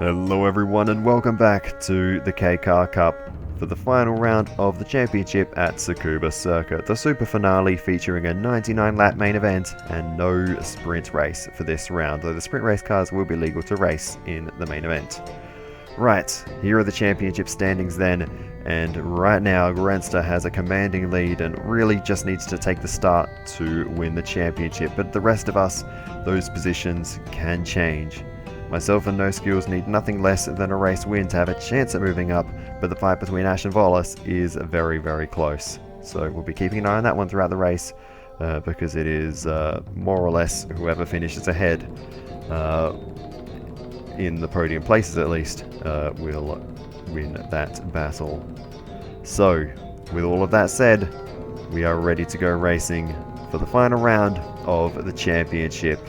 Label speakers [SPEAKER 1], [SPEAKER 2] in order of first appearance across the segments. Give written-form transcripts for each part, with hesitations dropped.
[SPEAKER 1] Hello everyone and welcome back to the Kei Car Cup for the final round of the championship at Tsukuba Circuit. The super finale featuring a 99 lap main event and no sprint race for this round, though the sprint race cars will be legal to race in the main event. Right, here are the championship standings then, and right now Granster has a commanding lead and really just needs to take the start to win the championship, but the rest of us, those positions can change. Myself and No Skills need nothing less than a race win to have a chance at moving up, but the fight between Ash and Volas is very, very close. So we'll be keeping an eye on that one throughout the race, because it is more or less whoever finishes ahead, in the podium places at least, will win that battle. So, with all of that said, we are ready to go racing for the final round of the championship.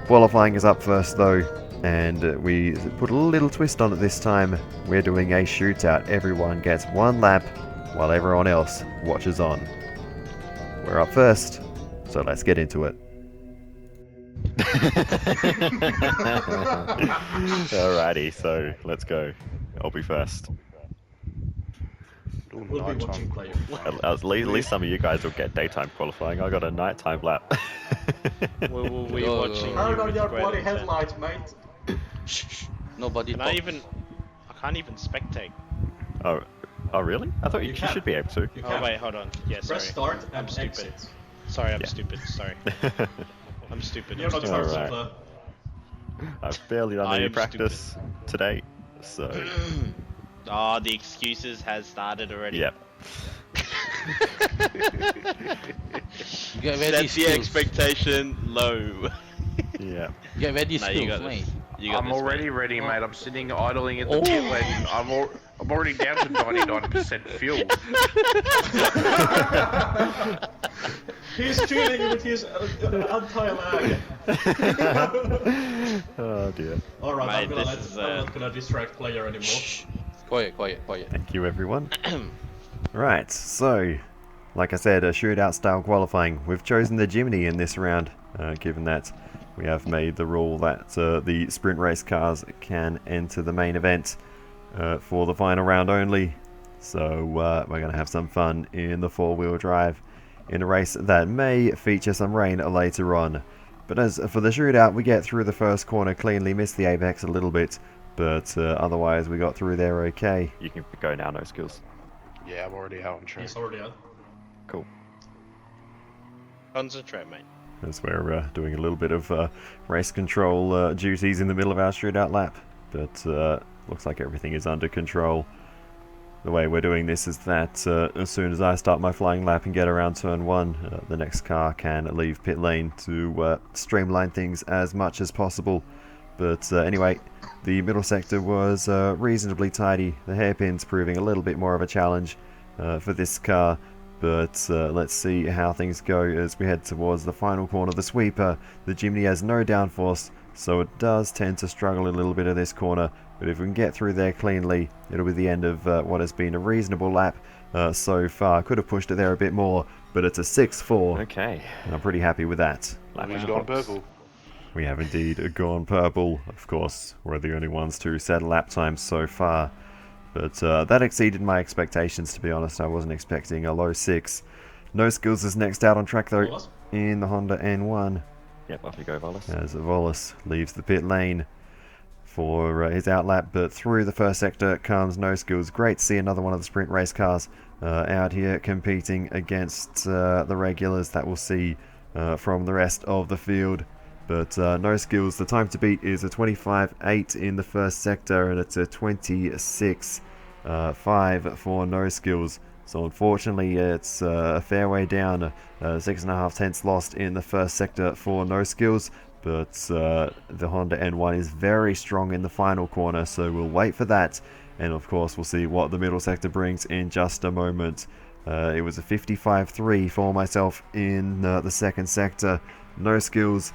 [SPEAKER 1] Qualifying is up first though, and we put a little twist on it this time. We're doing a shootout. Everyone gets one lap while everyone else watches on. We're up first, so let's get into it. Alrighty, so let's go. I'll be first.
[SPEAKER 2] We'll be watching player.
[SPEAKER 1] At least some of you guys will get daytime qualifying. I got a nighttime lap.
[SPEAKER 3] We'll be watching.
[SPEAKER 2] Turn on your bloody headlights, mate.
[SPEAKER 4] Shh. Nobody
[SPEAKER 3] Can
[SPEAKER 4] talk.
[SPEAKER 3] I can't even spectate.
[SPEAKER 1] Oh really? I thought you should be able to.
[SPEAKER 3] Oh wait, hold on. Yeah, sorry.
[SPEAKER 2] Press start
[SPEAKER 3] I'm
[SPEAKER 2] and
[SPEAKER 3] stupid.
[SPEAKER 2] exit.
[SPEAKER 3] Sorry, I'm stupid. Sorry. I'm stupid.
[SPEAKER 2] You're not so
[SPEAKER 1] Alright.
[SPEAKER 2] super.
[SPEAKER 1] I've barely done
[SPEAKER 3] I
[SPEAKER 1] any
[SPEAKER 3] am
[SPEAKER 1] today, so
[SPEAKER 3] Oh, the excuses has started already.
[SPEAKER 1] yep.
[SPEAKER 4] Get ready,
[SPEAKER 3] Set the expectation low.
[SPEAKER 1] Yeah.
[SPEAKER 4] Get ready,
[SPEAKER 3] No, you got
[SPEAKER 4] skills,
[SPEAKER 3] this.
[SPEAKER 4] mate.
[SPEAKER 3] You got
[SPEAKER 5] I'm
[SPEAKER 3] this,
[SPEAKER 5] already
[SPEAKER 3] mate.
[SPEAKER 5] ready, mate. I'm sitting idling in the pit lane. I'm already down to 99% fuel.
[SPEAKER 2] He's cheating with his anti-lag.
[SPEAKER 1] Oh dear.
[SPEAKER 2] Alright, I'm
[SPEAKER 3] Mate,
[SPEAKER 2] not gonna distract player anymore.
[SPEAKER 4] Shh. Quiet.
[SPEAKER 1] Thank you, everyone. Right, so, like I said, a shootout style qualifying. We've chosen the Jimny in this round, given that we have made the rule that the sprint race cars can enter the main event for the final round only. So we're going to have some fun in the four-wheel drive in a race that may feature some rain later on. But as for the shootout, we get through the first corner cleanly, missed the apex a little bit, but otherwise we got through there okay. You can go now, No Skills.
[SPEAKER 5] Yeah, I'm already out on track.
[SPEAKER 2] He's already out.
[SPEAKER 1] Cool.
[SPEAKER 3] Concentrate, mate.
[SPEAKER 1] As we're doing a little bit of race control duties in the middle of our shootout lap, but looks like everything is under control. The way we're doing this is that as soon as I start my flying lap and get around turn 1, the next car can leave pit lane to streamline things as much as possible. But anyway, the middle sector was reasonably tidy, the hairpins proving a little bit more of a challenge for this car. But let's see how things go as we head towards the final corner. The sweeper, the Jimny has no downforce, so it does tend to struggle a little bit of this corner. But if we can get through there cleanly, it'll be the end of what has been a reasonable lap so far. Could have pushed it there a bit more, but it's a 6-4. Okay. And I'm pretty happy with that.
[SPEAKER 5] Who's gone purple?
[SPEAKER 1] We have indeed gone purple. Of course, we're the only ones to set lap times so far. But that exceeded my expectations, to be honest. I wasn't expecting a low 6. No Skills is next out on track, though,
[SPEAKER 2] Volas?
[SPEAKER 1] in the Honda N1.
[SPEAKER 6] Yep, off you go, Volas.
[SPEAKER 1] As Volas leaves the pit lane for his outlap, but through the first sector comes No Skills. Great to see another one of the sprint race cars out here competing against the regulars that we'll see from the rest of the field. But No Skills, the time to beat is a 25.8 in the first sector, and it's a 26.5 for No Skills. So unfortunately, it's a fair way down. 6.5 tenths lost in the first sector for No Skills. But the Honda N1 is very strong in the final corner, so we'll wait for that. And of course, we'll see what the middle sector brings in just a moment. It was a 55.3 for myself in the second sector. No Skills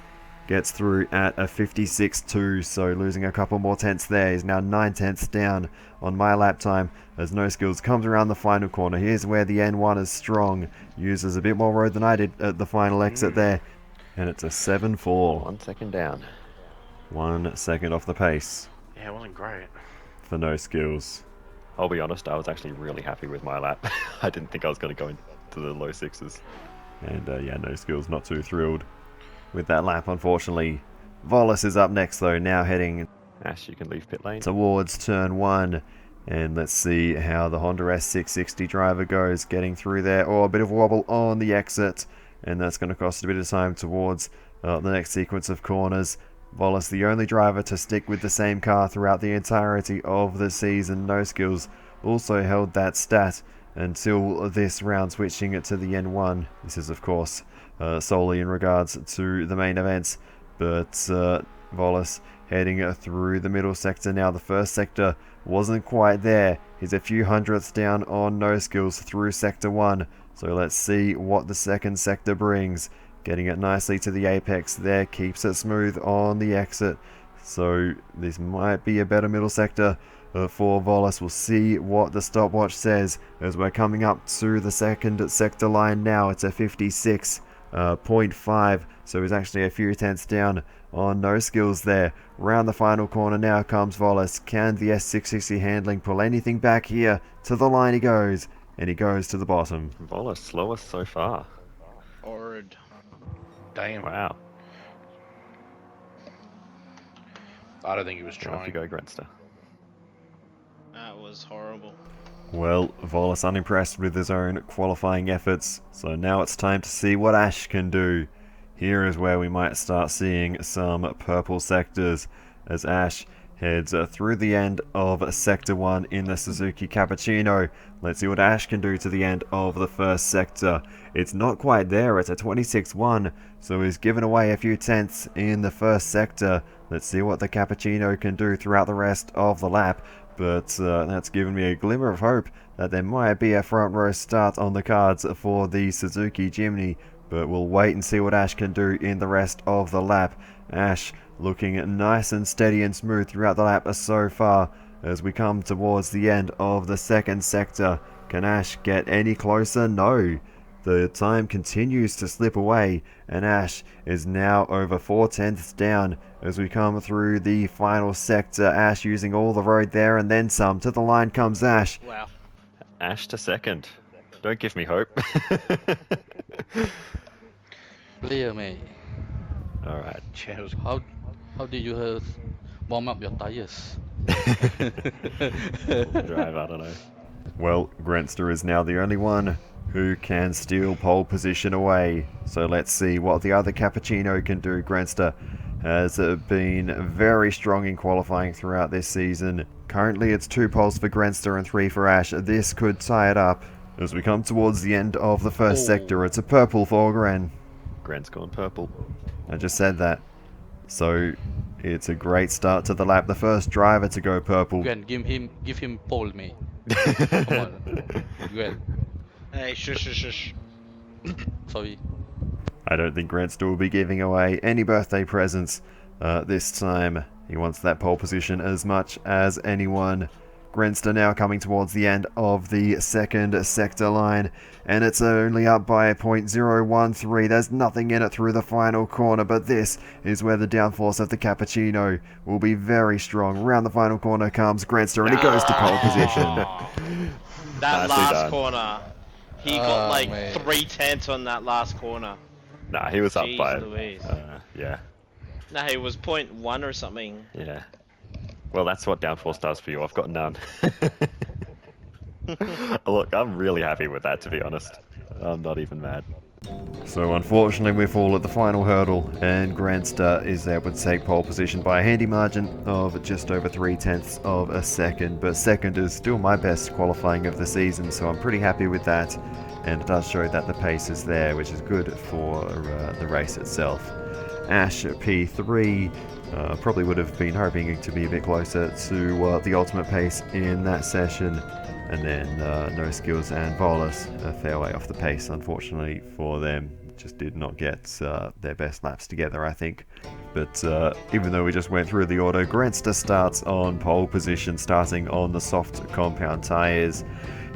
[SPEAKER 1] gets through at a 56.2, so losing a couple more tenths there. He's now 9 tenths down on my lap time as No Skills comes around the final corner. Here's where the N1 is strong. Uses a bit more road than I did at the final exit there. And it's a 7-4.
[SPEAKER 6] 1 second down.
[SPEAKER 1] 1 second off the pace
[SPEAKER 5] Yeah, it wasn't great.
[SPEAKER 1] for no skills. I'll be honest, I was actually really happy with my lap. I didn't think I was going to go into the low sixes. And yeah, no skills, not too thrilled with that lap, unfortunately. Volas is up next though, now heading... Ash, you can leave pit lane. Towards turn 1. And let's see how the Honda S660 driver goes, getting through there. Oh, a bit of wobble on the exit. And that's going to cost a bit of time towards the next sequence of corners. Volas, the only driver to stick with the same car throughout the entirety of the season. No skills also held that stat until this round, switching it to the N1. This is, of course, solely in regards to the main events. But Volas heading through the middle sector now. The first sector wasn't quite there. He's a few hundredths down on no skills through sector 1. So let's see what the second sector brings. Getting it nicely to the apex there, keeps it smooth on the exit. So this might be a better middle sector for Volas. We'll see what the stopwatch says as we're coming up to the second sector line now. It's a 56.5, so he's actually a few tenths down on no skills there. Round the final corner now comes Volas. Can the S660 handling pull anything back here? To the line he goes, and he goes to the bottom. Volas slowest so far.
[SPEAKER 3] Horrid.
[SPEAKER 5] Damn.
[SPEAKER 1] Wow.
[SPEAKER 5] I don't think he was
[SPEAKER 1] Off
[SPEAKER 5] trying.
[SPEAKER 1] you go, Grenster.
[SPEAKER 3] That was horrible.
[SPEAKER 1] Well, Volas unimpressed with his own qualifying efforts, so now it's time to see what Ash can do. Here is where we might start seeing some purple sectors as Ash heads through the end of Sector 1 in the Suzuki Cappuccino. Let's see what Ash can do to the end of the first sector. It's not quite there, it's a 26-1, so he's given away a few tenths in the first sector. Let's see what the Cappuccino can do throughout the rest of the lap. But that's given me a glimmer of hope that there might be a front row start on the cards for the Suzuki Jimny. But we'll wait and see what Ash can do in the rest of the lap. Ash looking nice and steady and smooth throughout the lap so far as we come towards the end of the second sector. Can Ash get any closer? No. The time continues to slip away, and Ash is now over 4 tenths down as we come through the final sector. Ash using all the road there and then some. To the line comes Ash.
[SPEAKER 3] Wow.
[SPEAKER 1] Ash to second. Don't give me hope.
[SPEAKER 4] Clear, mate.
[SPEAKER 1] Alright.
[SPEAKER 5] Cheers.
[SPEAKER 4] How did you warm up your tires?
[SPEAKER 1] Drive, I don't know. Well, Grenster is now the only one who can steal pole position away. So let's see what the other Cappuccino can do. Grenster has been very strong in qualifying throughout this season. Currently it's 2 poles for Grenster and 3 for Ash. This could tie it up. As we come towards the end of the first sector, it's a purple for Gren. Gren's gone purple. I just said that. So it's a great start to the lap. The first driver to go purple.
[SPEAKER 4] Gwen, give him pole, mate. Come on, Gwen.
[SPEAKER 3] Hey, shush.
[SPEAKER 4] Sorry.
[SPEAKER 1] I don't think Grenster will be giving away any birthday presents this time. He wants that pole position as much as anyone. Grenster now coming towards the end of the second sector line, and it's only up by 0.013. There's nothing in it through the final corner, but this is where the downforce of the Cappuccino will be very strong. Round the final corner comes Grenster, and he goes to pole position.
[SPEAKER 3] That
[SPEAKER 1] Nicely
[SPEAKER 3] last
[SPEAKER 1] done.
[SPEAKER 3] corner. He got like
[SPEAKER 4] mate.
[SPEAKER 3] 3 tenths on that last corner.
[SPEAKER 1] Nah, he was up
[SPEAKER 3] Jeez
[SPEAKER 1] by...
[SPEAKER 3] Louise.
[SPEAKER 1] yeah.
[SPEAKER 3] No, he was 0.1 or something.
[SPEAKER 1] Yeah. Well, that's what downforce does for you. I've got none. Look, I'm really happy with that, to be honest. I'm not even mad. So unfortunately we fall at the final hurdle, and Grenster is able to take pole position by a handy margin of just over 3 tenths of a second. But second is still my best qualifying of the season, so I'm pretty happy with that. And it does show that the pace is there, which is good for the race itself. Ash P3 probably would have been hoping to be a bit closer to the ultimate pace in that session. And then No Skills and Volas a fair way off the pace, unfortunately for them. Just did not get their best laps together, I think. But even though we just went through the order, Grenster starts on pole position, starting on the soft compound tyres.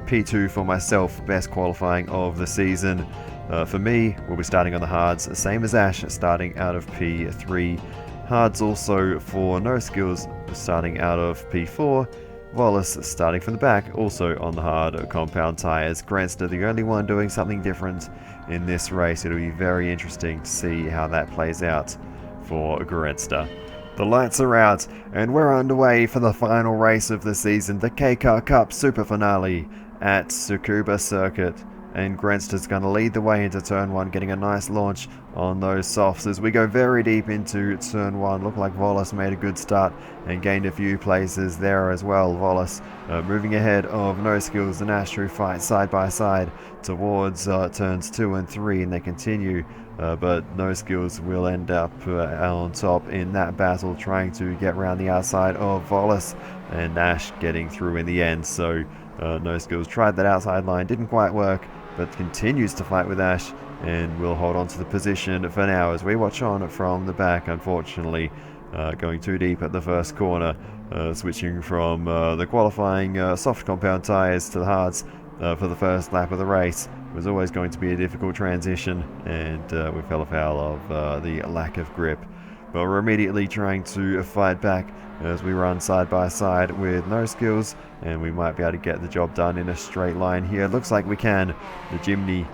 [SPEAKER 1] P2 for myself, best qualifying of the season. For me, we'll be starting on the hards, same as Ash, starting out of P3. Hards also for No Skills starting out of P4. Wallace starting from the back, also on the hard compound tyres. Grantster the only one doing something different in this race. It'll be very interesting to see how that plays out for Grantster. The lights are out and we're underway for the final race of the season, the Kei Car Cup Superfinale at Tsukuba Circuit. And Grantster's going to lead the way into turn 1, getting a nice launch on those softs as we go very deep into turn 1. Looked like Wallace made a good start and gained a few places there as well. Wallace moving ahead of No Skills and Ash, who fight side by side towards turns 2 and 3, and they continue. But No Skills will end up on top in that battle, trying to get around the outside of Wallace, and Ash getting through in the end. So No Skills tried that outside line, didn't quite work, but continues to fight with Ash and will hold on to the position for now as we watch on from the back. Unfortunately, going too deep at the first corner, switching from the qualifying soft compound tyres to the hards for the first lap of the race. It was always going to be a difficult transition, and we fell afoul of the lack of grip. But we're immediately trying to fight back as we run side by side with No Skills, and we might be able to get the job done in a straight line here. Looks like we can. The Jimny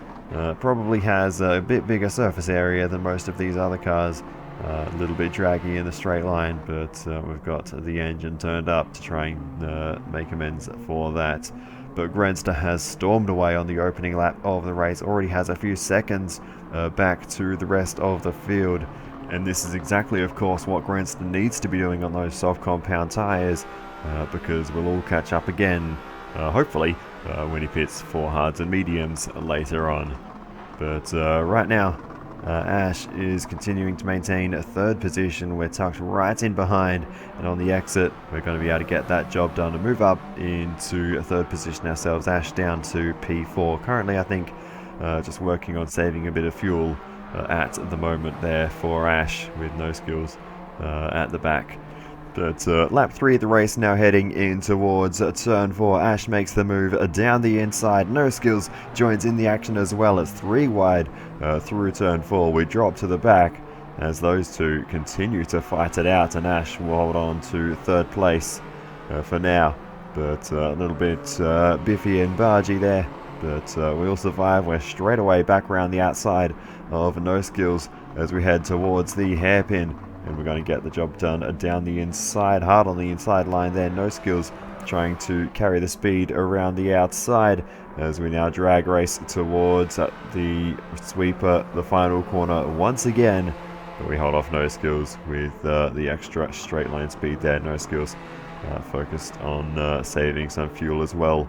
[SPEAKER 1] probably has a bit bigger surface area than most of these other cars. A little bit draggy in the straight line, but we've got the engine turned up to try and make amends for that. But Grantster has stormed away on the opening lap of the race, already has a few seconds back to the rest of the field. And this is exactly, of course, what Grantster needs to be doing on those soft compound tyres, because we'll all catch up again, hopefully, when he pits for hards and mediums later on. But right now, Ash is continuing to maintain a third position. We're tucked right in behind, and on the exit, we're going to be able to get that job done and move up into a third position ourselves. Ash down to P4. Currently, I think, just working on saving a bit of fuel at the moment there for Ash with No Skills at the back. But lap 3 of the race now heading in towards turn 4. Ash makes the move down the inside. No Skills joins in the action as well. It's 3 wide through turn 4. We drop to the back as those two continue to fight it out, and Ash will hold on to third place for now. But a little bit biffy and bargy there. But we'll survive. We're straight away back around the outside of No Skills as we head towards the hairpin, and we're going to get the job done down the inside, hard on the inside line there. No Skills trying to carry the speed around the outside as we now drag race towards the sweeper, the final corner once again. But we hold off No Skills with the extra straight line speed there. No Skills focused on saving some fuel as well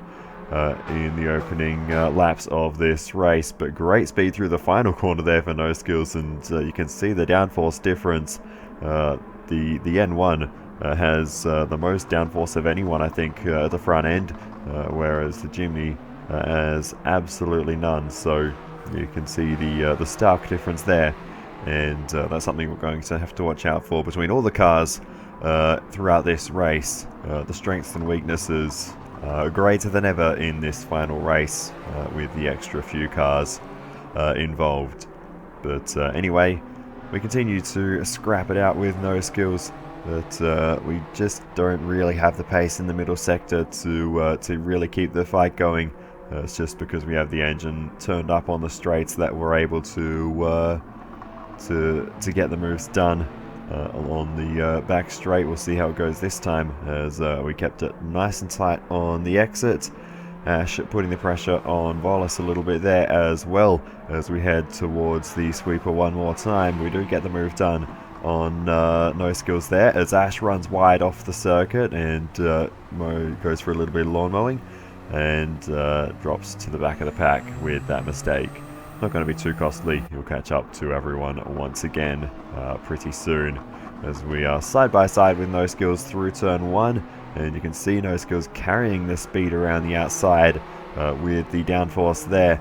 [SPEAKER 1] in the opening laps of this race. But great speed through the final corner there for No Skills, and you can see the downforce difference. The N1 has the most downforce of anyone, I think, at the front end, whereas the Jimny has absolutely none. So you can see the stark difference there, and that's something we're going to have to watch out for between all the cars throughout this race. The strengths and weaknesses greater than ever in this final race with the extra few cars involved. But anyway, we continue to scrap it out with No Skills, but we just don't really have the pace in the middle sector to really keep the fight going. It's just because we have the engine turned up on the straights that we're able to get the moves done on the back straight. We'll see how it goes this time, as we kept it nice and tight on the exit. Ash putting the pressure on Wallace a little bit there as well as we head towards the sweeper one more time. We do get the move done on No Skills there as Ash runs wide off the circuit, and Mo goes for a little bit of lawn mowing and drops to the back of the pack with that mistake. Not going to be too costly. He'll catch up to everyone once again pretty soon, as we are side by side with No Skills through turn 1, and you can see No Skills carrying the speed around the outside with the downforce there.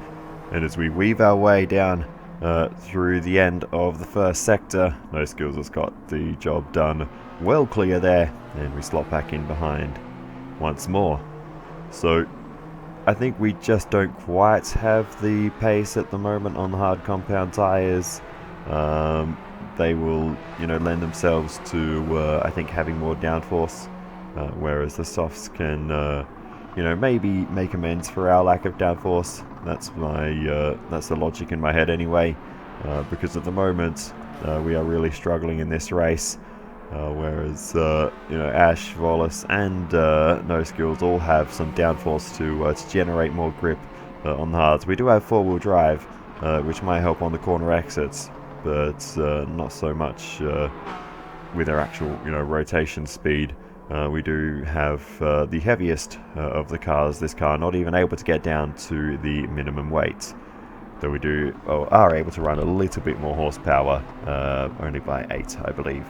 [SPEAKER 1] And as we weave our way down through the end of the first sector, No Skills has got the job done well clear there, and we slot back in behind once more. So I think we just don't quite have the pace at the moment on the hard compound tyres, they will, you know, lend themselves to, I think, having more downforce, whereas the softs can, you know, maybe make amends for our lack of downforce. That's the logic in my head anyway, because at the moment we are really struggling in this race. Whereas, you know, Ash, Volus, and No Skills all have some downforce to generate more grip on the hards. We do have four-wheel drive, which might help on the corner exits, but not so much with our actual, you know, rotation speed. We do have the heaviest of the cars. This car not even able to get down to the minimum weight, though we are able to run a little bit more horsepower, only by 8, I believe.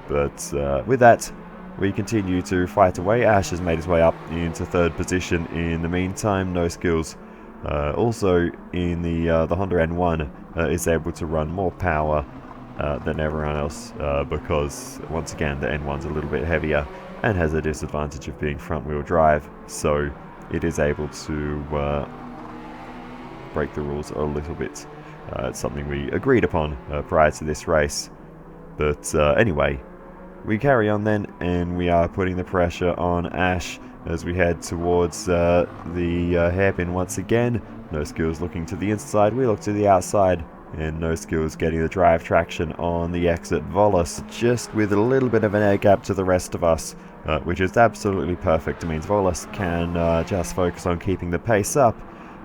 [SPEAKER 1] But with that, we continue to fight away. Ash has made his way up into 3rd position in the meantime. No Skills also in the Honda N1 is able to run more power than everyone else, because once again the N1's a little bit heavier and has a disadvantage of being front wheel drive, so it is able to break the rules a little bit. It's something we agreed upon prior to this race. But anyway, we carry on then, and we are putting the pressure on Ash as we head towards the hairpin once again. No Skills looking to the inside, we look to the outside, and No Skills getting the drive traction on the exit. Volus just with a little bit of an air gap to the rest of us, which is absolutely perfect. It means Volus can just focus on keeping the pace up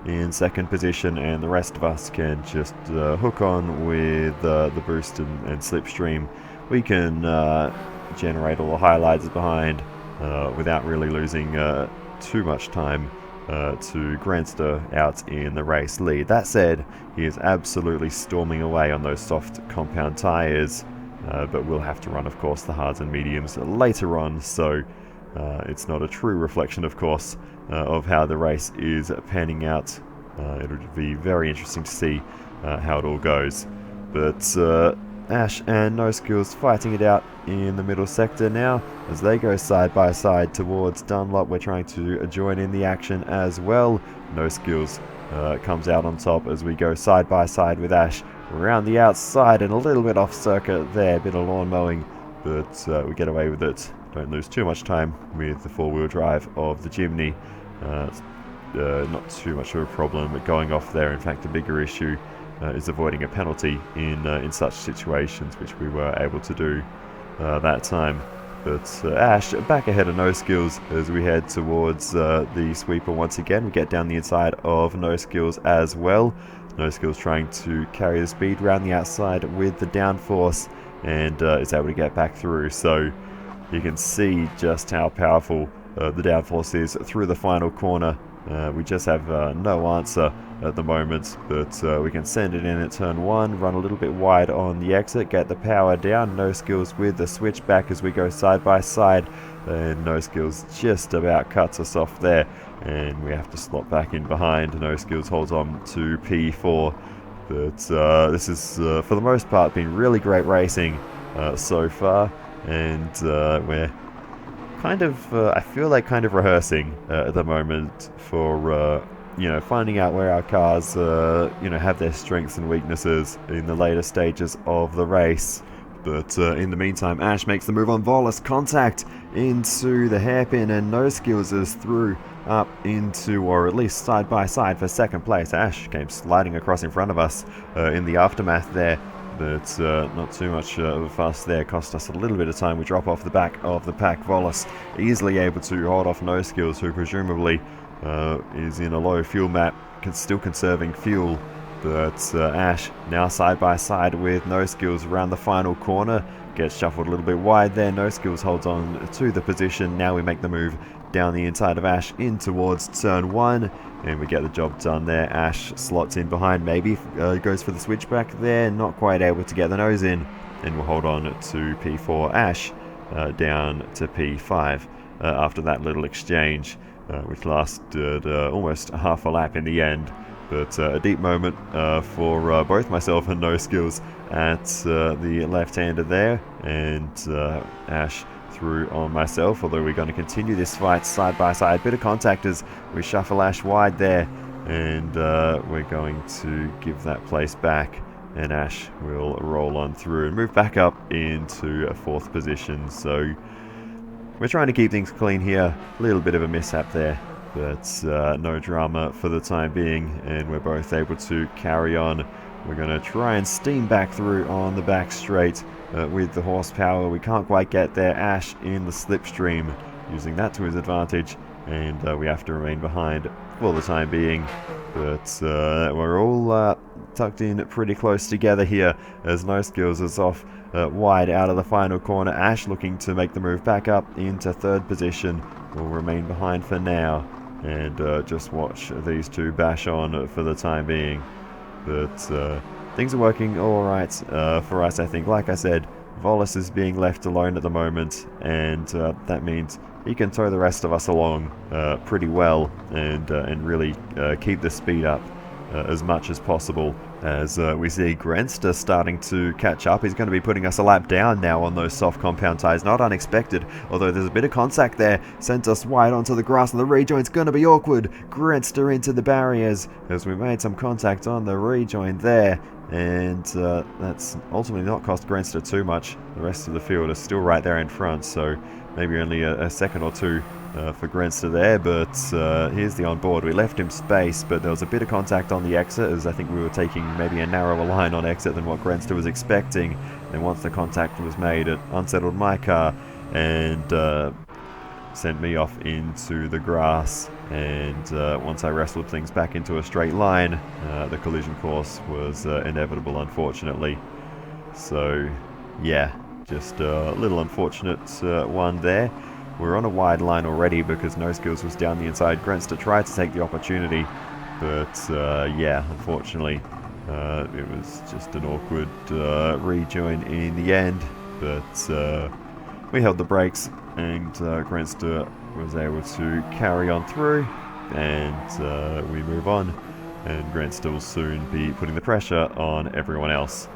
[SPEAKER 1] in 2nd position, and the rest of us can just hook on with the boost and slipstream. We can generate all the highlights behind without really losing too much time to Grandster out in the race lead. That said, he is absolutely storming away on those soft compound tyres, but we'll have to run, of course, the hards and mediums later on, so it's not a true reflection, of course, of how the race is panning out. It'll be very interesting to see how it all goes. But Ash and No Skills fighting it out in the middle sector now as they go side by side towards Dunlop. We're trying to join in the action as well. No Skills comes out on top as we go side by side with Ash around the outside and a little bit off circuit there, a bit of lawn mowing, but we get away with it. Don't lose too much time with the 4-wheel drive of the Jimny. Not too much of a problem but going off there. In fact, the bigger issue is avoiding a penalty in such situations, which we were able to do that time. But Ash back ahead of No Skills as we head towards the sweeper once again. We get down the inside of No Skills as well. No Skills trying to carry the speed around the outside with the downforce, and is able to get back through. So you can see just how powerful the downforce is through the final corner. We just have no answer at the moment, but we can send it in at turn 1, run a little bit wide on the exit, get the power down. No Skills with the switchback as we go side by side, and No Skills just about cuts us off there, and we have to slot back in behind. No Skills holds on to P4, but this is for the most part been really great racing so far, and we're kind of, I feel like kind of rehearsing at the moment for, you know, finding out where our cars, you know, have their strengths and weaknesses in the later stages of the race. But in the meantime, Ash makes the move on Volus, contact into the hairpin, and No Skills is through up into, or at least side by side for 2nd place. Ash came sliding across in front of us in the aftermath there. But not too much of a fuss there. Cost us a little bit of time. We drop off the back of the pack. Volus easily able to hold off No Skills, who presumably is in a low fuel map, still conserving fuel. But Ash now side by side with No Skills around the final corner. Gets shuffled a little bit wide there. No Skills holds on to the position. Now we make the move down the inside of Ash in towards turn 1. And we get the job done there. Ash slots in behind, maybe goes for the switchback there, not quite able to get the nose in, and we'll hold on to P4. Ash down to P5 after that little exchange, which lasted almost half a lap in the end. But a deep moment for both myself and No Skills at the left-hander there, and Ash through on myself, although we're going to continue this fight side by side. Bit of contact as we shuffle Ash wide there, and we're going to give that place back and Ash will roll on through and move back up into a 4th position. So we're trying to keep things clean here. A little bit of a mishap there, but no drama for the time being, and we're both able to carry on. We're going to try and steam back through on the back straight with the horsepower. We can't quite get there. Ash in the slipstream, using that to his advantage, and we have to remain behind for the time being. But we're all tucked in pretty close together here, as No Skills is off wide out of the final corner. Ash looking to make the move back up into 3rd position. Will remain behind for now, and just watch these two bash on for the time being. But things are working alright for us, I think. Like I said, Volas is being left alone at the moment, and that means he can tow the rest of us along pretty well, and really keep the speed up as much as possible. As we see Grenster starting to catch up. He's going to be putting us a lap down now on those soft compound tyres. Not unexpected, although there's a bit of contact there. Sent us wide onto the grass, and the rejoin's going to be awkward. Grenster into the barriers, as we made some contact on the rejoin there. And that's ultimately not cost Grenster too much. The rest of the field is still right there in front, so maybe only a second or two for Grenster there, but here's the onboard. We left him space, but there was a bit of contact on the exit, as I think we were taking maybe a narrower line on exit than what Grenster was expecting. And once the contact was made, it unsettled my car and sent me off into the grass. And once I wrestled things back into a straight line, the collision course was inevitable, unfortunately. So yeah, just a little unfortunate one there. We're on a wide line already because No Skills was down the inside. Grenster tried to take the opportunity, but yeah, unfortunately it was just an awkward rejoin in the end. But we held the brakes, and Grenster was able to carry on through, and we move on, and Grenster will soon be putting the pressure on everyone else.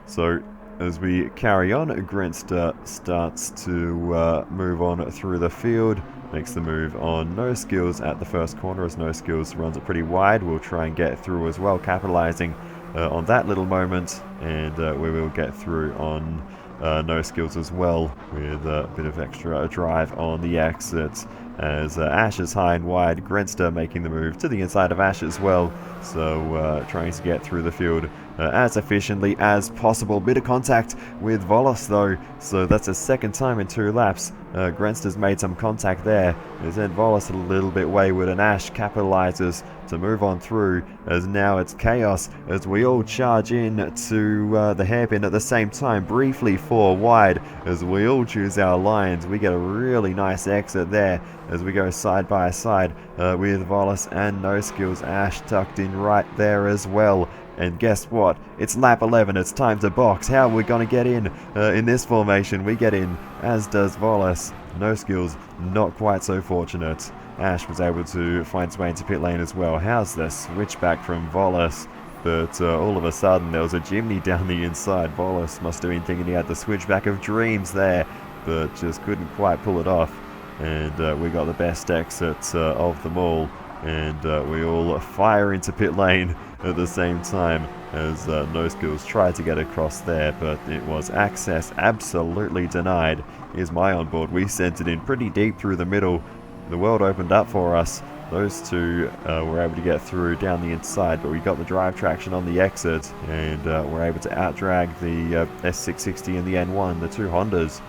[SPEAKER 1] So as we carry on, Grenster starts to move on through the field, makes the move on No Skills at the first corner, as No Skills runs it pretty wide. We'll try and get through as well, capitalizing on that little moment, and we will get through on No Skills as well, with a bit of extra drive on the exit, as Ash is high and wide. Grenster making the move to the inside of Ash as well, so trying to get through the field as efficiently as possible. Bit of contact with Volos though, so that's a second time in 2 laps. Grenster's made some contact there, as then Volos a little bit wayward, and Ash capitalizes to move on through, as now it's chaos as we all charge in to the hairpin at the same time, briefly 4 wide as we all choose our lines. We get a really nice exit there as we go side by side with Volos and No Skills. Ash tucked in right there as well. And guess what? It's lap 11. It's time to box. How are we going to get in this formation? We get in, as does Volos. No Skills, not quite so fortunate. Ash was able to find his way into pit lane as well. How's the switchback from Volos? But all of a sudden there was a chimney down the inside. Volos must have been thinking he had the switchback of dreams there, but just couldn't quite pull it off. And we got the best exit of them all. And we all fire into pit lane at the same time, as No Skills tried to get across there, but it was access absolutely denied. Here's my onboard. We sent it in pretty deep through the middle. The world opened up for us. Those two were able to get through down the inside, but we got the drive traction on the exit, and were able to outdrag the S660 and the N1, the 2 Hondas,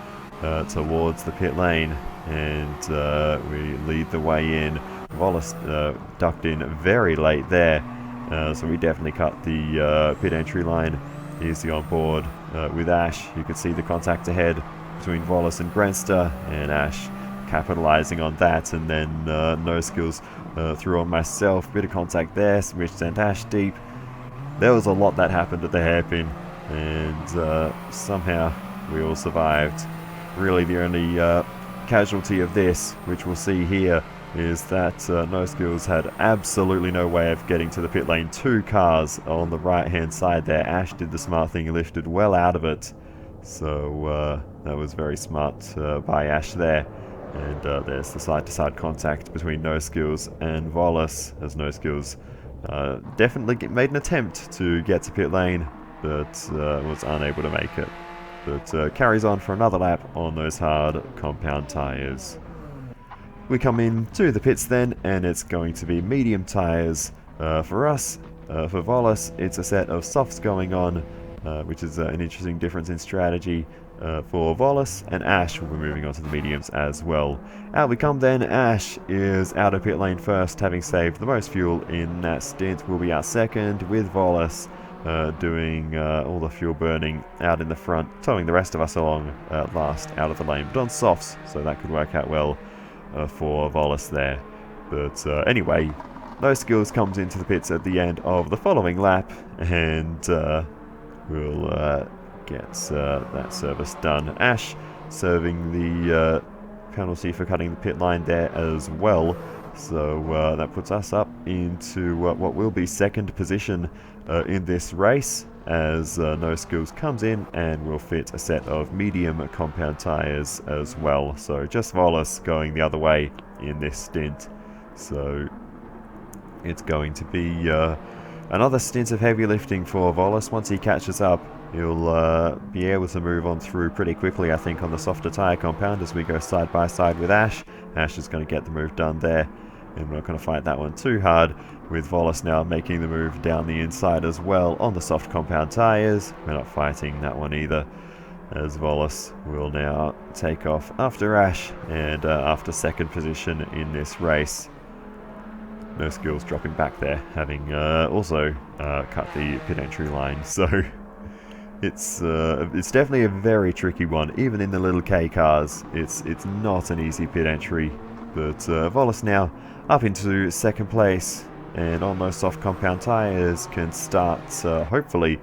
[SPEAKER 1] towards the pit lane, and we lead the way in. Volos ducked in very late there, so we definitely cut the pit entry line. Here's the onboard with Ash. You can see the contact ahead between Volos and Grenster, and Ash capitalizing on that, and then No Skills through on myself. Bit of contact there, which sent Ash deep. There was a lot that happened at the hairpin, and somehow we all survived. Really the only casualty of this, which we'll see here, is that No Skills had absolutely no way of getting to the pit lane. 2 cars on the right hand side there. Ash did the smart thing, lifted well out of it, so that was very smart by Ash there. And there's the side to side contact between No Skills and Volos, as No Skills definitely made an attempt to get to pit lane, but was unable to make it. But carries on for another lap on those hard compound tyres. We come into the pits then, and it's going to be medium tyres for us. For Volos, it's a set of softs going on, which is an interesting difference in strategy. For Volos, and Ash will be moving on to the mediums as well. Out we come then. Ash is out of pit lane first, having saved the most fuel in that stint. Will be out second, with Volos doing all the fuel burning out in the front, towing the rest of us along last out of the lane, but on softs, so that could work out well for Volos there. But anyway, No Skills comes into the pits at the end of the following lap, and we'll get that service done. Ash serving the penalty for cutting the pit line there as well, so that puts us up into what will be second position in this race, as No Skills comes in and will fit a set of medium compound tyres as well. So just Volos going the other way in this stint. So it's going to be another stint of heavy lifting for Volos. Once he catches up, he'll be able to move on through pretty quickly, I think, on the softer tyre compound as we go side by side with Ash. Ash is going to get the move done there, and we're not going to fight that one too hard, with Volos now making the move down the inside as well on the soft compound tyres. We're not fighting that one either, as Volos will now take off after Ash, and after second position in this race. No Skills dropping back there, having also cut the pit entry line. So it's definitely a very tricky one. Even in the little K cars, it's not an easy pit entry. But Volos now up into second place, and on those soft compound tyres can start hopefully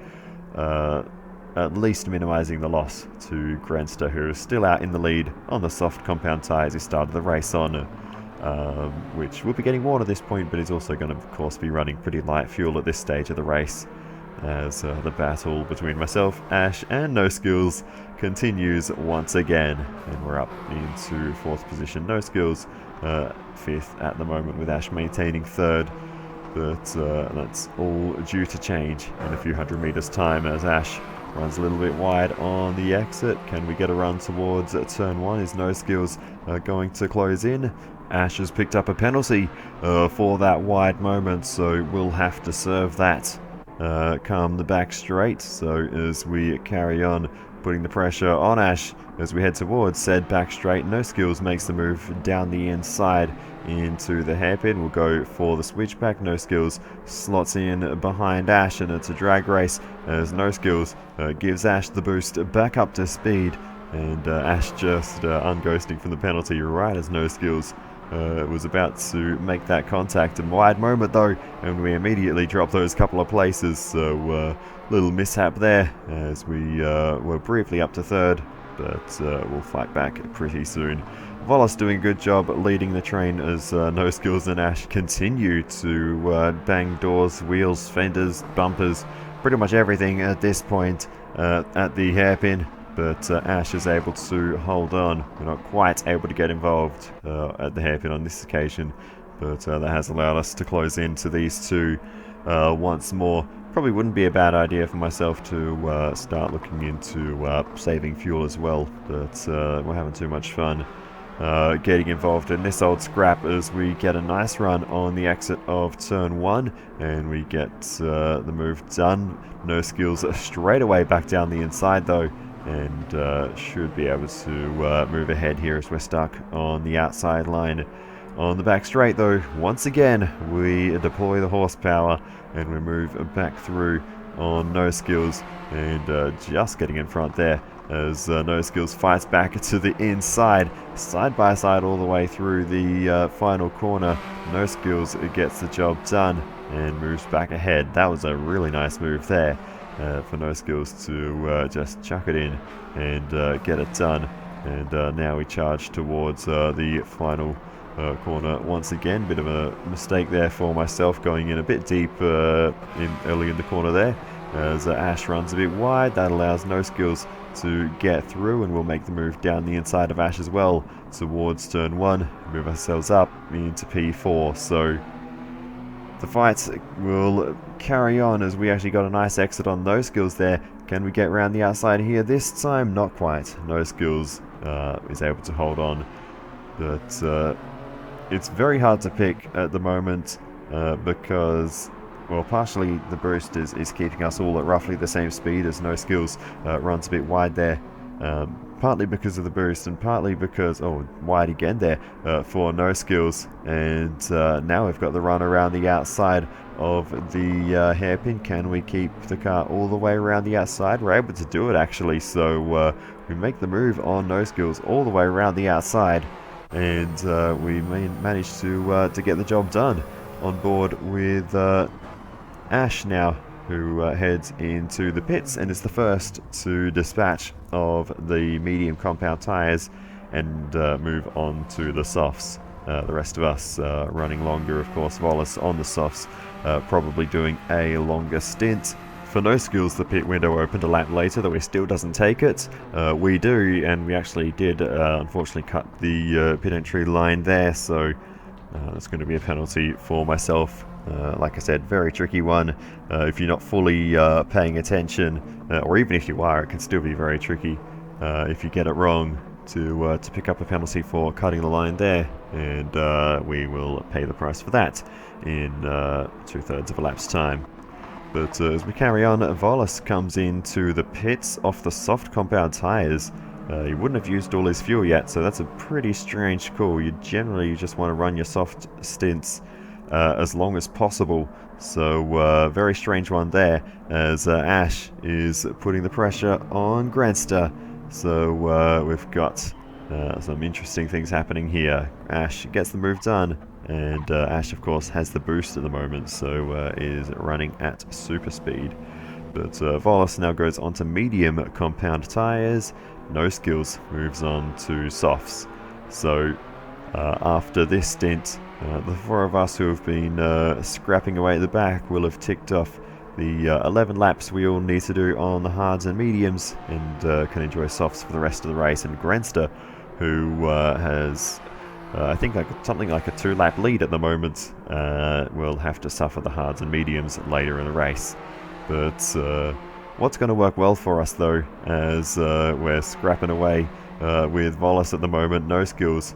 [SPEAKER 1] at least minimising the loss to Grenster, who is still out in the lead on the soft compound tyres he started the race on. Which will be getting worn at this point, but is also going to, of course, be running pretty light fuel at this stage of the race, as the battle between myself, Ash, and No Skills continues once again. And we're up into fourth position. No Skills fifth at the moment, with Ash maintaining third, but that's all due to change in a few hundred meters time, as Ash runs a little bit wide on the exit. Can we get a run towards turn one? Is No Skills going to close in? Ash has picked up a penalty for that wide moment, so we'll have to serve that come the back straight. So as we carry on putting the pressure on Ash as we head towards said back straight, No Skills makes the move down the inside into the hairpin. We'll go for the switchback. No Skills slots in behind Ash, and it's a drag race as No Skills gives Ash the boost back up to speed, and Ash just unghosting from the penalty right as No Skills was about to make that contact. A wide moment though, and we immediately drop those couple of places, so little mishap there as we were briefly up to third, but we'll fight back pretty soon. Volos doing a good job leading the train as No Skills and Ash continue to bang doors, wheels, fenders, bumpers, pretty much everything at this point at the hairpin. But Ash is able to hold on. We're not quite able to get involved at the hairpin on this occasion, but that has allowed us to close into these two once more. Probably wouldn't be a bad idea for myself to start looking into saving fuel as well, but we're having too much fun getting involved in this old scrap as we get a nice run on the exit of turn one, and we get the move done. No Skills straight away back down the inside though, and should be able to move ahead here as we're stuck on the outside line. On the back straight though, once again we deploy the horsepower and we move back through on No Skills, and just getting in front there as No Skills fights back to the inside, side by side all the way through the final corner. No Skills gets the job done and moves back ahead. That was a really nice move there for No Skills to just chuck it in and get it done. And now we charge towards the final corner once again. Bit of a mistake there for myself, going in a bit deep early in the corner there as Ash runs a bit wide. That allows No Skills to get through, and we'll make the move down the inside of Ash as well towards turn one, move ourselves up into P4. So The fights will carry on as we actually got a nice exit on No Skills there. Can we get around the outside here this time? Not quite. No Skills is able to hold on. But it's very hard to pick at the moment because, well, partially the boost is keeping us all at roughly the same speed as No Skills. Runs a bit wide there. Partly because of the boost and partly because, wide again there for No Skills. And now we've got the run around the outside of the hairpin. Can we keep the car all the way around the outside? We're able to do it actually, so we make the move on No Skills all the way around the outside, and we managed to get the job done on board with Ash now, who heads into the pits and is the first to dispatch of the medium compound tyres and move on to the softs. The rest of us running longer, of course. Volas on the softs, probably doing a longer stint. For No Skills, the pit window opened a lap later, though he still doesn't take it. We do, and we actually did unfortunately cut the pit entry line there, so that's going to be a penalty for myself. Like I said, very tricky one. If you're not fully paying attention, or even if you are, it can still be very tricky if you get it wrong to pick up a penalty for cutting the line there, and we will pay the price for that in 2/3 of a lap's time. But as we carry on, Volas comes into the pits off the soft compound tyres. He wouldn't have used all his fuel yet, so that's a pretty strange call. You generally just want to run your soft stints as long as possible. So very strange one there, as Ash is putting the pressure on Granster. So we've got some interesting things happening here. Ash gets the move done, and Ash of course has the boost at the moment, so is running at super speed. But Volas now goes on to medium compound tyres. No Skills moves on to softs. So after this stint, the four of us who have been scrapping away at the back will have ticked off the 11 laps we all need to do on the hards and mediums, and can enjoy softs for the rest of the race. And Granster, who has I think something like a 2-lap lead at the moment, will have to suffer the hards and mediums later in the race. But what's going to work well for us though, as we're scrapping away with Volas at the moment, No Skills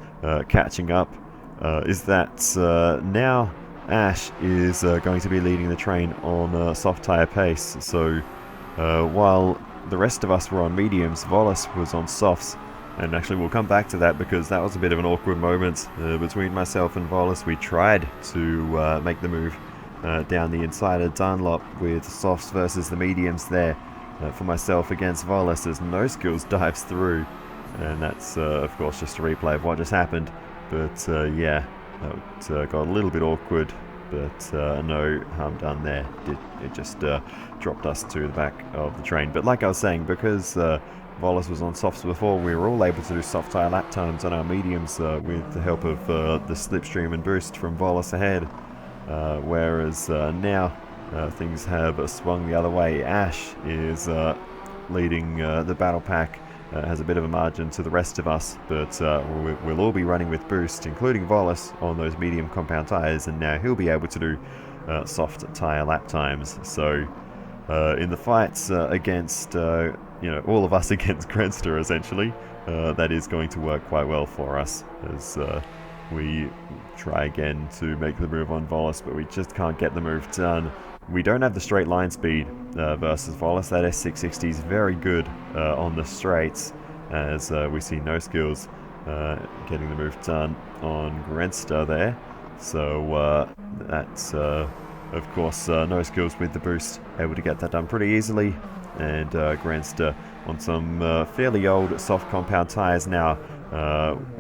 [SPEAKER 1] catching up, is that now Ash is going to be leading the train on soft tyre pace. So while the rest of us were on mediums, Volas was on softs. And actually we'll come back to that, because that was a bit of an awkward moment between myself and Volas. We tried to make the move down the inside of Dunlop with softs versus the mediums there for myself against Volas, as No Skills dives through. And that's of course just a replay of what just happened. But yeah, that got a little bit awkward, but no harm done there. It just dropped us to the back of the train. But like I was saying, because Volas was on softs before, we were all able to do soft tyre lap times on our mediums with the help of the slipstream and boost from Volas ahead. Whereas now things have swung the other way. Ash is leading the battle pack, has a bit of a margin to the rest of us, but we'll all be running with boost, including Volas, on those medium compound tyres, and now he'll be able to do soft tyre lap times. So in the fights against all of us against Granster, essentially, that is going to work quite well for us, as we try again to make the move on Volas, but we just can't get the move done. We don't have the straight line speed versus Volas. That S660 is very good on the straights, as we see No Skills getting the move done on Granster there. So that's of course No Skills with the boost, able to get that done pretty easily. And Granster on some fairly old soft compound tyres now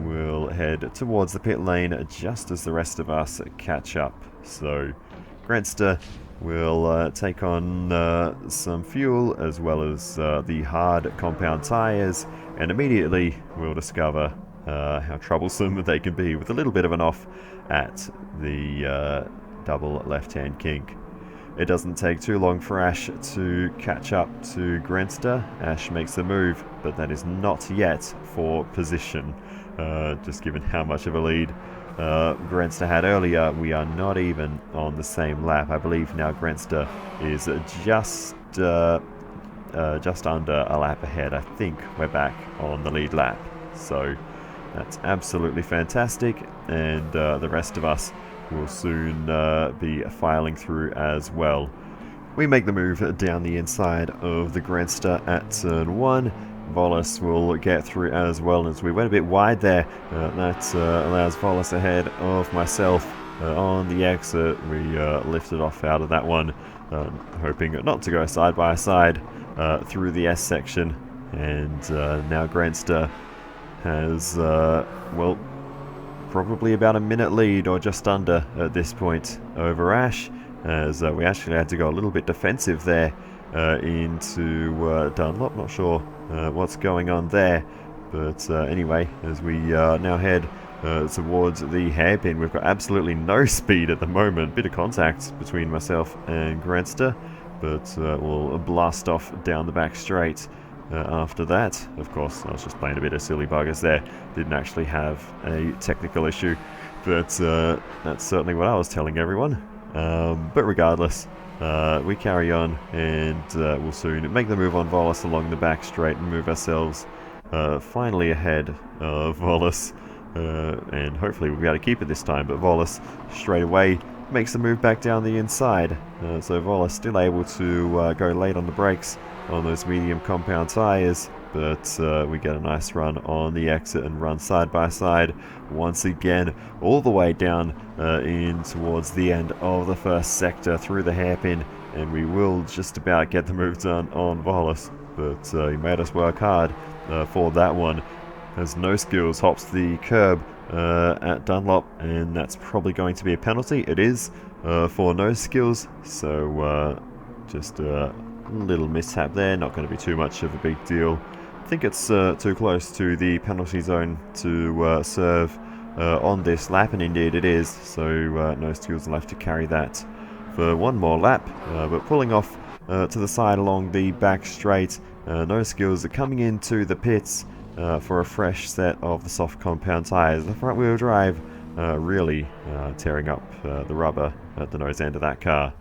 [SPEAKER 1] will head towards the pit lane just as the rest of us catch up. So Granster will take on some fuel as well as the hard compound tyres, and immediately we'll discover how troublesome they can be with a little bit of an off at the double left-hand kink. It doesn't take too long for Ash to catch up to Granster. Ash makes the move, but that is not yet for position, just given how much of a lead Grenster had earlier. We are not even on the same lap. I believe now Grenster is just under a lap ahead. I think we're back on the lead lap. So that's absolutely fantastic, and the rest of us will soon be filing through as well. We make the move down the inside of the Grenster at turn 1. Volas will get through as well, as we went a bit wide there. That allows Volas ahead of myself on the exit. We lifted off out of that one, hoping not to go side by side through the S section. And now Grenster has, well, probably about a minute lead or just under at this point over Ash, as we actually had to go a little bit defensive there into Dunlop. Not sure what's going on there, but anyway, as we now head towards the hairpin, we've got absolutely no speed at the moment. Bit of contact between myself and Grenster, but we'll blast off down the back straight after that. Of course, I was just playing a bit of silly buggers there. Didn't actually have a technical issue, but that's certainly what I was telling everyone. But regardless, we carry on, and we'll soon make the move on Volas along the back straight and move ourselves finally ahead of Volas, and hopefully we'll be able to keep it this time. But Volas straight away makes the move back down the inside, so Volas still able to go late on the brakes on those medium compound tyres, but we get a nice run on the exit and run side by side once again all the way down in towards the end of the first sector through the hairpin, and we will just about get the move done on Volas, but he made us work hard for that one, as No Skills hops the curb at Dunlop, and that's probably going to be a penalty. It is for No Skills, so just a little mishap there, not going to be too much of a big deal. I think it's too close to the penalty zone to serve on this lap, and indeed it is, so No Skills will have to carry that for one more lap, but pulling off to the side along the back straight. No Skills are coming into the pits for a fresh set of the soft compound tyres. The front wheel drive really tearing up the rubber at the nose end of that car.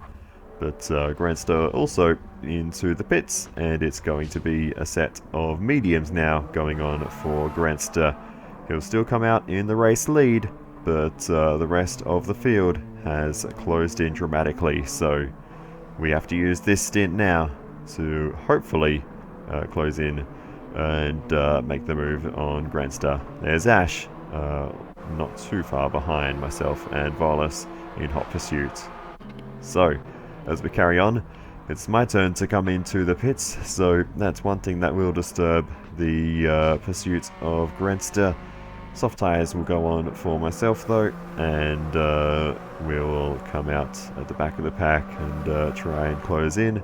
[SPEAKER 1] But Grenster also into the pits, and it's going to be a set of mediums now going on for Grenster. He'll still come out in the race lead, but the rest of the field has closed in dramatically, so we have to use this stint now to hopefully close in and make the move on Grenster. There's Ash, not too far behind myself and Volas in hot pursuit. So as we carry on, it's my turn to come into the pits, so that's one thing that will disturb the pursuit of Grenster. Soft tyres will go on for myself though, and we'll come out at the back of the pack and try and close in.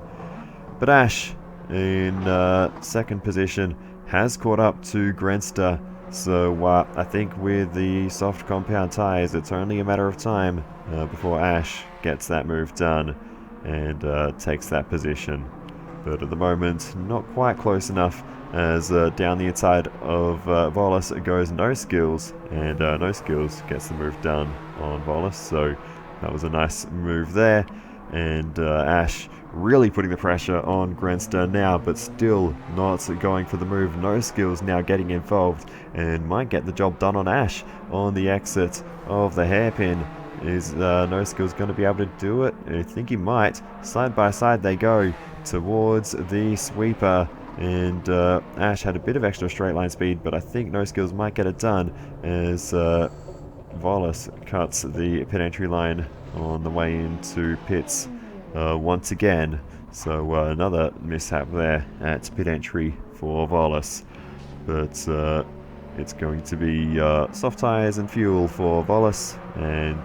[SPEAKER 1] But Ash, in second position, has caught up to Grenster, so I think with the soft compound tyres, it's only a matter of time before Ash gets that move done and takes that position. But at the moment, not quite close enough, as down the inside of Volas goes No Skills, and No Skills gets the move done on Volas, so that was a nice move there. And Ash really putting the pressure on Grenster now, but still not going for the move. No Skills now getting involved and might get the job done on Ash on the exit of the hairpin. Is No Skills going to be able to do it? I think he might. Side by side they go towards the sweeper, and Ash had a bit of extra straight line speed, but I think No Skills might get it done as Volas cuts the pit entry line on the way into pits once again. So another mishap there at pit entry for Volas, but it's going to be soft tyres and fuel for Volas, and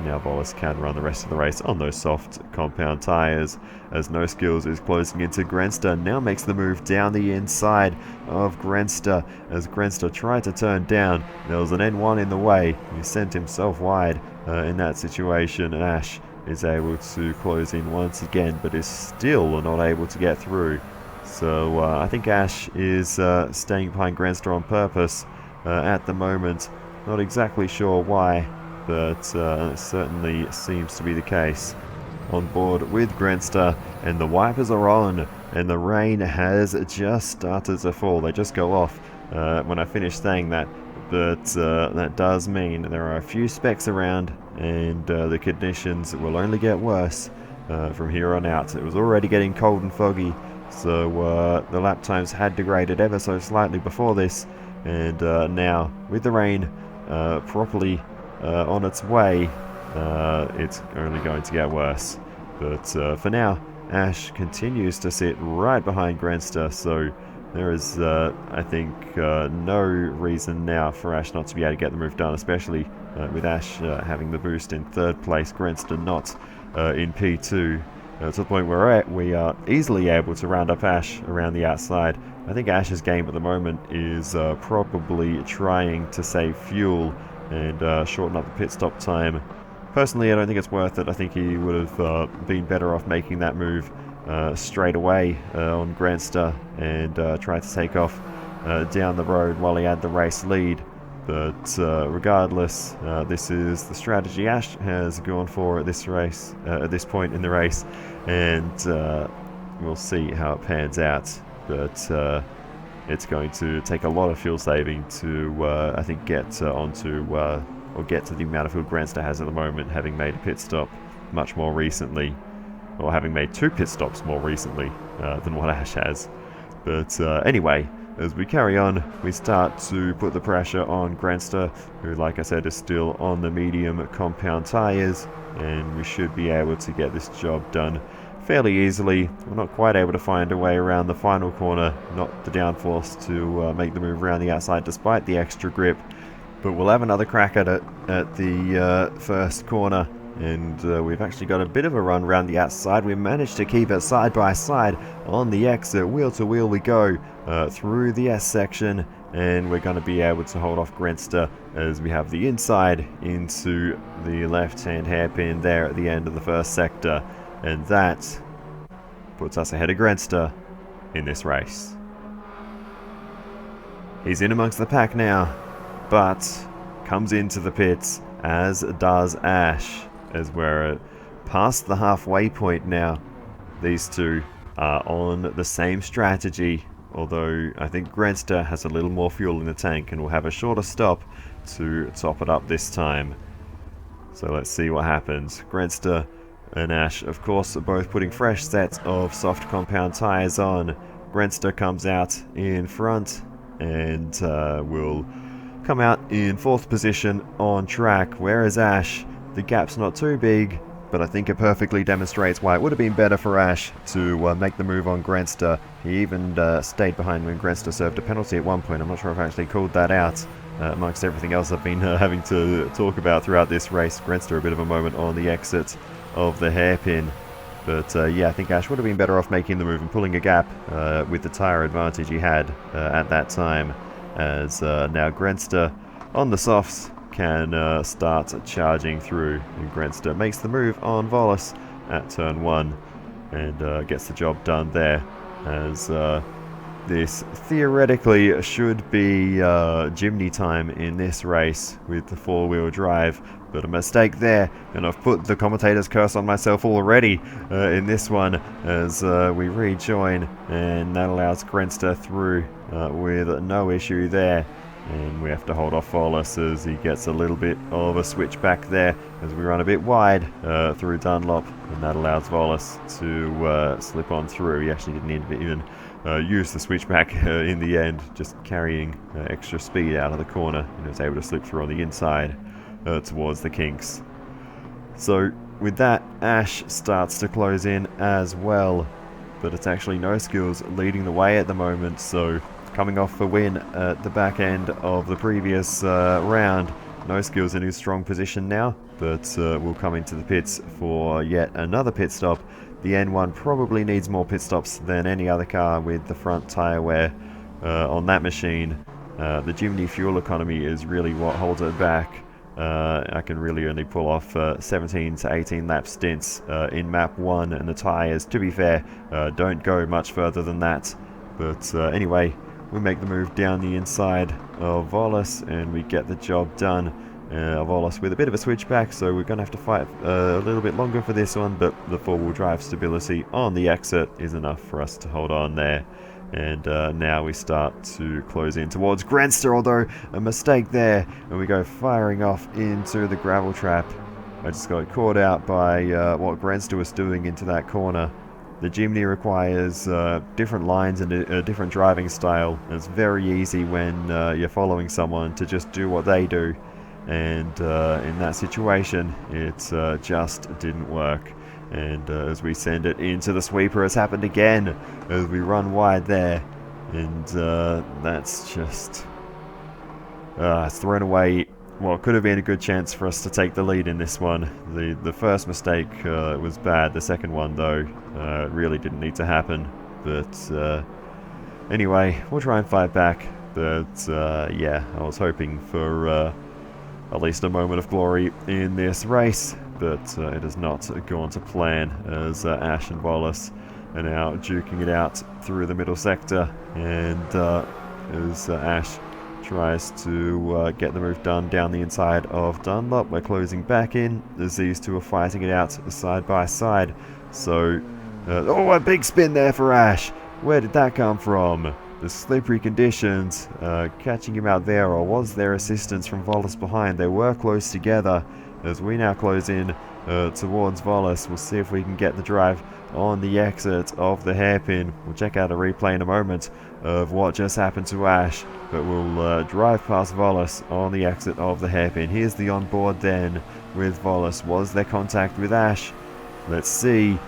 [SPEAKER 1] now Volas can run the rest of the race on those soft compound tyres, as No Skills is closing into Grenster. Now makes the move down the inside of Grenster, as Grenster tried to turn down. There was an N1 in the way. He sent himself wide in that situation, and Ash is able to close in once again, but is still not able to get through. So I think Ash is staying behind Grenster on purpose at the moment, Not exactly sure why, but it certainly seems to be the case. On board with Grenster, and the wipers are on, and the rain has just started to fall. They just go off when I finish saying that, but that does mean there are a few specks around, and the conditions will only get worse from here on out. It was already getting cold and foggy, so the lap times had degraded ever so slightly before this, and now with the rain properly on its way, it's only going to get worse. But for now, Ash continues to sit right behind Grenster, so there is, I think, no reason now for Ash not to be able to get the move done, especially with Ash having the boost in 3rd place, Grenster not in P2, to the point where we're at, we are easily able to round up Ash around the outside. I think Ash's game at the moment is probably trying to save fuel and shorten up the pit stop time. Personally, I don't think it's worth it. I think he would have been better off making that move straight away on Grenster and try to take off down the road while he had the race lead. But regardless, this is the strategy Ash has gone for at this race, at this point in the race, and we'll see how it pans out. But it's going to take a lot of fuel saving to, I think, get onto or get to the amount of fuel Grenster has at the moment, having made a pit stop much more recently, or having made 2 pit stops more recently than what Ash has. But anyway, as we carry on, we start to put the pressure on Grenster, who, like I said, is still on the medium compound tyres, and we should be able to get this job done fairly easily. We're not quite able to find a way around the final corner, not the downforce to make the move around the outside despite the extra grip, but we'll have another crack at it at the first corner. And we've actually got a bit of a run around the outside. We managed to keep it side by side on the exit. Wheel to wheel we go through the S section, and we're going to be able to hold off Grenster as we have the inside into the left-hand hairpin there at the end of the first sector. And that puts us ahead of Grenster in this race. He's in amongst the pack now, but comes into the pits, as does Ash. As we're past the halfway point now, these two are on the same strategy, although I think Grenster has a little more fuel in the tank and will have a shorter stop to top it up this time. So let's see what happens. Grenster and Ash, of course, are both putting fresh sets of soft compound tyres on. Grenster comes out in front and will come out in 4th position on track, whereas Ash, the gap's not too big, but I think it perfectly demonstrates why it would have been better for Ash to make the move on Grenster. He even stayed behind when Grenster served a penalty at one point. I'm not sure if I actually called that out. Amongst everything else I've been having to talk about throughout this race, Grenster a bit of a moment on the exit of the hairpin. But yeah, I think Ash would have been better off making the move and pulling a gap with the tyre advantage he had at that time. As now Grenster on the softs can start charging through, and Grenster makes the move on Volis at turn 1 and gets the job done there, as this theoretically should be Jimny time in this race with the 4-wheel drive, but a mistake there, and I've put the commentator's curse on myself already in this one as we rejoin, and that allows Grenster through with no issue there. And we have to hold off Volis as he gets a little bit of a switch back there as we run a bit wide through Dunlop, and that allows Volis to slip on through. He actually didn't even use the switchback in the end, just carrying extra speed out of the corner, and was able to slip through on the inside towards the kinks. So with that, Ash starts to close in as well, but it's actually No Skills leading the way at the moment, so coming off the win at the back end of the previous round. No Skills in his strong position now, but will come into the pits for yet another pit stop. The N1 probably needs more pit stops than any other car with the front tyre wear on that machine. The Jimny fuel economy is really what holds it back. I can really only pull off 17 to 18 lap stints in map 1, and the tyres, to be fair, don't go much further than that. But anyway, we make the move down the inside of Volas, and we get the job done. Volas with a bit of a switchback, so we're going to have to fight a little bit longer for this one, but the four-wheel drive stability on the exit is enough for us to hold on there. And now we start to close in towards Grenster, although a mistake there, and we go firing off into the gravel trap. I just got caught out by what Grenster was doing into that corner. The Jimny requires different lines and a different driving style. And it's very easy when you're following someone to just do what they do. And in that situation, it just didn't work. And as we send it into the sweeper, it's happened again as we run wide there. And that's just... it's thrown away what could have been a good chance for us to take the lead in this one. The first mistake was bad. The second one, though, really didn't need to happen. But anyway, we'll try and fight back. But yeah, I was hoping for at least a moment of glory in this race. But it has not gone to plan, as Ash and Wallace are now duking it out through the middle sector. And as Ash tries to get the move done down the inside of Dunlop, we're closing back in as these two are fighting it out side by side. So, oh, a big spin there for Ash. Where did that come from? The slippery conditions catching him out there, or was there assistance from Volas behind? They were close together. As we now close in towards Volas, we'll see if we can get the drive on the exit of the hairpin. We'll check out a replay in a moment of what just happened to Ash, but we'll drive past Volas on the exit of the hairpin. Here's the onboard then with Volas. Was there contact with Ash? Let's see.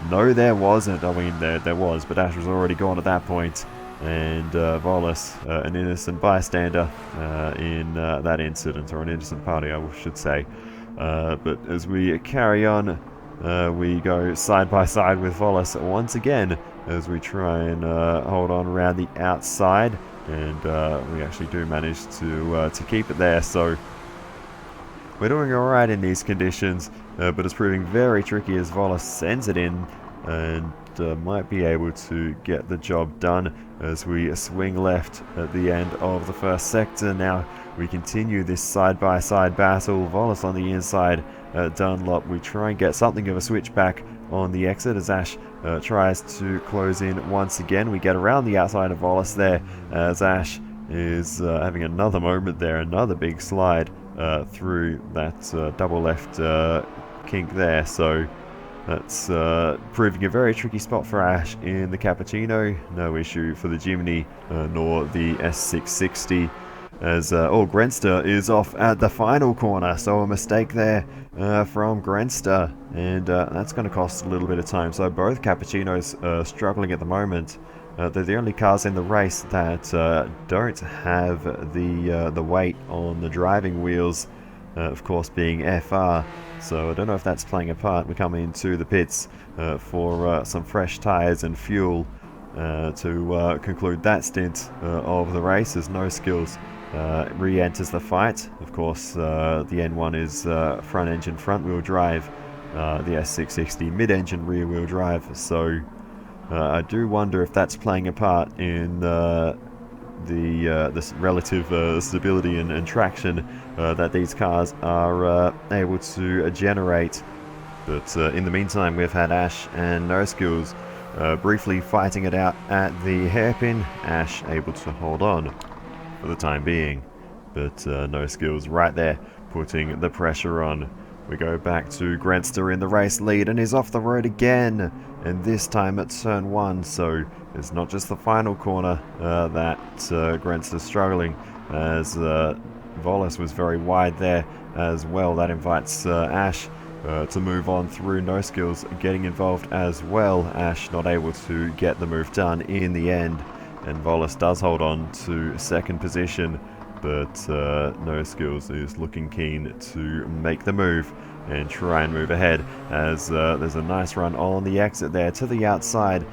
[SPEAKER 1] No, there wasn't. I mean, there was, but Ash was already gone at that point. And Volas, an innocent bystander in that incident, or an innocent party, I should say. But as we carry on, we go side by side with Volas once again as we try and hold on around the outside, and we actually do manage to keep it there. So we're doing all right in these conditions, but it's proving very tricky as Volas sends it in and might be able to get the job done as we swing left at the end of the first sector. Now we continue this side-by-side battle. Volas on the inside, Dunlop. We try and get something of a switchback on the exit as Ash tries to close in once again. We get around the outside of Volas there as Ash is having another moment there, another big slide through that double left kink there. So that's proving a very tricky spot for Ash in the Cappuccino. No issue for the Jimny nor the S660 as Grenster is off at the final corner. So a mistake there from Grenster, and that's going to cost a little bit of time. So both Cappuccinos are struggling at the moment. They're the only cars in the race that don't have the weight on the driving wheels, of course being FR. So I don't know if that's playing a part. We come into the pits for some fresh tyres and fuel to conclude that stint of the race as No Skills re-enters the fight. Of course, the N1 is front engine front wheel drive, the S660 mid engine rear wheel drive. So I do wonder if that's playing a part in this relative stability and traction that these cars are able to generate. But in the meantime, we've had Ash and No Skills briefly fighting it out at the hairpin. Ash able to hold on for the time being, but No Skills right there putting the pressure on. We go back to Grenster in the race lead, and he's off the road again, and this time at turn 1. So it's not just the final corner that Grenster's struggling, as Volas was very wide there as well. That invites Ash to move on through. No Skills getting involved as well. Ash not able to get the move done in the end, and Volas does hold on to second position, but No Skills is looking keen to make the move and try and move ahead, as there's a nice run on the exit there to the outside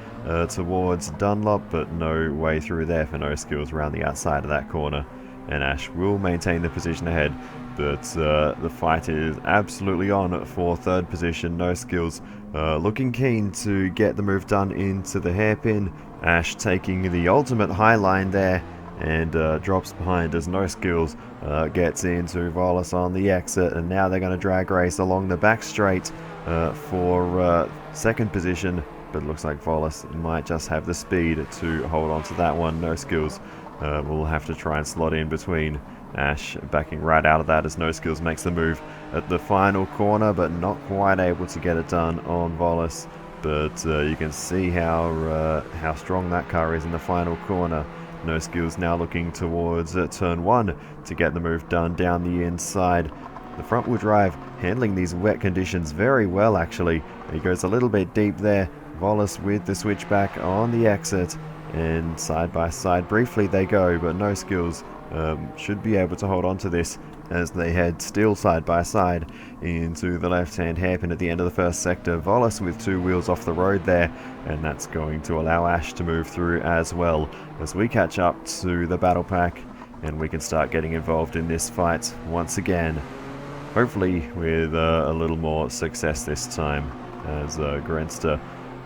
[SPEAKER 1] towards Dunlop, but no way through there for No Skills around the outside of that corner, and Ash will maintain the position ahead. But the fight is absolutely on for third position. No Skills looking keen to get the move done into the hairpin. Ash taking the ultimate high line there and drops behind as No Skills gets into Volas on the exit, and now they're going to drag race along the back straight for second position, but looks like Volas might just have the speed to hold on to that one. No Skills will have to try and slot in between. Ash backing right out of that as No Skills makes the move at the final corner, but not quite able to get it done on Volas. But you can see how strong that car is in the final corner. No Skills now looking towards turn 1 to get the move done down the inside. The front wheel drive handling these wet conditions very well, actually. He goes a little bit deep there. Volas with the switchback on the exit, and side by side briefly they go, but No Skills should be able to hold on to this as they head still side by side into the left-hand hairpin at the end of the first sector. Volas with 2 wheels off the road there, and that's going to allow Ash to move through as well as we catch up to the battle pack and we can start getting involved in this fight once again, hopefully with a little more success this time, as Grenster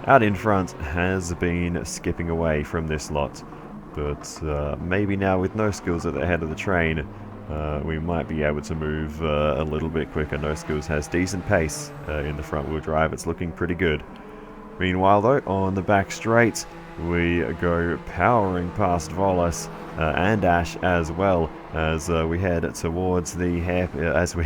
[SPEAKER 1] out in front has been skipping away from this lot. But maybe now with No Skills at the head of the train, we might be able to move a little bit quicker. No Skills has decent pace in the front wheel drive. It's looking pretty good. Meanwhile though, on the back straight, we go powering past Volas and Ash as well as we head towards the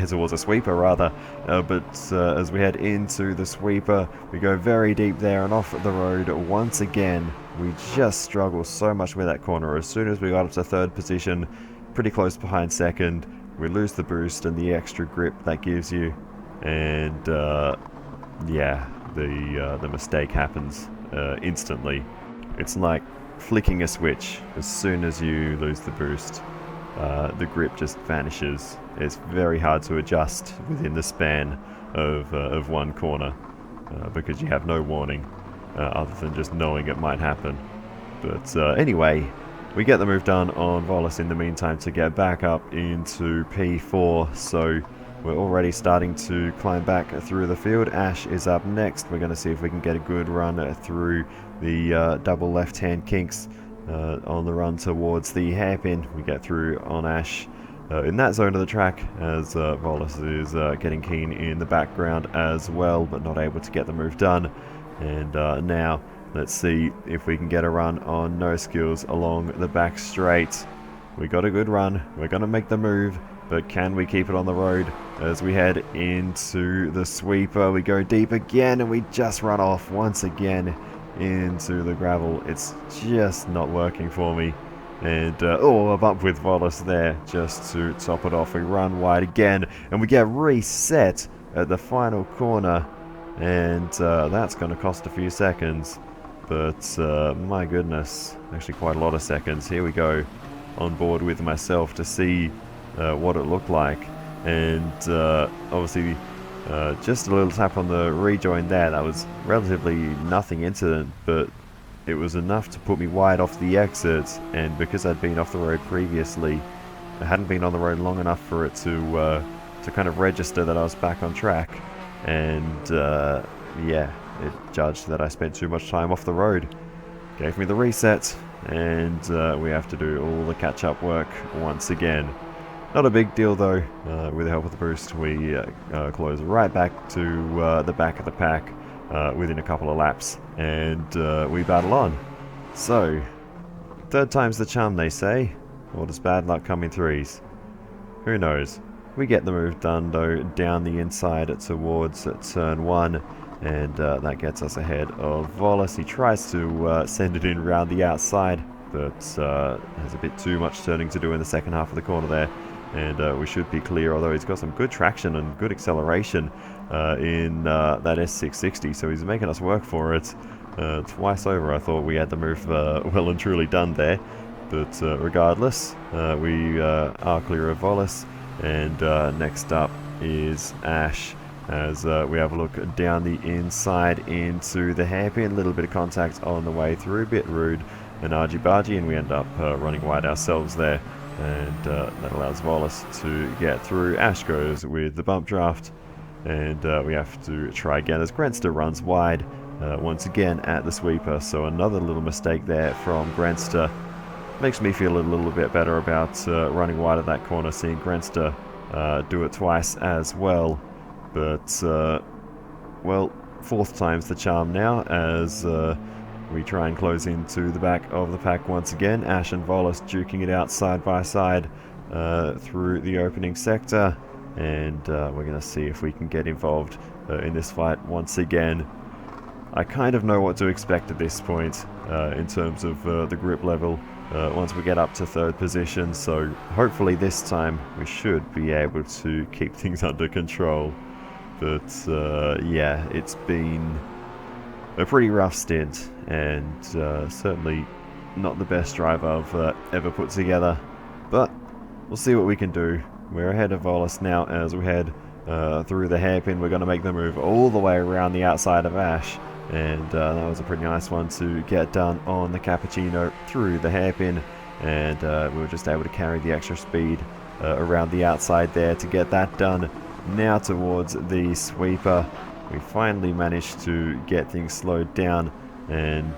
[SPEAKER 1] towards a sweeper rather. But as we head into the sweeper, we go very deep there and off the road once again. We just struggle so much with that corner. As soon as we got up to third position, pretty close behind second, we lose the boost and the extra grip that gives you, and yeah, the mistake happens instantly. It's like flicking a switch. As soon as you lose the boost, the grip just vanishes. It's very hard to adjust within the span of one corner because you have no warning other than just knowing it might happen. But anyway, we get the move done on Volas in the meantime to get back up into P4, so we're already starting to climb back through the field. Ash is up next. We're going to see if we can get a good run through the double left-hand kinks on the run towards the hairpin. We get through on Ash in that zone of the track as Volas is getting keen in the background as well, but not able to get the move done. And now let's see if we can get a run on No Skills along the back straight. We got a good run. We're going to make the move, but can we keep it on the road as we head into the sweeper? We go deep again and we just run off once again into the gravel. It's just not working for me. And oh, a bump with Volas there just to top it off. We run wide again and we get reset at the final corner, and that's going to cost a few seconds, but my goodness, actually quite a lot of seconds. Here we go, on board with myself to see what it looked like, and obviously just a little tap on the rejoin there. That was relatively nothing incident, but it was enough to put me wide off the exit, and because I'd been off the road previously, I hadn't been on the road long enough for it to kind of register that I was back on track, and yeah, it judged that I spent too much time off the road. Gave me the reset, and we have to do all the catch-up work once again. Not a big deal though. With the help of the boost, we close right back to the back of the pack within a couple of laps, and we battle on. So, third time's the charm, they say, or does bad luck come in threes? Who knows? We get the move done though down the inside towards turn 1, and that gets us ahead of Volas. He tries to send it in round the outside, but has a bit too much turning to do in the second half of the corner there, and we should be clear, although he's got some good traction and good acceleration in that S660, so he's making us work for it. Twice over I thought we had the move well and truly done there, but regardless, we are clear of Volas, and next up is Ash, as we have a look down the inside into the hairpin. A little bit of contact on the way through, a bit rude and argy-bargy, and we end up running wide ourselves there, and that allows Volas to get through. Ash goes with the bump draft, and we have to try again as Grenster runs wide once again at the sweeper. So another little mistake there from Grenster. Makes me feel a little bit better about running wide of that corner, seeing Grenster do it twice as well. But, well, fourth time's the charm now as we try and close into the back of the pack once again. Ash and Volas duking it out side by side through the opening sector. And we're going to see if we can get involved in this fight once again. I kind of know what to expect at this point in terms of the grip level once we get up to third position, so hopefully this time we should be able to keep things under control. But yeah, it's been a pretty rough stint, and certainly not the best drive I've ever put together, but we'll see what we can do. We're ahead of Volas now as we head through the hairpin. We're going to make the move all the way around the outside of Ash. And that was a pretty nice one to get done on the cappuccino through the hairpin, and we were just able to carry the extra speed around the outside there to get that done. Now towards the sweeper, we finally managed to get things slowed down and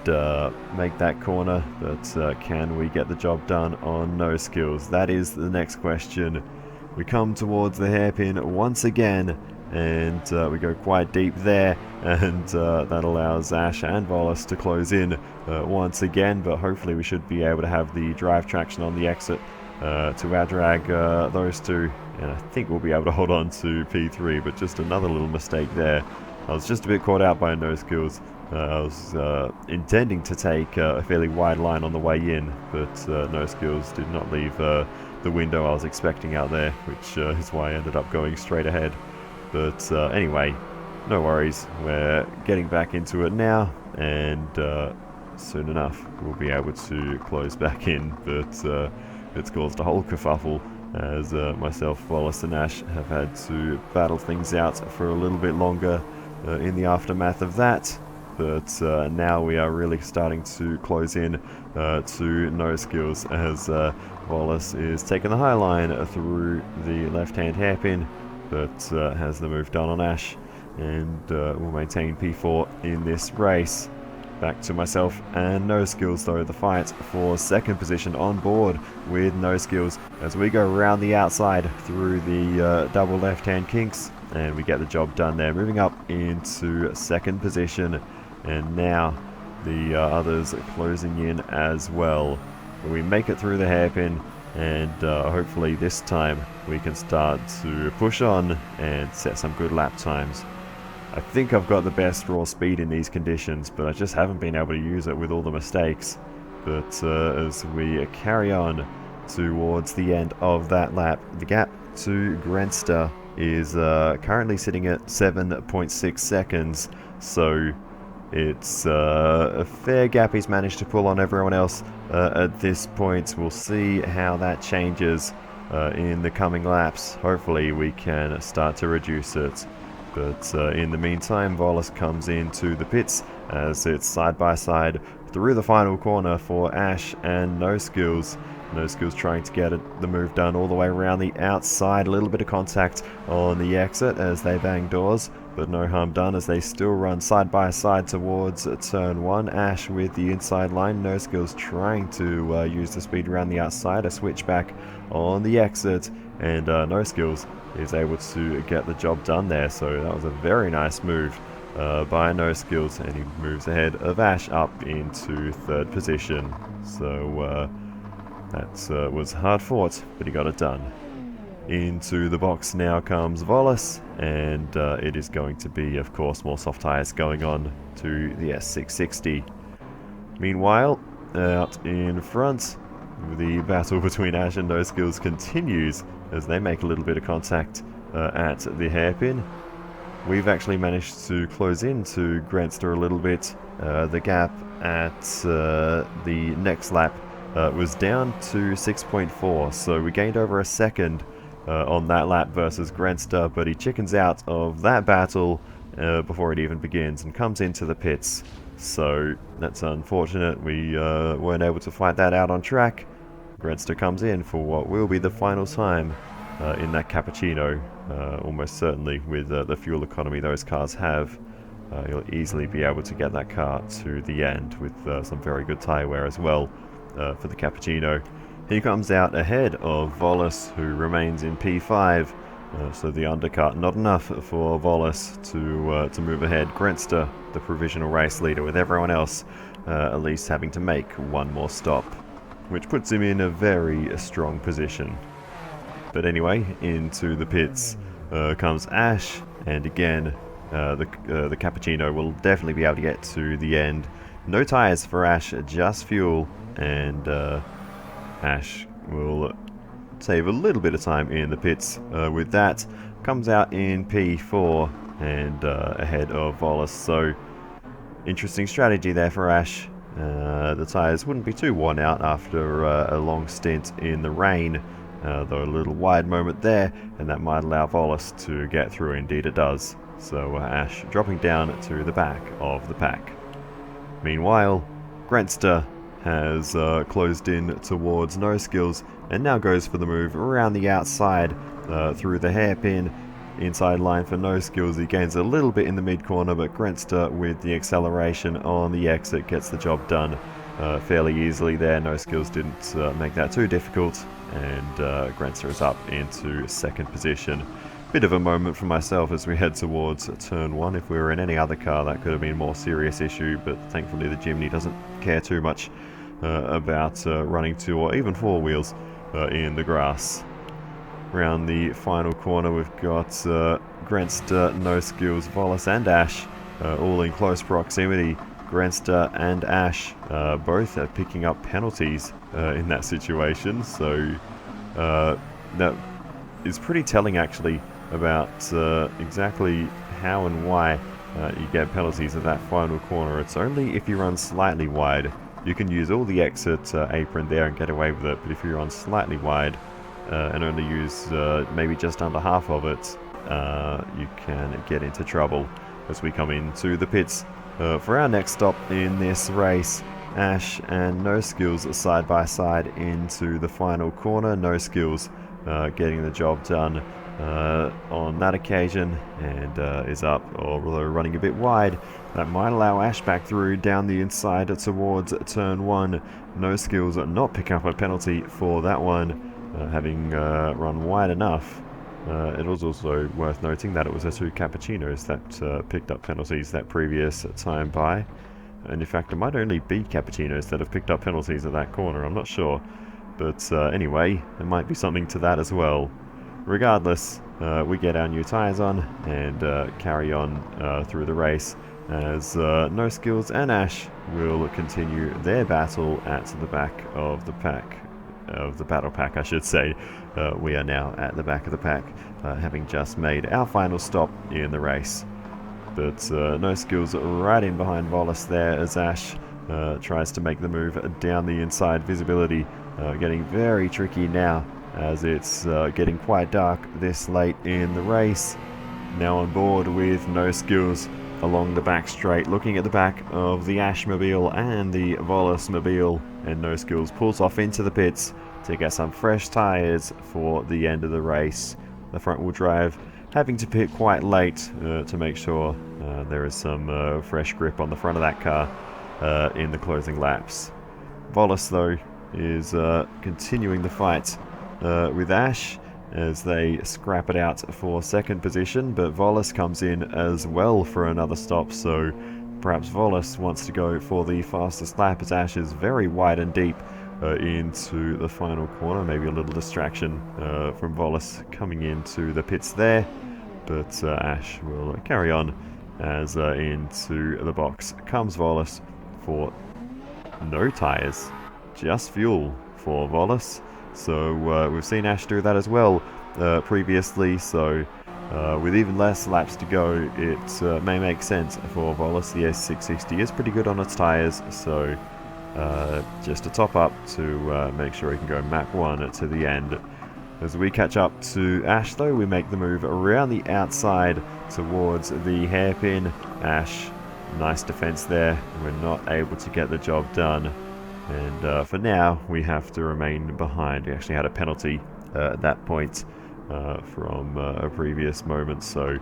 [SPEAKER 1] make that corner, but can we get the job done on no skills? That is the next question. We come towards the hairpin once again, and we go quite deep there, and that allows Ash and Volas to close in once again, but hopefully we should be able to have the drive traction on the exit to outdrag those two, and I think we'll be able to hold on to P3, but just another little mistake there. I was just a bit caught out by no skills. I was intending to take a fairly wide line on the way in, but no skills did not leave the window I was expecting out there, which is why I ended up going straight ahead. But anyway, no worries, we're getting back into it now, and soon enough we'll be able to close back in, but it's caused a whole kerfuffle as myself, Wallace and Ash have had to battle things out for a little bit longer in the aftermath of that, but now we are really starting to close in to no skills as Wallace is taking the high line through the left-hand hairpin, but has the move done on Ash, and will maintain P4 in this race. Back to myself and no skills though, the fight for second position on board with no skills as we go around the outside through the double left-hand kinks, and we get the job done there, moving up into second position, and now the others are closing in as well. But we make it through the hairpin, and hopefully this time we can start to push on and set some good lap times. I think I've got the best raw speed in these conditions, but I just haven't been able to use it with all the mistakes. But as we carry on towards the end of that lap, the gap to Grenster is currently sitting at 7.6 seconds, so it's a fair gap he's managed to pull on everyone else at this point. We'll see how that changes in the coming laps. Hopefully we can start to reduce it. But in the meantime, Volas comes into the pits as it's side by side through the final corner for Ash and No Skills. No Skills trying to get the move done all the way around the outside. A little bit of contact on the exit as they bang doors, but no harm done as they still run side by side towards turn 1. Ash with the inside line. No Skills trying to use the speed around the outside. A switchback on the exit, and No Skills is able to get the job done there. So that was a very nice move by No Skills, and he moves ahead of Ash up into third position. So that was hard fought, but he got it done. Into the box now comes Volas, and it is going to be, of course, more soft tyres going on to the S660. Meanwhile, out in front, the battle between Ash and No Skills continues as they make a little bit of contact at the hairpin. We've actually managed to close into Grenster a little bit. The gap at the next lap was down to 6.4, so we gained over a second on that lap versus Grenster, but he chickens out of that battle before it even begins and comes into the pits. So that's unfortunate. We weren't able to fight that out on track. Grenster comes in for what will be the final time in that cappuccino, almost certainly with the fuel economy those cars have. He'll easily be able to get that car to the end with some very good tyre wear as well for the Cappuccino. He comes out ahead of Volas, who remains in P5. So the undercut, not enough for Volas to move ahead. Grenster, the provisional race leader, with everyone else at least having to make one more stop, which puts him in a very strong position. But anyway, into the pits comes Ash, and again, the Cappuccino will definitely be able to get to the end. No tyres for Ash, just fuel, and Ash will save a little bit of time in the pits with that. Comes out in P4 and ahead of Volas, so interesting strategy there for Ash. The tyres wouldn't be too worn out after a long stint in the rain, though a little wide moment there, and that might allow Volas to get through. Indeed it does. So Ash dropping down to the back of the pack. Meanwhile, Grenster has closed in towards No Skills and now goes for the move around the outside through the hairpin. Inside line for No Skills. He gains a little bit in the mid corner, but Grenster with the acceleration on the exit gets the job done fairly easily there. No Skills didn't make that too difficult, and Grenster is up into second position. Bit of a moment for myself as we head towards turn 1. If we were in any other car, that could have been a more serious issue, but thankfully the Jimny doesn't care too much about running 2 or even 4 wheels in the grass. Around the final corner, we've got Grenster, No Skills, Volas and Ash all in close proximity. Grenster and Ash both are picking up penalties in that situation, so that is pretty telling actually about exactly how and why you get penalties at that final corner. It's only if you run slightly wide. You can use all the exit apron there and get away with it, but if you run slightly wide and only use maybe just under half of it, you can get into trouble. As we come into the pits for our next stop in this race, Ash and No Skills side by side into the final corner. No Skills getting the job done on that occasion, and is up, although running a bit wide. That might allow Ash back through down the inside towards turn 1. No Skills not picking up a penalty for that one, having run wide enough. It was also worth noting that it was the 2 Cappuccinos that picked up penalties that previous time by, and in fact it might only be Cappuccinos that have picked up penalties at that corner, I'm not sure, but anyway, there might be something to that as well. Regardless, we get our new tyres on and carry on through the race, as No Skills and Ash will continue their battle at the back of the pack. Of the battle pack, I should say. We are now at the back of the pack, having just made our final stop in the race. But No Skills right in behind Volas there, as Ash tries to make the move down the inside. Visibility getting very tricky now, as it's getting quite dark this late in the race. Now on board with No Skills along the back straight, looking at the back of the Ashmobile and the Volasmobile, and No Skills pulls off into the pits to get some fresh tyres for the end of the race. The front wheel drive having to pit quite late to make sure there is some fresh grip on the front of that car in the closing laps. Volas though is continuing the fight with Ash as they scrap it out for second position, but Volas comes in as well for another stop, so perhaps Volas wants to go for the fastest lap, as Ash is very wide and deep into the final corner. Maybe a little distraction from Volas coming into the pits there, but Ash will carry on as into the box comes Volas for no tyres, just fuel for Volas. So we've seen Ash do that as well previously, so with even less laps to go, it may make sense for Volas. The S660 is pretty good on its tyres, so just a top up to make sure he can go map 1 to the end. As we catch up to Ash though, we make the move around the outside towards the hairpin. Ash, nice defense there. We're not able to get the job done. And for now, we have to remain behind. We actually had a penalty at that point from a previous moment, so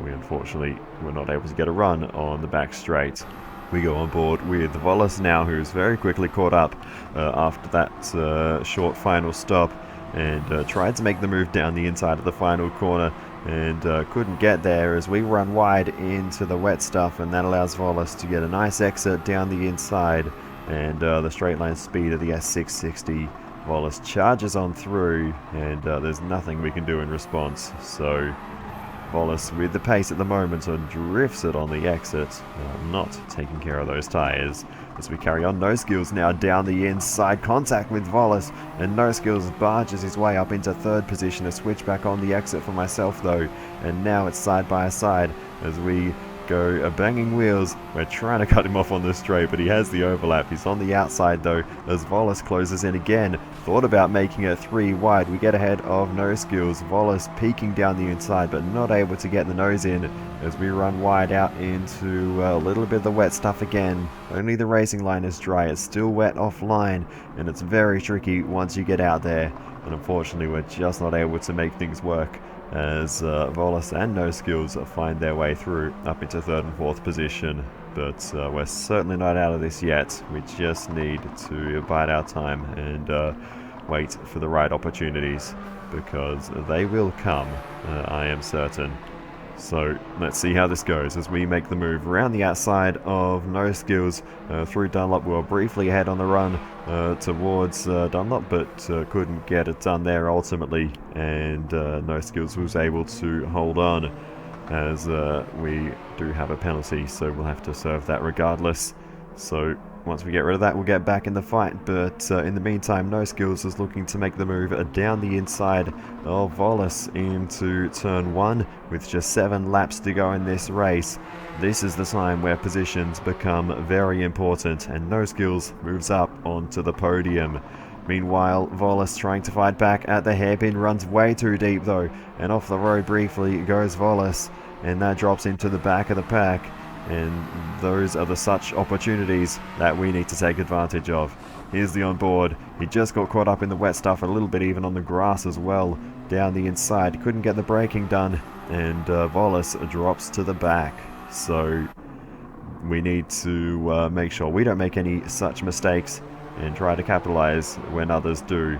[SPEAKER 1] we unfortunately were not able to get a run on the back straight. We go on board with Wallace now, who's very quickly caught up after that short final stop, and tried to make the move down the inside of the final corner, and couldn't get there as we run wide into the wet stuff, and that allows Wallace to get a nice exit down the inside, and the straight line speed of the S660. Wallace charges on through, and there's nothing we can do in response. So Wallace with the pace at the moment and drifts it on the exit, not taking care of those tyres. As we carry on, No Skills now down the inside, contact with Wallace, and No Skills barges his way up into third position. A switch back on the exit for myself though, and now it's side by side as we go banging wheels. We're trying to cut him off on the straight, but he has the overlap. He's on the outside though as Wallace closes in again. Thought about making it 3 wide. We get ahead of No Skills. Wallace peeking down the inside but not able to get the nose in as we run wide out into a little bit of the wet stuff again. Only the racing line is dry. It's still wet offline, and it's very tricky once you get out there, and unfortunately we're just not able to make things work as Wallace and No Skills find their way through up into third and fourth position. But we're certainly not out of this yet. We just need to bide our time and wait for the right opportunities, because they will come, I am certain. So let's see how this goes as we make the move around the outside of No Skills through Dunlop. We were briefly ahead on the run towards Dunlop, but couldn't get it done there ultimately, and No Skills was able to hold on as we do have a penalty, so we'll have to serve that regardless. So once we get rid of that, we'll get back in the fight, but in the meantime, No Skills is looking to make the move down the inside of Wallace into turn 1 with just 7 laps to go in this race. This is the time where positions become very important, and No Skills moves up onto the podium. Meanwhile, Wallace trying to fight back at the hairpin, runs way too deep though, and off the road briefly goes Wallace, and that drops into the back of the pack. And those are the such opportunities that we need to take advantage of. Here's the onboard. He just got caught up in the wet stuff a little bit, even on the grass as well, down the inside. Couldn't get the braking done, and Wallace drops to the back. So we need to make sure we don't make any such mistakes and try to capitalize when others do.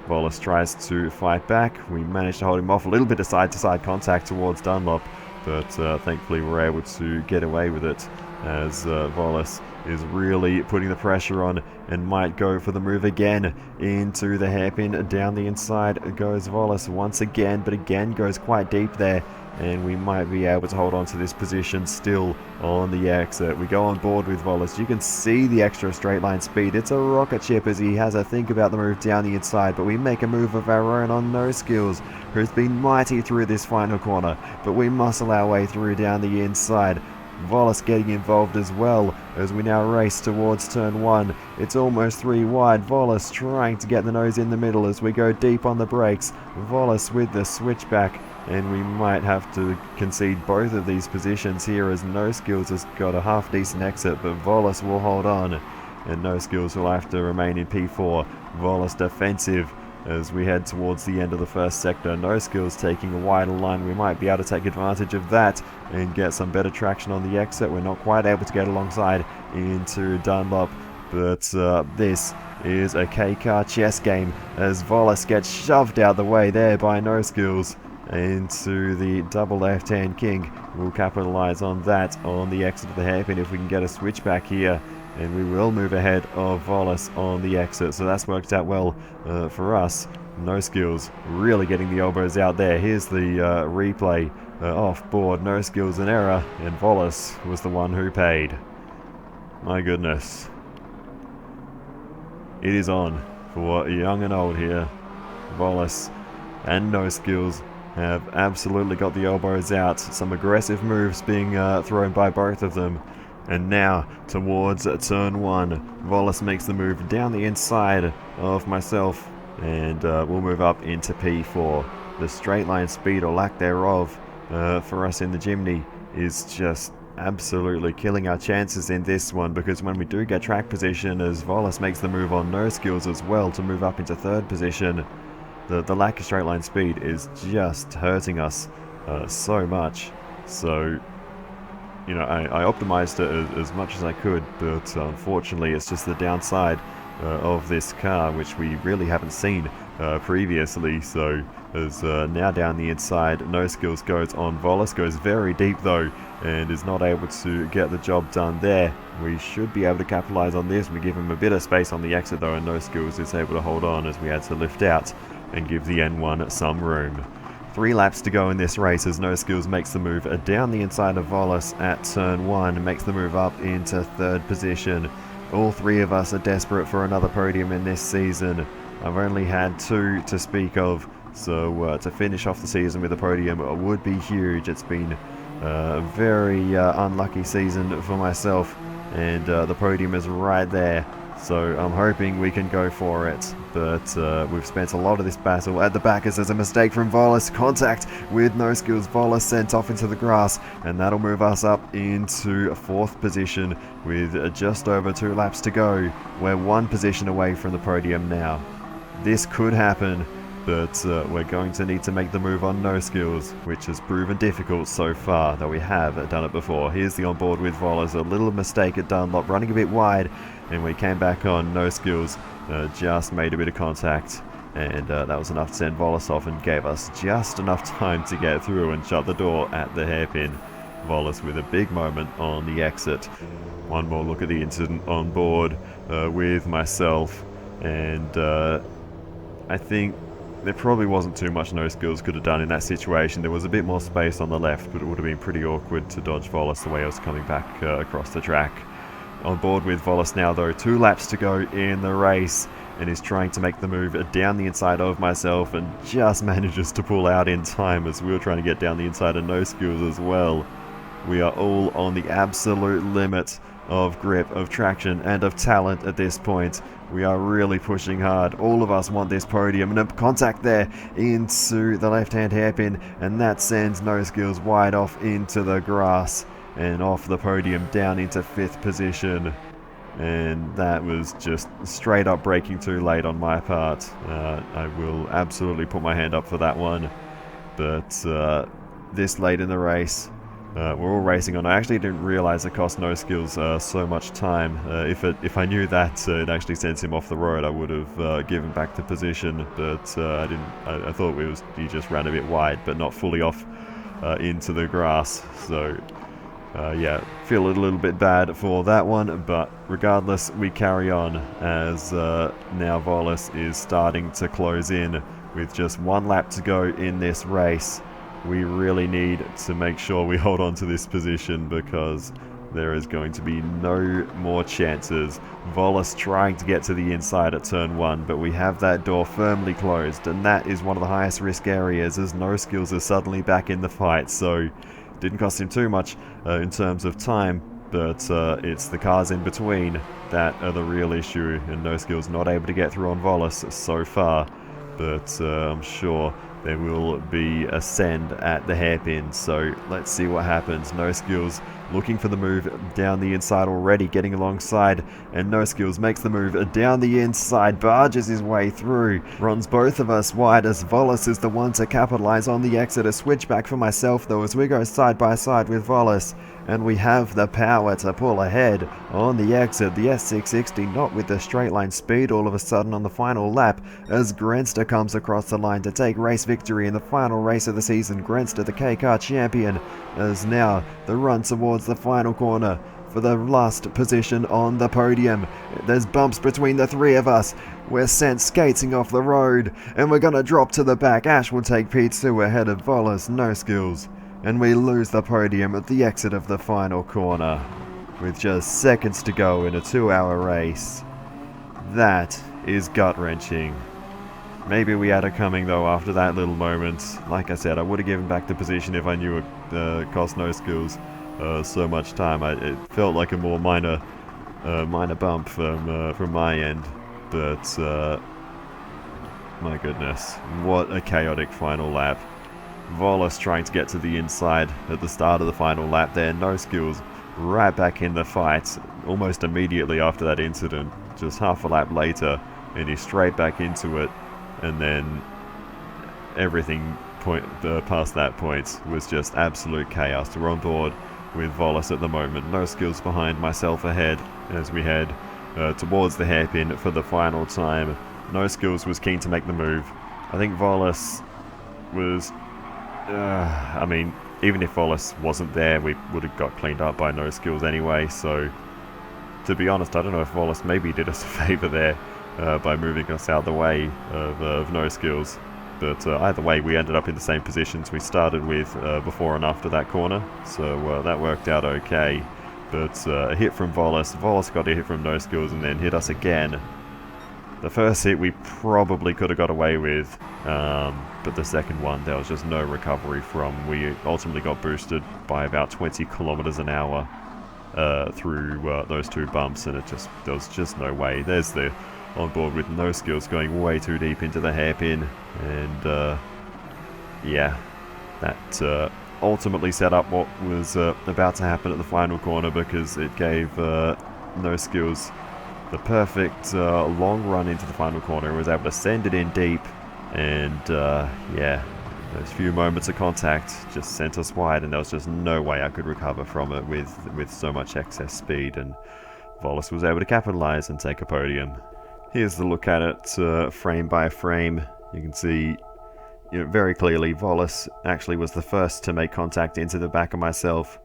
[SPEAKER 1] Wallace tries to fight back. We managed to hold him off. A little bit of side-to-side contact towards Dunlop, but thankfully we're able to get away with it as Wallace is really putting the pressure on and might go for the move again into the hairpin. Down the inside goes Wallace once again, but again goes quite deep there, and we might be able to hold on to this position still on the exit. We go on board with Wallace. You can see the extra straight line speed. It's a rocket ship as he has a think about the move down the inside, but we make a move of our own on No Skills, who's been mighty through this final corner, but we muscle our way through down the inside. Wallace getting involved as well as we now race towards turn 1. It's almost 3 wide. Wallace trying to get the nose in the middle as we go deep on the brakes. Wallace with the switchback, and we might have to concede both of these positions here as No Skills has got a half decent exit, but Wallace will hold on, and No Skills will have to remain in P4. Wallace defensive as we head towards the end of the first sector. No Skills taking a wider line. We might be able to take advantage of that and get some better traction on the exit. We're not quite able to get alongside into Dunlop, but this is a Kei Car chess game as Wallace gets shoved out the way there by No Skills into the double left-hand king. We'll capitalize on that on the exit of the hairpin if we can get a switchback here, and we will move ahead of Wallace on the exit, so that's worked out well for us. No Skills really getting the elbows out there. Here's the replay off board. No Skills, an error, and Wallace was the one who paid. My goodness. It is on for young and old here. Wallace and No Skills have absolutely got the elbows out. Some aggressive moves being thrown by both of them. And now towards turn 1, Wallace makes the move down the inside of myself, and we'll move up into P4. The straight line speed or lack thereof for us in the Jimny is just absolutely killing our chances in this one, because when we do get track position, as Wallace makes the move on No Skills as well to move up into third position, the lack of straight line speed is just hurting us so much. So, you know, I optimized it as much as I could, but unfortunately it's just the downside of this car, which we really haven't seen previously. So as now down the inside, No Skills goes on Volas, goes very deep though, and is not able to get the job done there. We should be able to capitalize on this. We give him a bit of space on the exit though, and No Skills is able to hold on as we had to lift out and give the N1 some room. 3 laps to go in this race as No Skills makes the move down the inside of Volas at turn 1, makes the move up into 3rd position. All 3 of us are desperate for another podium in this season. I've only had 2 to speak of, so to finish off the season with a podium would be huge. It's been a very unlucky season for myself, and the podium is right there. So I'm hoping we can go for it, but we've spent a lot of this battle at the back as there's a mistake from Volas. Contact with No Skills. Volas sent off into the grass, and that'll move us up into 4th position with just over 2 laps to go. We're 1 position away from the podium now. This could happen, but we're going to need to make the move on No Skills, which has proven difficult so far, though we have done it before. Here's the onboard with Volas. A little mistake at Dunlop, running a bit wide, and we came back on. No Skills just made a bit of contact, and that was enough to send Volas off and gave us just enough time to get through and shut the door at the hairpin. Volas with a big moment on the exit. One more look at the incident on board with myself, and I think there probably wasn't too much No Skills could have done in that situation. There was a bit more space on the left, but it would have been pretty awkward to dodge Volas the way I was coming back across the track. On board with Volas now though, 2 laps to go in the race, and is trying to make the move down the inside of myself, and just manages to pull out in time as we were trying to get down the inside of No Skills as well. We are all on the absolute limit of grip, of traction, and of talent at this point. We are really pushing hard. All of us want this podium, and a contact there into the left-hand hairpin, and that sends No Skills wide off into the grass and off the podium down into 5th position. And that was just straight up braking too late on my part. I will absolutely put my hand up for that one. But this late in the race, we're all racing on. I actually didn't realize it cost No Skills so much time. If I knew that it actually sends him off the road, I would have given back the position. But I didn't. I thought he just ran a bit wide, but not fully off into the grass. So yeah, feel a little bit bad for that one. But regardless, we carry on as now Volas is starting to close in with just 1 lap to go in this race. We really need to make sure we hold on to this position, because there is going to be no more chances. Volas trying to get to the inside at turn 1, but we have that door firmly closed, and that is one of the highest risk areas as No Skills is suddenly back in the fight. So didn't cost him too much in terms of time, but it's the cars in between that are the real issue, and No Skills not able to get through on Volas so far. But I'm sure there will be a send at the hairpin, so let's see what happens. No Skills looking for the move down the inside already, getting alongside, and No Skills makes the move down the inside, barges his way through, runs both of us wide as Volas is the one to capitalize on the exit. A switchback for myself though as we go side by side with Volas, and we have the power to pull ahead on the exit. The S660 not with the straight line speed all of a sudden on the final lap as Grenster comes across the line to take race victory in the final race of the season. Grenster, the Kei Car champion, as now the run towards the final corner for the last position on the podium. There's bumps between the 3 of us. We're sent skating off the road, and we're gonna drop to the back. Ash will take P2 ahead of Volas, No Skills, and we lose the podium at the exit of the final corner with just seconds to go in a 2-hour race. That is gut-wrenching. Maybe we had it coming though after that little moment. Like I said, I would have given back the position if I knew it cost No Skills so much time. It felt like a more minor bump from my end, but my goodness, what a chaotic final lap. Volas trying to get to the inside at the start of the final lap there. No Skills right back in the fight almost immediately after that incident, just half a lap later, and he's straight back into it, and then everything past that point was just absolute chaos. We're on board with Volos at the moment. No skills behind, myself ahead as we head towards the hairpin for the final time. No skills was keen to make the move. I think Volos was... I mean, even if Volos wasn't there, we would have got cleaned up by no skills anyway, so... To be honest, I don't know if Volos maybe did us a favour there by moving us out the way of no skills. But either way, we ended up in the same positions we started with before and after that corner, so that worked out okay. But a hit from Volos, Volos got a hit from no skills and then hit us again. The first hit we probably could have got away with, but the second one there was just no recovery from. We ultimately got boosted by about 20 kilometers an hour through those two bumps, and there was just no way. There's the on board with no skills going way too deep into the hairpin, and yeah, that ultimately set up what was about to happen at the final corner, because it gave no skills the perfect long run into the final corner. It was able to send it in deep, and yeah, those few moments of contact just sent us wide, and there was just no way I could recover from it with so much excess speed, and Volos was able to capitalize and take a podium. Here's the look at it frame by frame. You can see very clearly Volos actually was the first to make contact into the back of myself,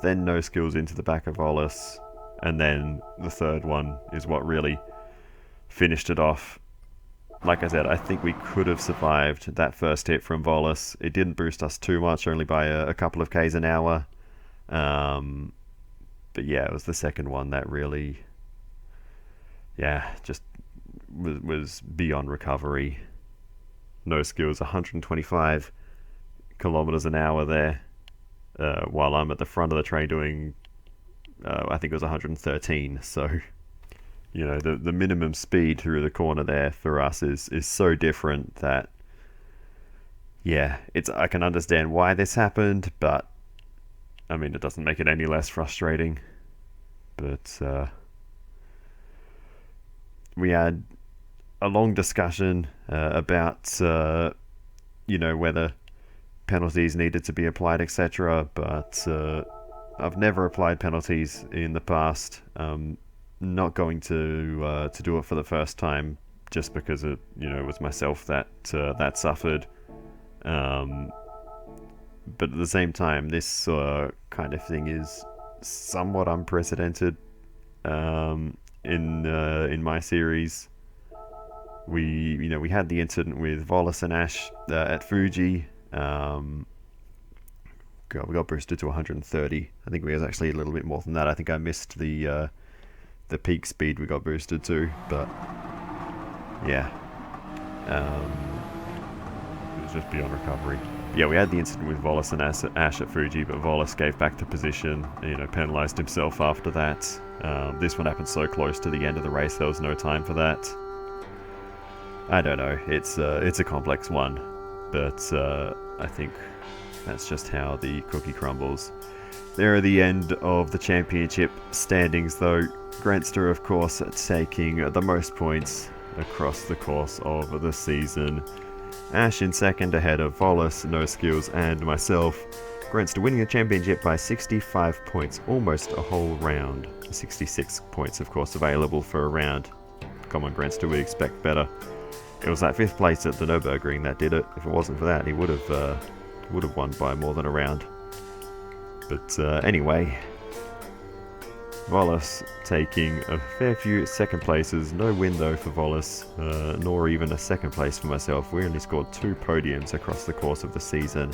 [SPEAKER 1] then no skills into the back of Volos, and then the third one is what really finished it off. Like I said, I think we could have survived that first hit from Volos. It didn't boost us too much, only by a couple of Ks an hour. But yeah, it was the second one that really, yeah, just was beyond recovery. No skills, 125 kilometers an hour there, while I'm at the front of the train doing, I think it was 113, so... the minimum speed through the corner there for us is so different that, yeah, I can understand why this happened, but, I mean, it doesn't make it any less frustrating. But, we had a long discussion about, whether penalties needed to be applied, etc., but I've never applied penalties in the past. Not going to do it for the first time, just because it was myself that suffered. But at the same time, this kind of thing is somewhat unprecedented in my series. We had the incident with Volos and Ash at Fuji. We got boosted to 130. I think we was actually a little bit more than that. I think I missed the peak speed we got boosted to, but yeah, it was just beyond recovery. Yeah, we had the incident with Volos and Ash at Fuji, but Volos gave back to position, penalized himself after that. This one happened so close to the end of the race, there was no time for that. I don't know, it's a complex one, but I think that's just how the cookie crumbles. There are the end of the championship standings, though. Grenster, of course, taking the most points across the course of the season. Ash in second, ahead of Volos, No Skills, and myself. Grenster winning the championship by 65 points, almost a whole round. 66 points, of course, available for a round. Come on, Grenster, we expect better. It was that 5th place at the Nürburgring that did it. If it wasn't for that, he would have won by more than a round. But anyway, Volos taking a fair few second places. No win though for Volos, nor even a second place for myself. We only scored 2 podiums across the course of the season.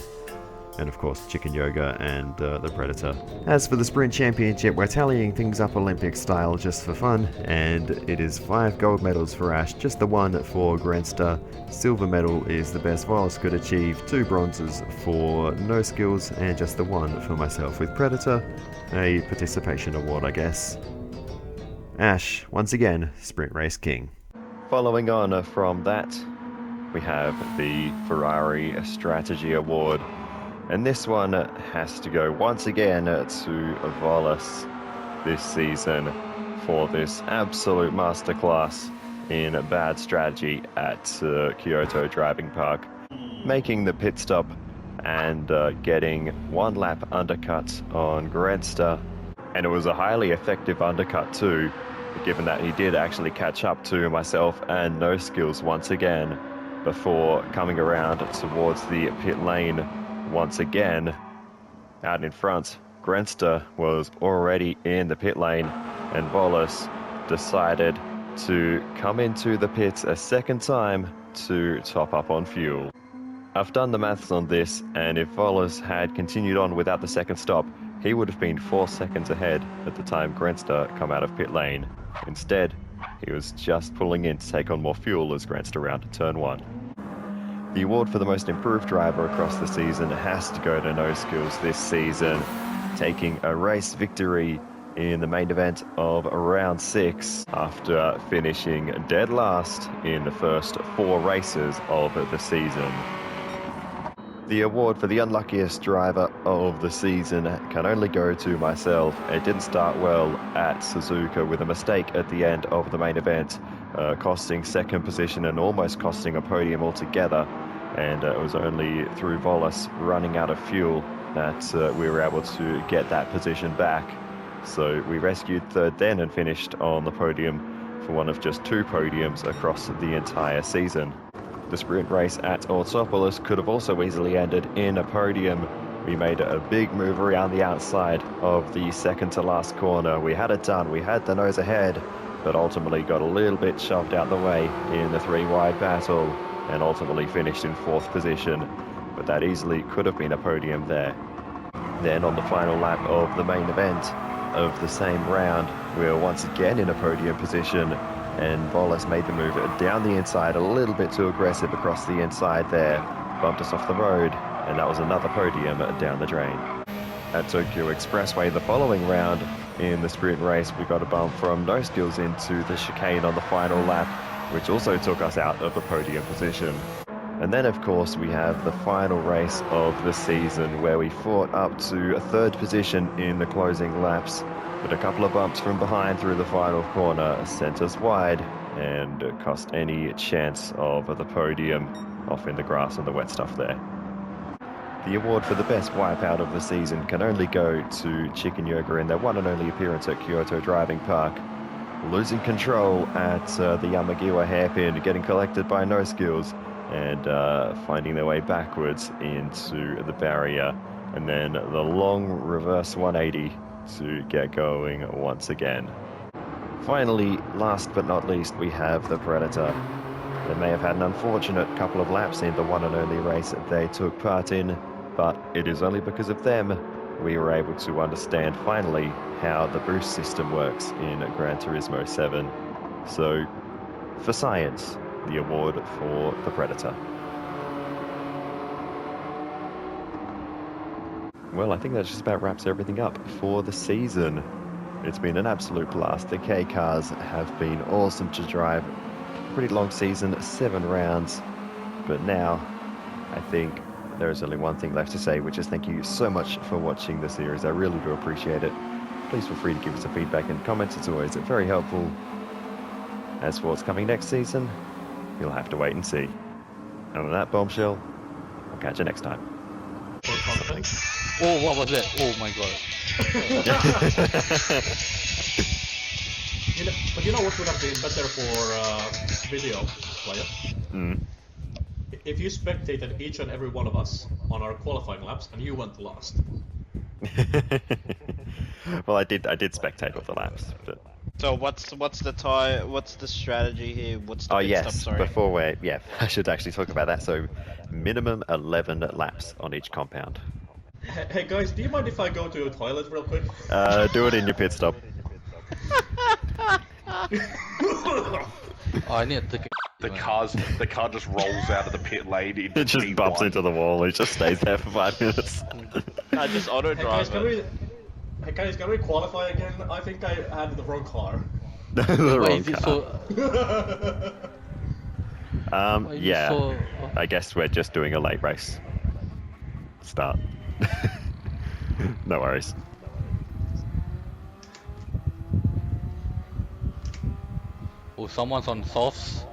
[SPEAKER 1] And of course Chicken Yoga and the Predator. As for the Sprint Championship, we're tallying things up Olympic style just for fun, and it is 5 gold medals for Ash, just the 1 for Grenster. Silver medal is the best Volos could achieve, 2 bronzes for No Skills, and just the 1 for myself with Predator. A participation award, I guess. Ash, once again, Sprint Race King. Following on from that, we have the Ferrari Strategy Award. And this one has to go once again to Volos this season for this absolute masterclass in bad strategy at Kyoto Driving Park. making the pit stop and getting one lap undercut on Grenster. And it was a highly effective undercut too, given that he did actually catch up to myself and No Skills once again before coming around towards the pit lane once again. Out in front, Grenster was already in the pit lane, and Wallace decided to come into the pits a second time to top up on fuel. I've done the maths on this, and if Wallace had continued on without the second stop, he would have been 4 seconds ahead at the time Grenster come out of pit lane. Instead, he was just pulling in to take on more fuel as Grenster rounded turn 1. The award for the most improved driver across the season has to go to No Skills this season, taking a race victory in the main event of round 6 after finishing dead last in the first 4 races of the season. The award for the unluckiest driver of the season can only go to myself. It didn't start well at Suzuka with a mistake at the end of the main event, costing second position and almost costing a podium altogether. And it was only through Wallace running out of fuel that we were able to get that position back. So we rescued third then and finished on the podium for one of just 2 podiums across the entire season. The sprint race at Autopolis could have also easily ended in a podium. We made a big move around the outside of the second to last corner. We had it done, we had the nose ahead, but ultimately got a little bit shoved out the way in the 3-wide battle and ultimately finished in 4th position. But that easily could have been a podium there. Then on the final lap of the main event of the same round, we were once again in a podium position, and Wallace made the move down the inside, a little bit too aggressive across the inside there, bumped us off the road, and that was another podium down the drain. At Tokyo Expressway the following round, in the sprint race, we got a bump from No Skills into the chicane on the final lap, which also took us out of a podium position. And then, of course, we have the final race of the season, where we fought up to a 3rd position in the closing laps, but a couple of bumps from behind through the final corner sent us wide and cost any chance of the podium off in the grass and the wet stuff there. The award for the best wipeout of the season can only go to Chicken Yoga in their one and only appearance at Kyoto Driving Park, losing control at the Yamagiwa hairpin, getting collected by No Skills, and finding their way backwards into the barrier, and then the long reverse 180 to get going once again. Finally, last but not least, we have the Predator. They may have had an unfortunate couple of laps in the one and only race that they took part in, but it is only because of them we were able to understand finally how the boost system works in Gran Turismo 7. So, for science, the award for the Predator. Well, I think that just about wraps everything up for the season. It's been an absolute blast. The Kei cars have been awesome to drive. Pretty long season, 7 rounds. But now, I think there is only one thing left to say, which is thank you so much for watching the series. I really do appreciate it. Please feel free to give us a feedback and comments. It's always very helpful. As for what's coming next season, you'll have to wait and see. And on that bombshell, I'll catch you next time.
[SPEAKER 4] Oh, what was that? Oh my god.
[SPEAKER 2] But you know what would have been better for video player? If you spectated each and every one of us on our qualifying laps and you went last.
[SPEAKER 1] Well, I did spectate all the laps, but...
[SPEAKER 3] So what's the strategy here? What's the pit stop, sorry?
[SPEAKER 1] Before I should actually talk about that. So, minimum 11 laps on each compound.
[SPEAKER 2] Hey guys, do you mind if I go to the toilet real quick?
[SPEAKER 1] Do it in your pit stop.
[SPEAKER 4] Oh, I need to take
[SPEAKER 5] The car just rolls out of the pit lane into
[SPEAKER 1] It just
[SPEAKER 5] P1.
[SPEAKER 1] bumps into the wall. It just stays there for 5 minutes.
[SPEAKER 3] I just auto
[SPEAKER 2] Hey guys,
[SPEAKER 3] drive.
[SPEAKER 2] can we qualify again? I think I had the wrong car.
[SPEAKER 1] The
[SPEAKER 4] Why
[SPEAKER 1] wrong
[SPEAKER 4] is it
[SPEAKER 1] car.
[SPEAKER 4] Why is it
[SPEAKER 1] Yeah.
[SPEAKER 4] so...
[SPEAKER 1] I guess we're just doing a late race. Start. No worries.
[SPEAKER 4] Oh, someone's on softs.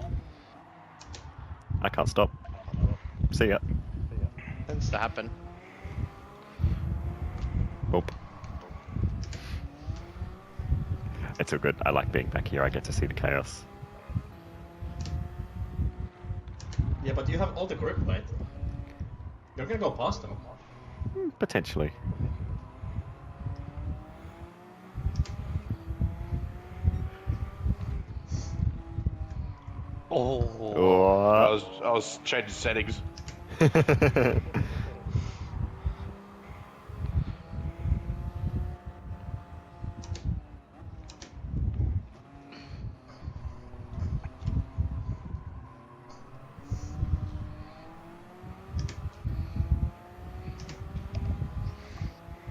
[SPEAKER 1] I can't stop. See ya.
[SPEAKER 3] tends to happen.
[SPEAKER 1] Oop. It's all good. I like being back here. I get to see the chaos.
[SPEAKER 2] Yeah, but you have all the grip, mate. You're gonna go past them.
[SPEAKER 1] Potentially.
[SPEAKER 5] I was changing settings.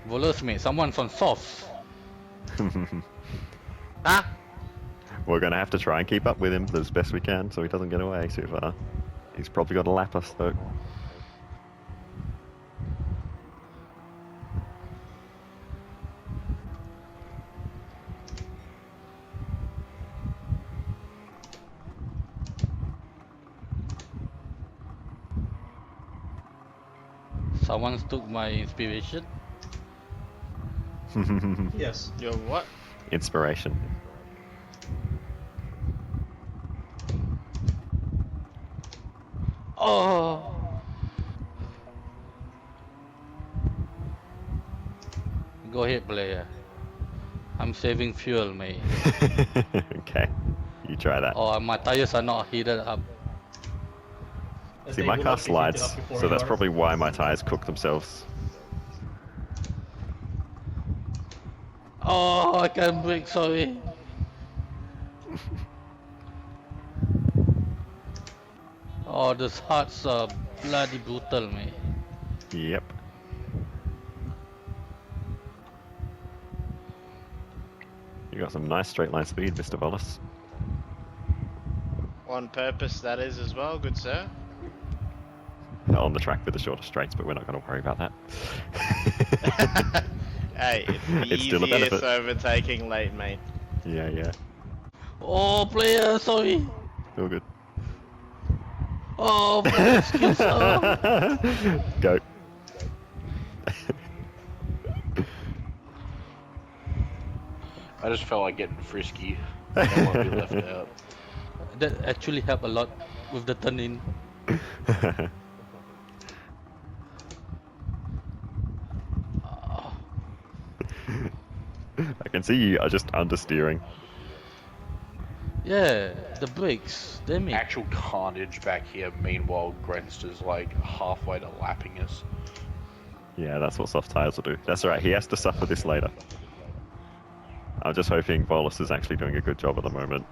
[SPEAKER 4] Volus, mate, someone's on soft.
[SPEAKER 3] Ah!
[SPEAKER 1] We're gonna have to try and keep up with him as best we can so he doesn't get away too far. He's probably got to lap us though.
[SPEAKER 4] Someone took my inspiration.
[SPEAKER 2] Yes.
[SPEAKER 3] Yo, what?
[SPEAKER 1] Inspiration.
[SPEAKER 4] Oh! Go ahead, player. I'm saving fuel, mate.
[SPEAKER 1] Okay, you try that.
[SPEAKER 4] Oh, my tires are not heated up.
[SPEAKER 1] See, my car slides, so that's probably why my tires cook themselves.
[SPEAKER 4] Oh, I can't brake, sorry. Oh, those hearts are bloody brutal, mate.
[SPEAKER 1] Yep. You got some nice straight line speed, Mr. Wallace.
[SPEAKER 3] On purpose, that is as well, good sir.
[SPEAKER 1] On the track with the shorter straights, but we're not going to worry about that.
[SPEAKER 3] Hey, it's
[SPEAKER 1] It's still a
[SPEAKER 3] easiest
[SPEAKER 1] benefit.
[SPEAKER 3] overtaking late, mate.
[SPEAKER 1] Yeah, yeah.
[SPEAKER 4] Oh, player, sorry.
[SPEAKER 1] All good.
[SPEAKER 4] Oh, excuse me.
[SPEAKER 1] Go.
[SPEAKER 5] I just felt like getting frisky. I don't want to be left out.
[SPEAKER 4] That actually helped a lot with the turn in.
[SPEAKER 1] I can see you are just understeering.
[SPEAKER 4] Yeah, the brakes, damn it.
[SPEAKER 5] Actual carnage back here. Meanwhile, Grenster's like halfway to lapping us.
[SPEAKER 1] Yeah, that's what soft tires will do. That's alright, he has to suffer this later. I'm just hoping Bolus is actually doing a good job at the moment.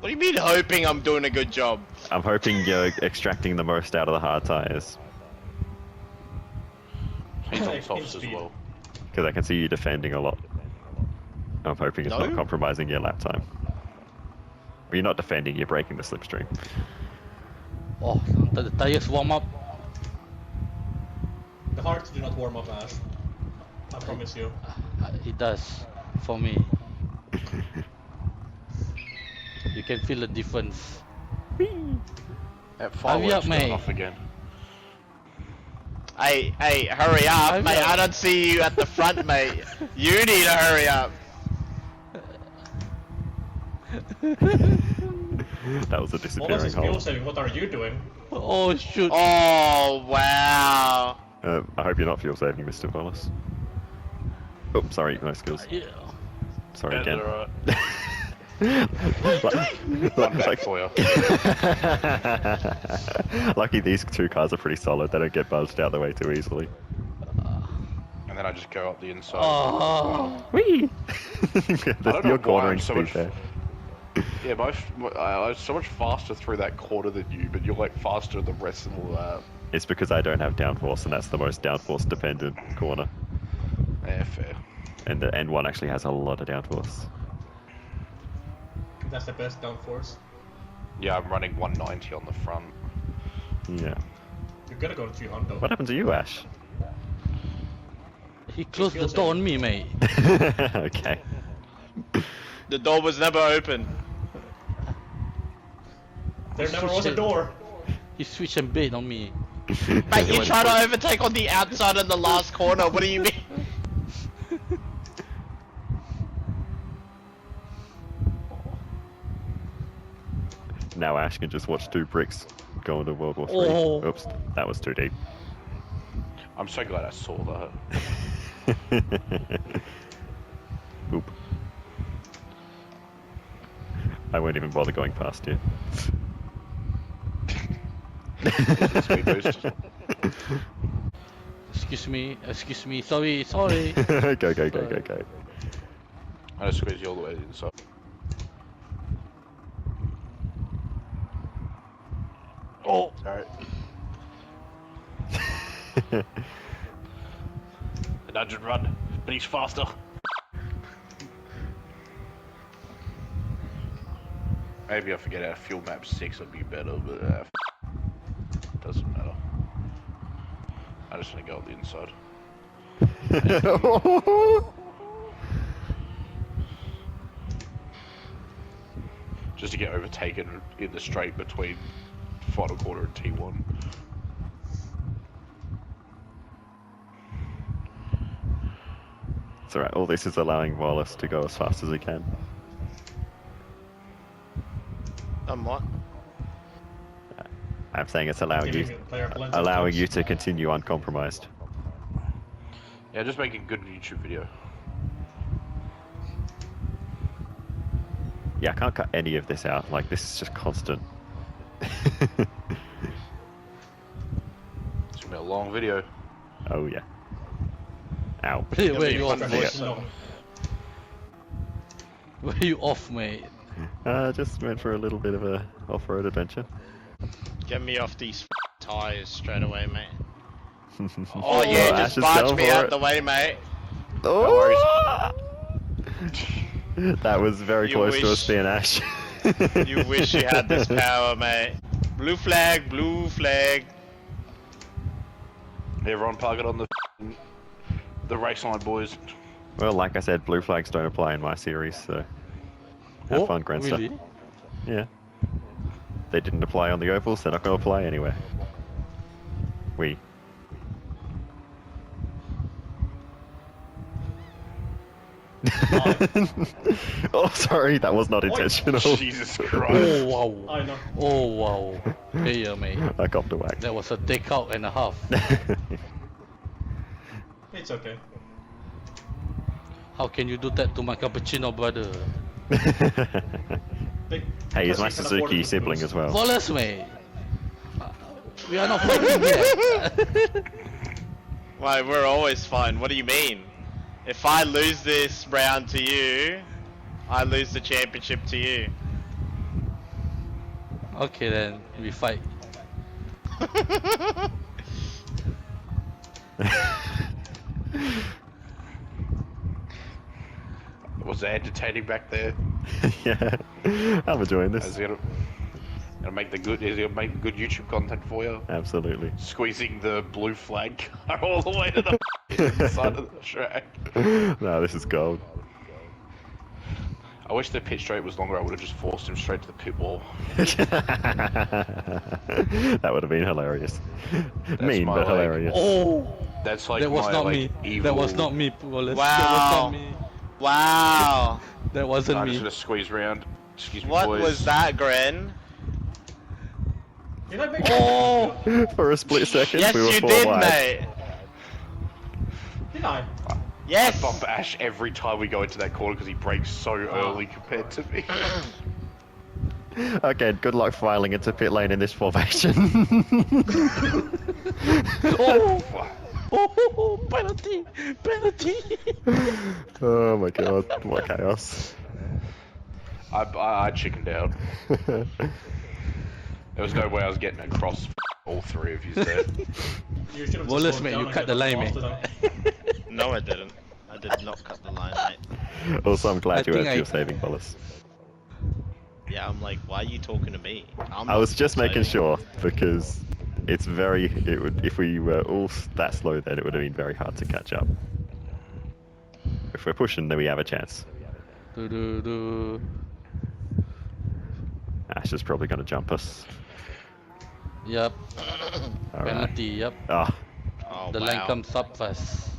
[SPEAKER 3] What do you mean hoping I'm doing a good job?
[SPEAKER 1] I'm hoping you're extracting the most out of the hard tires.
[SPEAKER 5] He's on softs as well.
[SPEAKER 1] Because I can see you defending a lot. I'm hoping it's not
[SPEAKER 3] No?
[SPEAKER 1] compromising your lap time. But you're not defending, you're breaking the slipstream.
[SPEAKER 4] Oh, the tires warm up.
[SPEAKER 2] The hearts do not warm up, Ash. I promise you.
[SPEAKER 4] It does, for me. You can feel the difference.
[SPEAKER 5] That
[SPEAKER 4] Hurry up,
[SPEAKER 5] fireworks
[SPEAKER 4] mate.
[SPEAKER 5] going off again.
[SPEAKER 3] Hey, hurry up,
[SPEAKER 4] Hurry
[SPEAKER 3] mate.
[SPEAKER 4] up.
[SPEAKER 3] I don't see you at the front, mate. You need to hurry up.
[SPEAKER 1] That was a
[SPEAKER 2] Wallace
[SPEAKER 1] disappearing
[SPEAKER 2] is
[SPEAKER 1] hole.
[SPEAKER 2] fuel saving, what are you doing?
[SPEAKER 4] Oh, shoot.
[SPEAKER 3] Oh, wow.
[SPEAKER 1] I hope you're not fuel saving, Mr. Wallace. Oh, sorry, no skills.
[SPEAKER 4] Yeah.
[SPEAKER 1] Sorry
[SPEAKER 5] Yeah,
[SPEAKER 1] again.
[SPEAKER 5] they're One back for you.
[SPEAKER 1] Lucky these two cars are pretty solid, they don't get buzzed out the way too easily.
[SPEAKER 5] And then I just go up the inside.
[SPEAKER 4] Oh.
[SPEAKER 1] Whee!
[SPEAKER 5] don't know
[SPEAKER 1] You're
[SPEAKER 5] why
[SPEAKER 1] cornering
[SPEAKER 5] I'm so
[SPEAKER 1] speed
[SPEAKER 5] much-
[SPEAKER 1] there.
[SPEAKER 5] Yeah, I'm so much faster through that corner than you, but you're like faster the rest of the lap.
[SPEAKER 1] It's because I don't have downforce, and that's the most downforce dependent corner.
[SPEAKER 5] Yeah, fair.
[SPEAKER 1] And the end one actually has a lot of downforce.
[SPEAKER 2] That's the best downforce.
[SPEAKER 5] Yeah, I'm running 190 on the front.
[SPEAKER 1] Yeah.
[SPEAKER 2] You're gonna go to 200.
[SPEAKER 1] What happened to you, Ash?
[SPEAKER 4] He closed the door on me, mate.
[SPEAKER 1] Okay.
[SPEAKER 3] The door was never open.
[SPEAKER 2] There never was a door.
[SPEAKER 4] He switched and bait on me.
[SPEAKER 3] Mate, you try to overtake on the outside of the last corner. What do you mean?
[SPEAKER 1] Now Ash can just watch two bricks go into World War III.
[SPEAKER 4] Oh.
[SPEAKER 1] Oops, that was too deep.
[SPEAKER 5] I'm so glad I saw that.
[SPEAKER 1] Oop. I won't even bother going past you.
[SPEAKER 5] Speed boost.
[SPEAKER 4] Excuse me, sorry.
[SPEAKER 1] Go.
[SPEAKER 5] I just squeeze you all the way to the inside.
[SPEAKER 4] Oh!
[SPEAKER 5] Alright. The dungeon run, but he's faster. Maybe I forget our fuel map 6 would be better, but doesn't matter. I just want to go on the inside. Just to get overtaken in the straight between final quarter and T1.
[SPEAKER 1] It's alright, all this is allowing Wallace to go as fast as he can.
[SPEAKER 3] What?
[SPEAKER 1] I'm saying it's allowing
[SPEAKER 2] Giving the player plenty of
[SPEAKER 1] allowing
[SPEAKER 2] tips.
[SPEAKER 1] you to continue uncompromised.
[SPEAKER 5] Yeah, just make a good YouTube video.
[SPEAKER 1] Yeah, I can't cut any of this out. Like, this is just constant.
[SPEAKER 5] It's gonna be a long video.
[SPEAKER 1] Oh yeah. Ow.
[SPEAKER 4] Where you off,
[SPEAKER 1] Yeah.
[SPEAKER 4] mate? Where you off, mate?
[SPEAKER 1] Just went for a little bit of a off-road adventure.
[SPEAKER 3] Get me off these tires straight away, mate.
[SPEAKER 1] Oh
[SPEAKER 3] Oh yeah,
[SPEAKER 1] Ash
[SPEAKER 3] just
[SPEAKER 1] is
[SPEAKER 3] barge
[SPEAKER 1] going
[SPEAKER 3] me
[SPEAKER 1] for
[SPEAKER 3] out
[SPEAKER 1] it.
[SPEAKER 3] the way, mate.
[SPEAKER 1] Oh! That was very
[SPEAKER 3] You
[SPEAKER 1] close to
[SPEAKER 3] wish.
[SPEAKER 1] us being Ash.
[SPEAKER 3] You wish you had this power, mate. Blue flag, blue flag.
[SPEAKER 5] Everyone park it on the race line, boys.
[SPEAKER 1] Well, like I said, blue flags don't apply in my series, so have fun, Grandster.
[SPEAKER 4] Really?
[SPEAKER 1] Yeah. They didn't apply on the ovals, they're not going to apply anyway. Oh, sorry, that was not intentional.
[SPEAKER 5] Jesus Christ.
[SPEAKER 4] Oh wow.
[SPEAKER 2] I know.
[SPEAKER 4] Oh wow. Hey, mate.
[SPEAKER 1] I copped a whack.
[SPEAKER 4] That was a takeout and a half.
[SPEAKER 2] It's okay.
[SPEAKER 4] How can you do that to my cappuccino brother?
[SPEAKER 1] Hey, he's
[SPEAKER 2] Because
[SPEAKER 1] my
[SPEAKER 2] he can afford
[SPEAKER 1] Suzuki
[SPEAKER 2] the
[SPEAKER 1] sibling
[SPEAKER 2] boost.
[SPEAKER 1] as well.
[SPEAKER 4] Wallace, mate. We are not fighting yet.
[SPEAKER 3] Why, we're always fine. What do you mean? If I lose this round to you, I lose the championship to you.
[SPEAKER 4] Okay then, we fight.
[SPEAKER 5] Was it entertaining back there?
[SPEAKER 1] Yeah, I'm enjoying
[SPEAKER 5] Is
[SPEAKER 1] this.
[SPEAKER 5] it gonna make the good? Is it gonna make good YouTube content for you?
[SPEAKER 1] Absolutely.
[SPEAKER 5] Squeezing the blue flag car all the way to the side of the track.
[SPEAKER 1] No, this is gold.
[SPEAKER 5] I wish the pit straight was longer. I would have just forced him straight to the pit wall.
[SPEAKER 1] That would have been hilarious. Mean,
[SPEAKER 5] my,
[SPEAKER 1] but
[SPEAKER 5] like,
[SPEAKER 1] hilarious.
[SPEAKER 4] Oh,
[SPEAKER 5] That's like
[SPEAKER 4] that was
[SPEAKER 5] my
[SPEAKER 4] not
[SPEAKER 5] like
[SPEAKER 4] me.
[SPEAKER 5] evil.
[SPEAKER 4] That was not me, Wallace.
[SPEAKER 3] Wow.
[SPEAKER 4] That was not me.
[SPEAKER 3] Wow.
[SPEAKER 4] That wasn't
[SPEAKER 5] I'm just
[SPEAKER 4] me.
[SPEAKER 5] gonna squeeze round. Excuse me,
[SPEAKER 3] What
[SPEAKER 5] boys.
[SPEAKER 3] was that, Gren?
[SPEAKER 2] Did I make
[SPEAKER 4] Oh,
[SPEAKER 1] For a split second,
[SPEAKER 3] Yes,
[SPEAKER 1] we were
[SPEAKER 3] you
[SPEAKER 1] 4
[SPEAKER 3] did,
[SPEAKER 1] wide.
[SPEAKER 3] mate.
[SPEAKER 2] Did I?
[SPEAKER 3] Yes.
[SPEAKER 5] I bump Ash every time we go into that corner because he brakes so early compared to me.
[SPEAKER 1] Okay, good luck filing into pit lane in this formation.
[SPEAKER 4] oh, penalty, penalty.
[SPEAKER 1] Oh my god, what chaos.
[SPEAKER 5] I chickened out. There was no way I was getting across all three of you there.
[SPEAKER 2] You should have
[SPEAKER 4] Wallace,
[SPEAKER 2] just
[SPEAKER 4] mate,
[SPEAKER 2] slowed
[SPEAKER 4] you
[SPEAKER 2] down
[SPEAKER 4] cut
[SPEAKER 2] and
[SPEAKER 4] the
[SPEAKER 2] got
[SPEAKER 4] line,
[SPEAKER 2] faster
[SPEAKER 4] mate.
[SPEAKER 2] down.
[SPEAKER 3] No, I didn't. I did not cut the line, mate.
[SPEAKER 1] Also, I'm glad
[SPEAKER 4] I
[SPEAKER 1] you
[SPEAKER 4] think
[SPEAKER 1] earned your
[SPEAKER 4] I-
[SPEAKER 1] saving Wallace.
[SPEAKER 3] Yeah, I'm like, why are you talking to me? I'm
[SPEAKER 1] I
[SPEAKER 3] not
[SPEAKER 1] was just making
[SPEAKER 3] saving.
[SPEAKER 1] sure because it's if we were all that slow then it would have been very hard to catch up. If we're pushing then we have a chance.
[SPEAKER 4] Do.
[SPEAKER 1] Ash is probably going to jump us.
[SPEAKER 4] Yep.
[SPEAKER 1] All right.
[SPEAKER 4] Penalty. Yep.
[SPEAKER 1] Ah,
[SPEAKER 3] Oh,
[SPEAKER 4] The
[SPEAKER 3] wow.
[SPEAKER 4] line comes up fast.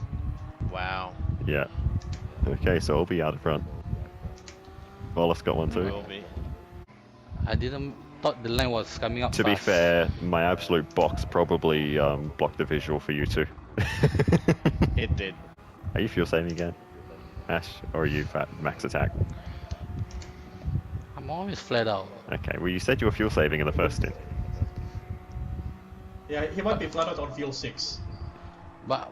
[SPEAKER 3] Wow.
[SPEAKER 1] yeah. Okay, so I'll be out of front. Wallace got one too.
[SPEAKER 3] Will be.
[SPEAKER 4] I didn't thought the line was coming up
[SPEAKER 1] To
[SPEAKER 4] fast.
[SPEAKER 1] be fair, my absolute box probably blocked the visual for you two.
[SPEAKER 3] It did.
[SPEAKER 1] Are you fuel saving again, Ash, or are you at max attack?
[SPEAKER 4] I'm always flat out.
[SPEAKER 1] Okay, well you said you were fuel saving in the first stint.
[SPEAKER 2] Yeah, he might be flat out on fuel 6.
[SPEAKER 4] But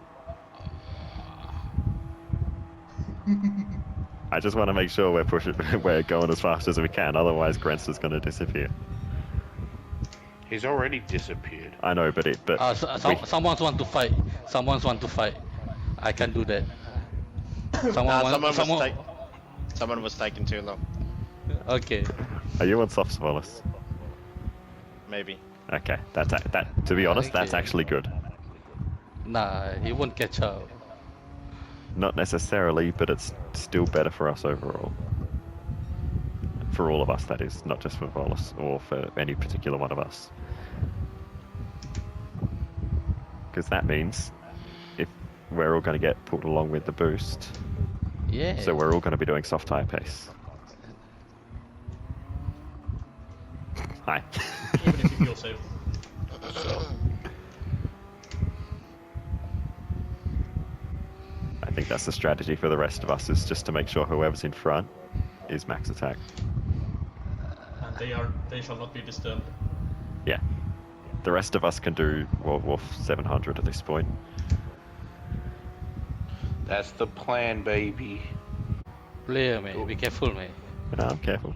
[SPEAKER 1] I just want to make sure we're going as fast as we can, otherwise Grent's is going to disappear.
[SPEAKER 5] He's already disappeared.
[SPEAKER 1] I know, but
[SPEAKER 4] someone want to fight. Someone want to fight. I can't do that.
[SPEAKER 3] Someone was taking too long.
[SPEAKER 4] Okay.
[SPEAKER 1] Are you on softs, Wallace?
[SPEAKER 3] Maybe.
[SPEAKER 1] Okay, that. To be honest, that's
[SPEAKER 4] Okay.
[SPEAKER 1] actually good.
[SPEAKER 4] Nah, he won't catch up.
[SPEAKER 1] Not necessarily, but it's still better for us overall. For all of us, that is, not just for Wallace or for any particular one of us. Because that means if we're all going to get pulled along with the boost,
[SPEAKER 4] Yeah.
[SPEAKER 1] so we're all going to be doing soft tire pace. Hi.
[SPEAKER 2] Even if you fuel save.
[SPEAKER 5] So,
[SPEAKER 1] I think that's the strategy for the rest of us, is just to make sure whoever's in front is max attack.
[SPEAKER 2] And they shall not be disturbed.
[SPEAKER 1] Yeah. The rest of us can do Wolf 700 at this point.
[SPEAKER 5] that's the plan, baby.
[SPEAKER 4] Player, mate. Be careful, mate.
[SPEAKER 1] No, I'm careful.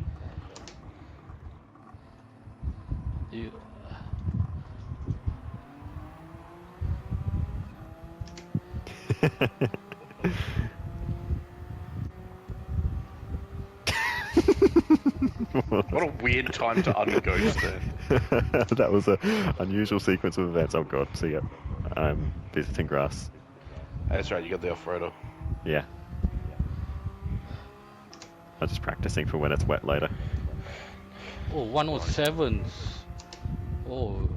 [SPEAKER 4] You.
[SPEAKER 5] What a weird time to unghost then.
[SPEAKER 1] That was an unusual sequence of events. Oh god, so yeah. I'm visiting grass.
[SPEAKER 5] That's right, you got the off-roader.
[SPEAKER 1] Yeah. I'm just practicing for when it's wet later.
[SPEAKER 4] Oh, 107. Oh.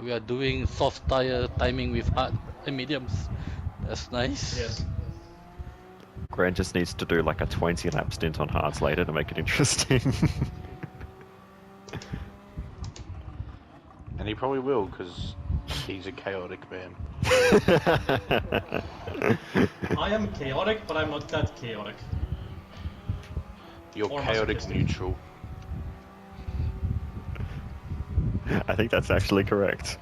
[SPEAKER 4] We are doing soft tire timing with hard and mediums. That's nice.
[SPEAKER 2] Yes.
[SPEAKER 1] Grant just needs to do like a 20 lap stint on hards later to make it interesting.
[SPEAKER 5] And he probably will, because he's a chaotic man.
[SPEAKER 2] I am chaotic, but I'm not that chaotic.
[SPEAKER 5] You're
[SPEAKER 2] Or
[SPEAKER 5] chaotic
[SPEAKER 2] masochistic.
[SPEAKER 5] neutral.
[SPEAKER 1] I think that's actually correct.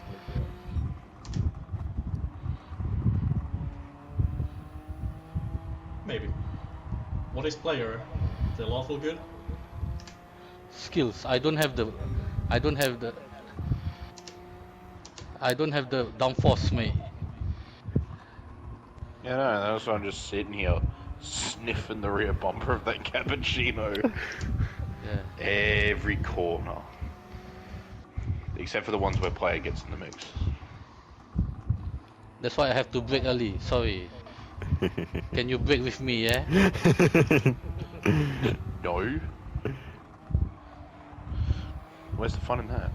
[SPEAKER 2] Maybe. What is player? The lawful good?
[SPEAKER 4] Skills. I don't have the downforce, mate.
[SPEAKER 5] Yeah, no, that's why I'm just sitting here sniffing the rear bumper of that cappuccino.
[SPEAKER 4] Yeah.
[SPEAKER 5] Every corner. Except for the ones where player gets in the mix.
[SPEAKER 4] That's why I have to brake early. Sorry. Can you brake with me, yeah?
[SPEAKER 5] No. Where's the fun in that?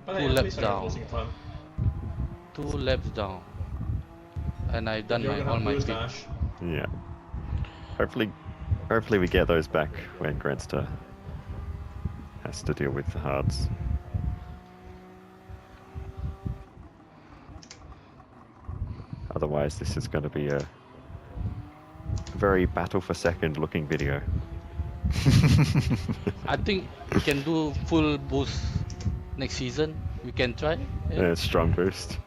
[SPEAKER 2] But
[SPEAKER 4] Two
[SPEAKER 2] hey, at
[SPEAKER 4] laps
[SPEAKER 2] least I got
[SPEAKER 4] down.
[SPEAKER 2] closing time.
[SPEAKER 4] 2 laps down. And I've done
[SPEAKER 2] You're
[SPEAKER 4] all
[SPEAKER 2] gonna
[SPEAKER 4] my
[SPEAKER 2] lose
[SPEAKER 4] pit.
[SPEAKER 2] Dash.
[SPEAKER 1] Yeah. Hopefully we get those back when Grantster has to deal with the hards. Otherwise, this is going to be a very battle for second looking video.
[SPEAKER 4] I think we can do full boost next season. We can try.
[SPEAKER 1] Strong boost.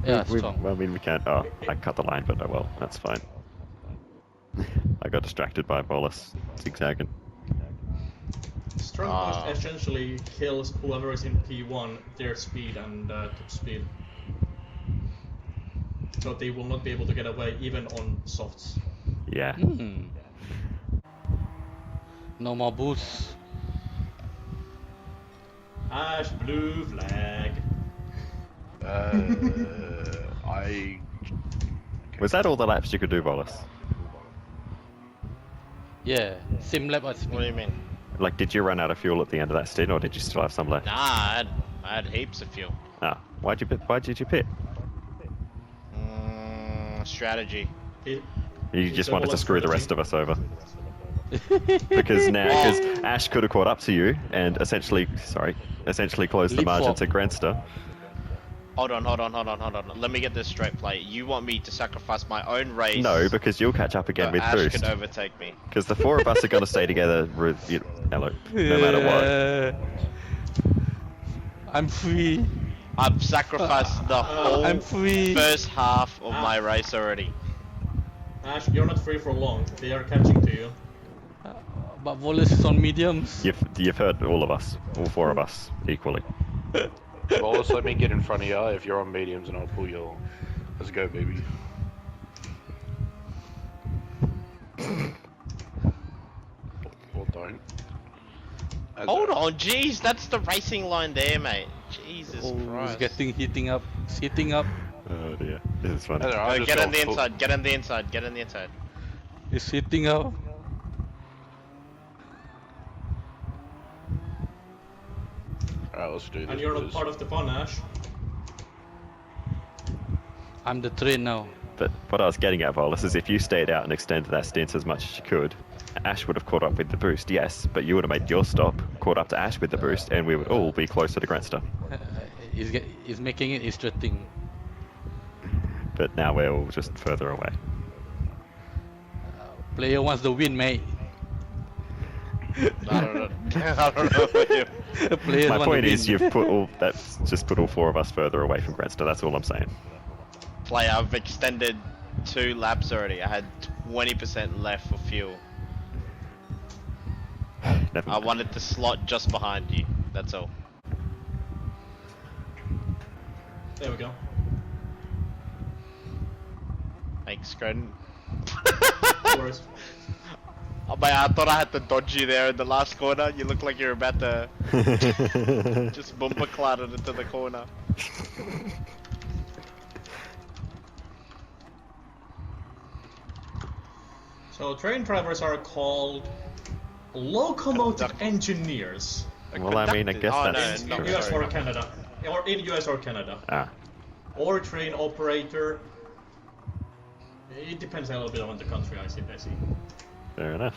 [SPEAKER 4] Yeah,
[SPEAKER 1] We-
[SPEAKER 4] strong.
[SPEAKER 1] Well, I mean, we can't. Oh, I cut the line, but oh well, that's fine. I got distracted by Bolus zigzagging.
[SPEAKER 2] Strong
[SPEAKER 3] Ah.
[SPEAKER 2] boost essentially kills whoever is in P1 their speed and top speed. So they will not be able to get away even on softs.
[SPEAKER 1] Yeah.
[SPEAKER 4] Hmm. No more boost.
[SPEAKER 2] Ash blue flag.
[SPEAKER 5] I...
[SPEAKER 1] Was that all the laps you could do, Bolus?
[SPEAKER 4] Yeah, same lap as
[SPEAKER 3] What do
[SPEAKER 4] me.
[SPEAKER 3] you mean?
[SPEAKER 1] Like, did you run out of fuel at the end of that stint, or did you still have some left?
[SPEAKER 3] Nah, I had heaps of fuel.
[SPEAKER 1] Ah, why did you pit?
[SPEAKER 3] Strategy.
[SPEAKER 2] He-
[SPEAKER 1] You
[SPEAKER 2] It's
[SPEAKER 1] just
[SPEAKER 2] a
[SPEAKER 1] wanted to
[SPEAKER 2] whole
[SPEAKER 1] screw the
[SPEAKER 2] strategy.
[SPEAKER 1] rest of us over. Because Ash could have caught up to you and essentially closed the margin to Grandster.
[SPEAKER 3] Hold on. Let me get this straight, play. You want me to sacrifice my own race?
[SPEAKER 1] No, because you'll catch up again
[SPEAKER 3] so
[SPEAKER 1] with
[SPEAKER 3] Ash
[SPEAKER 1] boost.
[SPEAKER 3] can overtake me.
[SPEAKER 1] Because the four of us are going to stay together, no matter what.
[SPEAKER 4] I'm free.
[SPEAKER 3] I've sacrificed the whole
[SPEAKER 4] I'm free.
[SPEAKER 3] first half of my race already.
[SPEAKER 2] Ash, you're not free for long. They are catching to you.
[SPEAKER 4] But Wallace is on mediums.
[SPEAKER 1] You've hurt all of us, all four of us, equally.
[SPEAKER 5] Wallace, let me get in front of you if you're on mediums and I'll pull you along. Let's go, baby. Or don't.
[SPEAKER 3] Hold on, jeez, that's the racing line there, mate. Jesus
[SPEAKER 4] Oh,
[SPEAKER 3] Christ.
[SPEAKER 4] he's heating up. It's heating up.
[SPEAKER 1] Oh dear, this is funny.
[SPEAKER 3] Get on the inside, get on the inside, get on the inside.
[SPEAKER 4] It's heating up.
[SPEAKER 5] Alright, let's do this.
[SPEAKER 2] And you're not
[SPEAKER 5] boys.
[SPEAKER 2] part of the fun, Ash.
[SPEAKER 4] I'm the train now.
[SPEAKER 1] But what I was getting at, Volus, is if you stayed out and extended that stint as much as you could, Ash would have caught up with the boost, yes, but you would have made your stop, caught up to Ash with the boost, and we would all be closer to Grandster.
[SPEAKER 4] He's making it interesting.
[SPEAKER 1] But now we're all just further away.
[SPEAKER 4] Player wants the win, mate.
[SPEAKER 3] I don't know. I don't know what you...
[SPEAKER 4] Player
[SPEAKER 1] My
[SPEAKER 4] want
[SPEAKER 1] point
[SPEAKER 4] the
[SPEAKER 1] is,
[SPEAKER 4] win.
[SPEAKER 1] that's just put all four of us further away from Grandster, that's all I'm saying.
[SPEAKER 3] Play, I've extended 2 laps already. I had 20% left for fuel.
[SPEAKER 1] Never
[SPEAKER 3] I
[SPEAKER 1] mind.
[SPEAKER 3] wanted to slot just behind you. That's all.
[SPEAKER 2] There we go.
[SPEAKER 3] Thanks, Scroden.
[SPEAKER 2] No worries.
[SPEAKER 3] Oh, mate, I thought I had to dodge you there in the last corner. You look like you're about to just bumper cloud it into the corner.
[SPEAKER 2] So train drivers are called locomotive engineers.
[SPEAKER 1] Well, I mean, I guess
[SPEAKER 3] Oh,
[SPEAKER 1] that's
[SPEAKER 3] no,
[SPEAKER 2] In
[SPEAKER 3] no,
[SPEAKER 2] US
[SPEAKER 3] sorry.
[SPEAKER 2] or Canada. Or in US or Canada.
[SPEAKER 1] Ah,
[SPEAKER 2] Or train operator. It depends a little bit on the country, I see.
[SPEAKER 1] fair enough.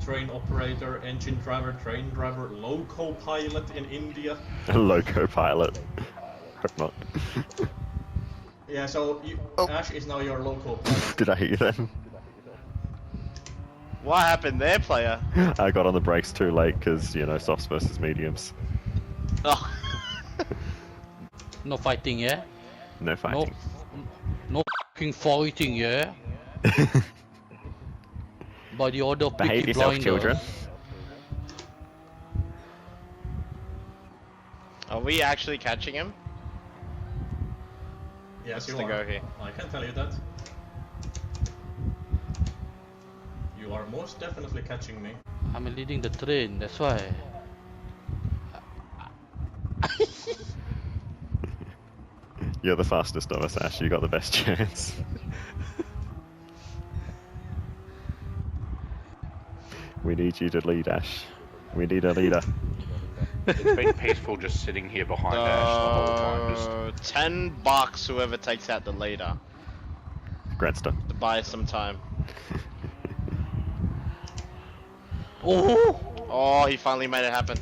[SPEAKER 2] Train operator, engine driver, train driver, loco pilot in India.
[SPEAKER 1] A loco pilot. Hope not.
[SPEAKER 2] Yeah, so Ash is now your loco pilot.
[SPEAKER 1] Did I hit you then?
[SPEAKER 3] What happened there, player?
[SPEAKER 1] I got on the brakes too late because, softs versus mediums.
[SPEAKER 3] Oh.
[SPEAKER 4] No fighting, yeah?
[SPEAKER 1] No fighting.
[SPEAKER 4] No fucking fighting, yeah? By the order of
[SPEAKER 1] Behave
[SPEAKER 4] Peaky
[SPEAKER 1] yourself,
[SPEAKER 4] Blinders.
[SPEAKER 1] children.
[SPEAKER 3] Are we actually catching him?
[SPEAKER 2] Yes, you
[SPEAKER 3] What's the
[SPEAKER 2] are.
[SPEAKER 3] go here?
[SPEAKER 2] I can tell you that. You are most definitely catching me.
[SPEAKER 4] I'm leading the train, that's why.
[SPEAKER 1] You're the fastest of us, Ash. You got the best chance. We need you to lead, Ash. We need a leader.
[SPEAKER 5] It's been peaceful just sitting here behind Ash the whole time. Just
[SPEAKER 3] $10 whoever takes out the leader
[SPEAKER 1] Grandster.
[SPEAKER 3] to buy some time.
[SPEAKER 4] Oh!
[SPEAKER 3] Oh, he finally made it happen.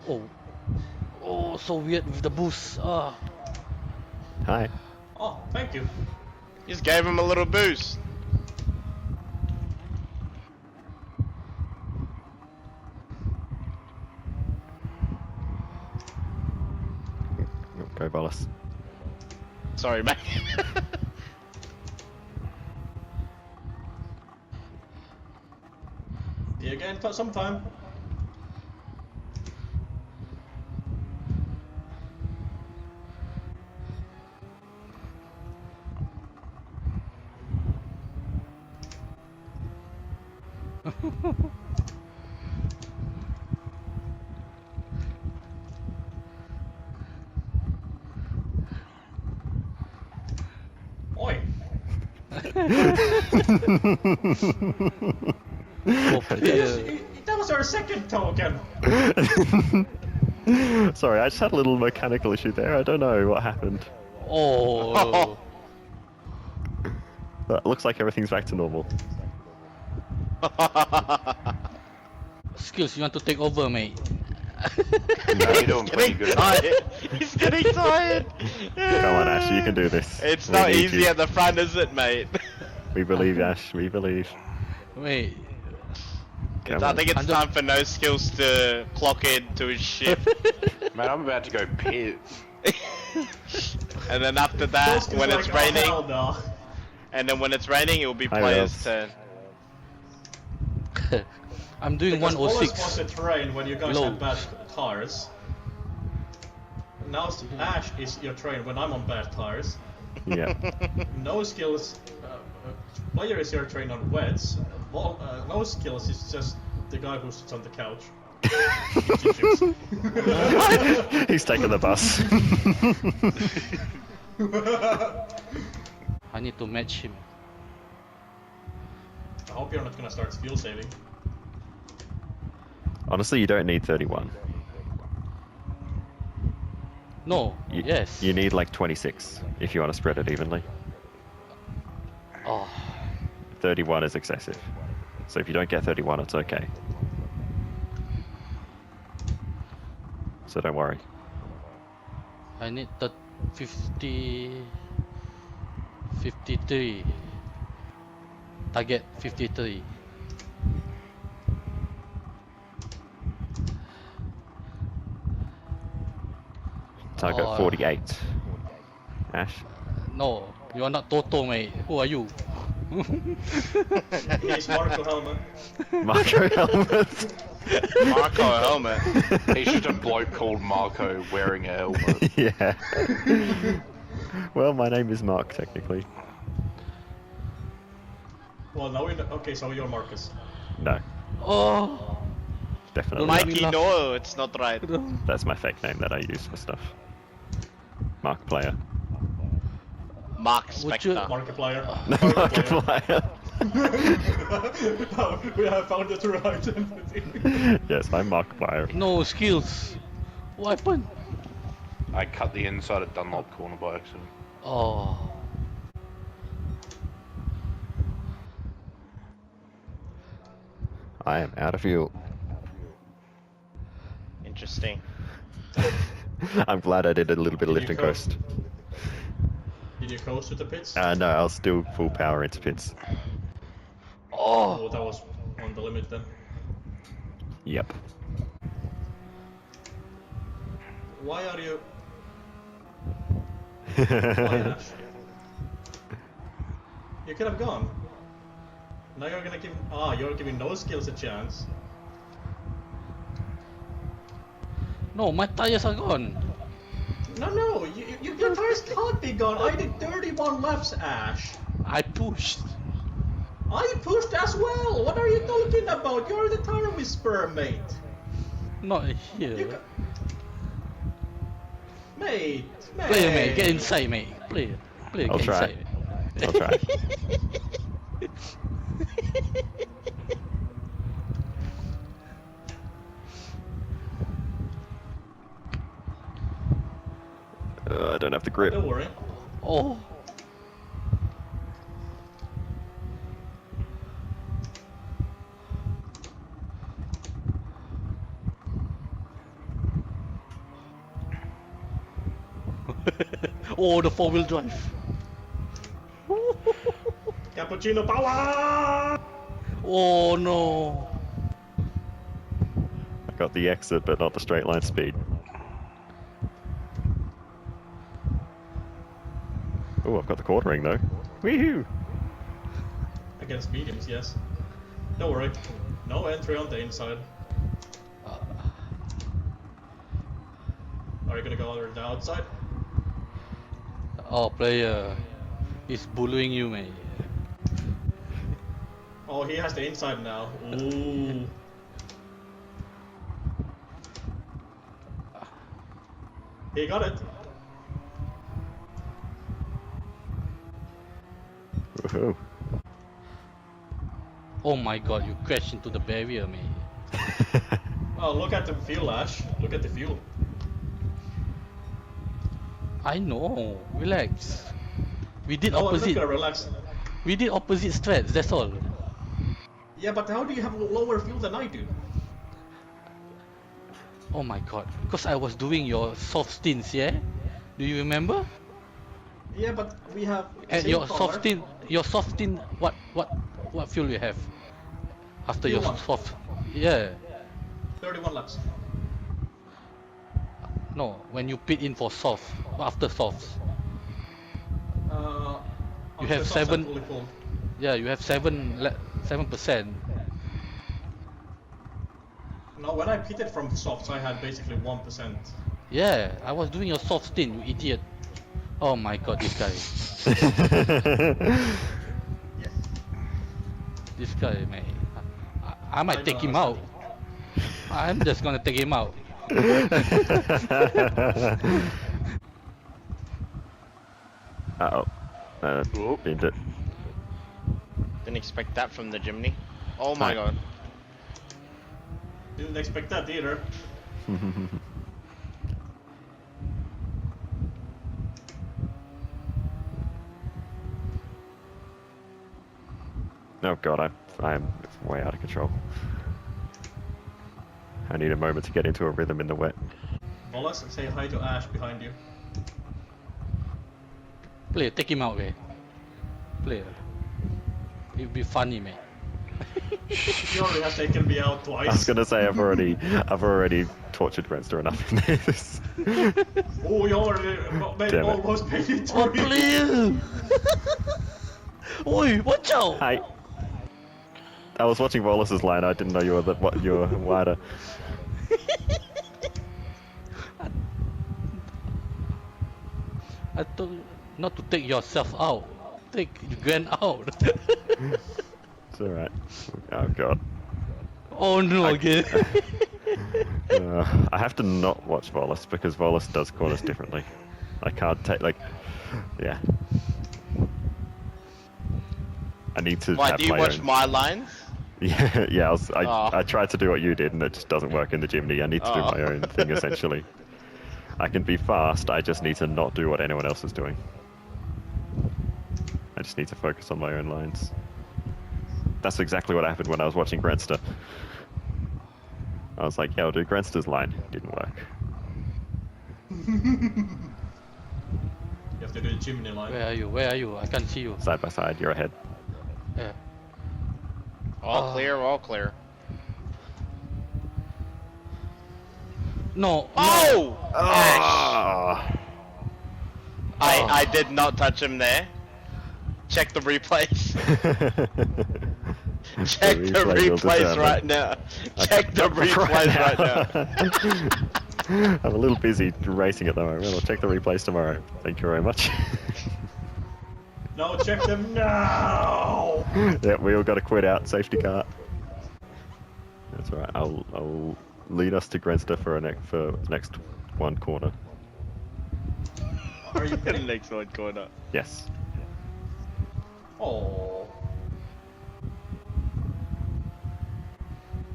[SPEAKER 4] Oh. Oh, so weird with the boost. Ah.
[SPEAKER 1] Hi.
[SPEAKER 2] Oh, thank you.
[SPEAKER 3] Just gave him a little boost.
[SPEAKER 1] Go, Bolus.
[SPEAKER 3] Sorry, mate.
[SPEAKER 2] See you again sometime.
[SPEAKER 4] Oh, player.
[SPEAKER 2] That was our second token.
[SPEAKER 1] Sorry, I just had a little mechanical issue there. I don't know what happened.
[SPEAKER 4] Oh.
[SPEAKER 1] But looks like everything's back to normal.
[SPEAKER 4] Skills, you want to take over, mate?
[SPEAKER 5] No, you're doing pretty good.
[SPEAKER 3] He's getting tired.
[SPEAKER 1] Come on, Ash, you can do this.
[SPEAKER 3] It's
[SPEAKER 1] We
[SPEAKER 3] not
[SPEAKER 1] need
[SPEAKER 3] easy
[SPEAKER 1] you.
[SPEAKER 3] at the front, is it, mate?
[SPEAKER 1] We believe, Ash. We believe.
[SPEAKER 4] Wait.
[SPEAKER 1] Come
[SPEAKER 3] I
[SPEAKER 1] on.
[SPEAKER 3] think it's time for No Skills to clock into his shift.
[SPEAKER 5] Man, I'm about to go pit.
[SPEAKER 3] And then after that,
[SPEAKER 2] Those
[SPEAKER 3] when
[SPEAKER 2] kids
[SPEAKER 3] it's
[SPEAKER 2] like,
[SPEAKER 3] raining,
[SPEAKER 2] oh, hell no.
[SPEAKER 3] and then when it's raining, it will be
[SPEAKER 1] Hi,
[SPEAKER 3] player's
[SPEAKER 1] Ralph.
[SPEAKER 3] turn.
[SPEAKER 4] I'm doing
[SPEAKER 2] Because always was
[SPEAKER 4] 106.
[SPEAKER 2] it rain when you guys
[SPEAKER 4] Low.
[SPEAKER 2] had bad tires. Now Ash is your train when I'm on bad tires.
[SPEAKER 1] Yeah.
[SPEAKER 2] No skills. Player is your train on wets. No skills is just the guy who sits on the couch.
[SPEAKER 1] He's taking the bus.
[SPEAKER 4] I need to match him.
[SPEAKER 2] I hope you're not gonna start fuel saving.
[SPEAKER 1] Honestly, you don't need 31.
[SPEAKER 4] No.
[SPEAKER 1] You,
[SPEAKER 4] Yes.
[SPEAKER 1] You need like 26 if you want to spread it evenly.
[SPEAKER 4] Oh.
[SPEAKER 1] 31 is excessive. So if you don't get 31, it's okay. So don't worry.
[SPEAKER 4] I need the 53. Target 53.
[SPEAKER 1] Target
[SPEAKER 4] Oh.
[SPEAKER 1] 48. Ash?
[SPEAKER 4] No, you are not Toto, mate. Who are you?
[SPEAKER 2] He's Marco Helmet.
[SPEAKER 1] Marco helmet.
[SPEAKER 3] Marco helmet.
[SPEAKER 5] He's just a bloke called Marco wearing a helmet.
[SPEAKER 1] Yeah. Well, my name is Mark, technically.
[SPEAKER 2] Well, now we know. Okay, so you're Marcus.
[SPEAKER 1] No,
[SPEAKER 4] Oh.
[SPEAKER 1] definitely
[SPEAKER 4] Don't
[SPEAKER 1] not.
[SPEAKER 4] make me
[SPEAKER 3] Mikey,
[SPEAKER 4] laugh.
[SPEAKER 3] no, it's not right.
[SPEAKER 1] That's my fake name that I use for stuff. Mark Player.
[SPEAKER 3] Mark
[SPEAKER 4] Would you-
[SPEAKER 3] Spector.
[SPEAKER 2] Markiplier.
[SPEAKER 1] Markiplier.
[SPEAKER 2] No, we have found the true identity.
[SPEAKER 1] Yes, I'm Markiplier.
[SPEAKER 4] No skills. What happened?
[SPEAKER 5] I cut the inside of Dunlop corner by accident.
[SPEAKER 4] Oh.
[SPEAKER 1] I am out of fuel.
[SPEAKER 3] Interesting.
[SPEAKER 1] I'm glad I did a little bit of
[SPEAKER 2] Did
[SPEAKER 1] lift
[SPEAKER 2] you
[SPEAKER 1] and
[SPEAKER 2] coast?
[SPEAKER 1] coast.
[SPEAKER 2] Did you coast to the pits?
[SPEAKER 1] No, I'll still full power into pits.
[SPEAKER 2] Oh, that was on the limit then.
[SPEAKER 1] Yep.
[SPEAKER 2] Why are you? Why, Ash? You could have gone. Now you're gonna give. You're giving no skills a chance.
[SPEAKER 4] No, my tires are gone.
[SPEAKER 2] No, your tires can't be gone. I did 31 laps, Ash.
[SPEAKER 4] I pushed.
[SPEAKER 2] I pushed as well. What are you talking about? You're the tire whisperer, mate.
[SPEAKER 4] Not
[SPEAKER 2] You
[SPEAKER 4] here.
[SPEAKER 2] ca- Mate.
[SPEAKER 4] Player, mate. Get inside, mate. Player. Player,
[SPEAKER 1] I'll
[SPEAKER 4] get
[SPEAKER 1] try.
[SPEAKER 4] inside.
[SPEAKER 1] I'll try. I don't have the grip.
[SPEAKER 2] Don't worry.
[SPEAKER 4] Oh. Oh, the four-wheel drive.
[SPEAKER 2] Cappuccino power!
[SPEAKER 4] Oh no.
[SPEAKER 1] I got the exit, but not the straight line speed. Oh, I've got the quartering though. Woohoo!
[SPEAKER 2] Against mediums, yes. Don't worry. No entry on the inside. Are you gonna go on the outside?
[SPEAKER 4] Oh, player. He's bullying you, mate.
[SPEAKER 2] Oh, he has the inside now. Ooh. He got it.
[SPEAKER 1] Woohoo.
[SPEAKER 4] Oh my god, you crashed into the barrier, mate.
[SPEAKER 2] Oh, look at the fuel, Ash. Look at the fuel.
[SPEAKER 4] I know, relax. We did
[SPEAKER 2] No, I'm not
[SPEAKER 4] opposite.
[SPEAKER 2] gonna relax.
[SPEAKER 4] We did opposite strats, that's all.
[SPEAKER 2] Yeah, but how do you have lower fuel than I do?
[SPEAKER 4] Oh my god, because I was doing your soft stints, yeah? Do you remember?
[SPEAKER 2] Yeah, but we have.
[SPEAKER 4] And
[SPEAKER 2] same
[SPEAKER 4] your
[SPEAKER 2] car.
[SPEAKER 4] soft stint, what fuel you have? After
[SPEAKER 2] Fuel
[SPEAKER 4] your
[SPEAKER 2] one.
[SPEAKER 4] soft, yeah.
[SPEAKER 2] 31 laps.
[SPEAKER 4] No, when you pit in for soft, after softs, you
[SPEAKER 2] After
[SPEAKER 4] have
[SPEAKER 2] softs, I'm
[SPEAKER 4] 7.
[SPEAKER 2] fully full.
[SPEAKER 4] Yeah, you have 7%.
[SPEAKER 2] No, when I pitted from softs, I had basically 1%.
[SPEAKER 4] Yeah, I was doing your soft stint, you idiot. Oh my god, this guy.
[SPEAKER 2] Yes.
[SPEAKER 4] This guy, man. I might
[SPEAKER 2] I
[SPEAKER 4] take
[SPEAKER 2] don't
[SPEAKER 4] him out. I'm just gonna take him out.
[SPEAKER 1] Uh-oh. Beamed it.
[SPEAKER 3] Didn't expect that from the Jimny. Oh my
[SPEAKER 1] Hi.
[SPEAKER 3] god.
[SPEAKER 2] Didn't expect that either.
[SPEAKER 1] Oh god, I'm way out of control. I need a moment to get into a rhythm in the wet.
[SPEAKER 2] Wallace, say hi to Ash behind you.
[SPEAKER 4] Player, take him out, man. Player. It'd be funny, man.
[SPEAKER 2] He already has taken me out twice.
[SPEAKER 1] I was gonna say I've already tortured Grenster enough in this.
[SPEAKER 2] Oh, you already
[SPEAKER 1] Damn it.
[SPEAKER 2] almost made it to
[SPEAKER 4] Oh,
[SPEAKER 2] me.
[SPEAKER 4] player! Oi, watch out!
[SPEAKER 1] Hi. I was watching Wallace's line. I didn't know you were wider.
[SPEAKER 4] I told you not to take yourself out. Take Gwen out.
[SPEAKER 1] It's alright. Oh god.
[SPEAKER 4] Oh no, again.
[SPEAKER 1] I have to not watch Wallace because Wallace does corners differently. I can't take yeah. I need to
[SPEAKER 3] Why,
[SPEAKER 1] have
[SPEAKER 3] do you
[SPEAKER 1] my
[SPEAKER 3] watch
[SPEAKER 1] own.
[SPEAKER 3] my lines?
[SPEAKER 1] Yeah, yeah.
[SPEAKER 3] Oh.
[SPEAKER 1] I tried to do what you did, and it just doesn't work in the Jimny. I need to do my own thing essentially. I can be fast. I just need to not do what anyone else is doing. I just need to focus on my own lines. That's exactly what happened when I was watching Grenster. I was like, yeah, I'll do Grenster's line. Didn't work.
[SPEAKER 2] You have to do the chimney line.
[SPEAKER 4] Where are you? Where are you? I can't see you.
[SPEAKER 1] Side by side, you're ahead.
[SPEAKER 4] Yeah.
[SPEAKER 3] All clear, all clear.
[SPEAKER 4] No.
[SPEAKER 3] Oh! Ash!
[SPEAKER 1] Ah!
[SPEAKER 3] I did not touch him there. Check the replays. Check the
[SPEAKER 1] replay will
[SPEAKER 3] replays
[SPEAKER 1] determine.
[SPEAKER 3] right now. Check the replays right now.
[SPEAKER 1] I'm a little busy racing at the moment. I'll check the replays tomorrow. Thank you very much.
[SPEAKER 2] No, check them now!
[SPEAKER 1] Yeah, we all got to quit out. Safety car. That's all right. I'll lead us to Grenster for next one corner.
[SPEAKER 2] Are you
[SPEAKER 3] The
[SPEAKER 2] kidding?
[SPEAKER 3] next one corner.
[SPEAKER 1] Yes.
[SPEAKER 2] Oh.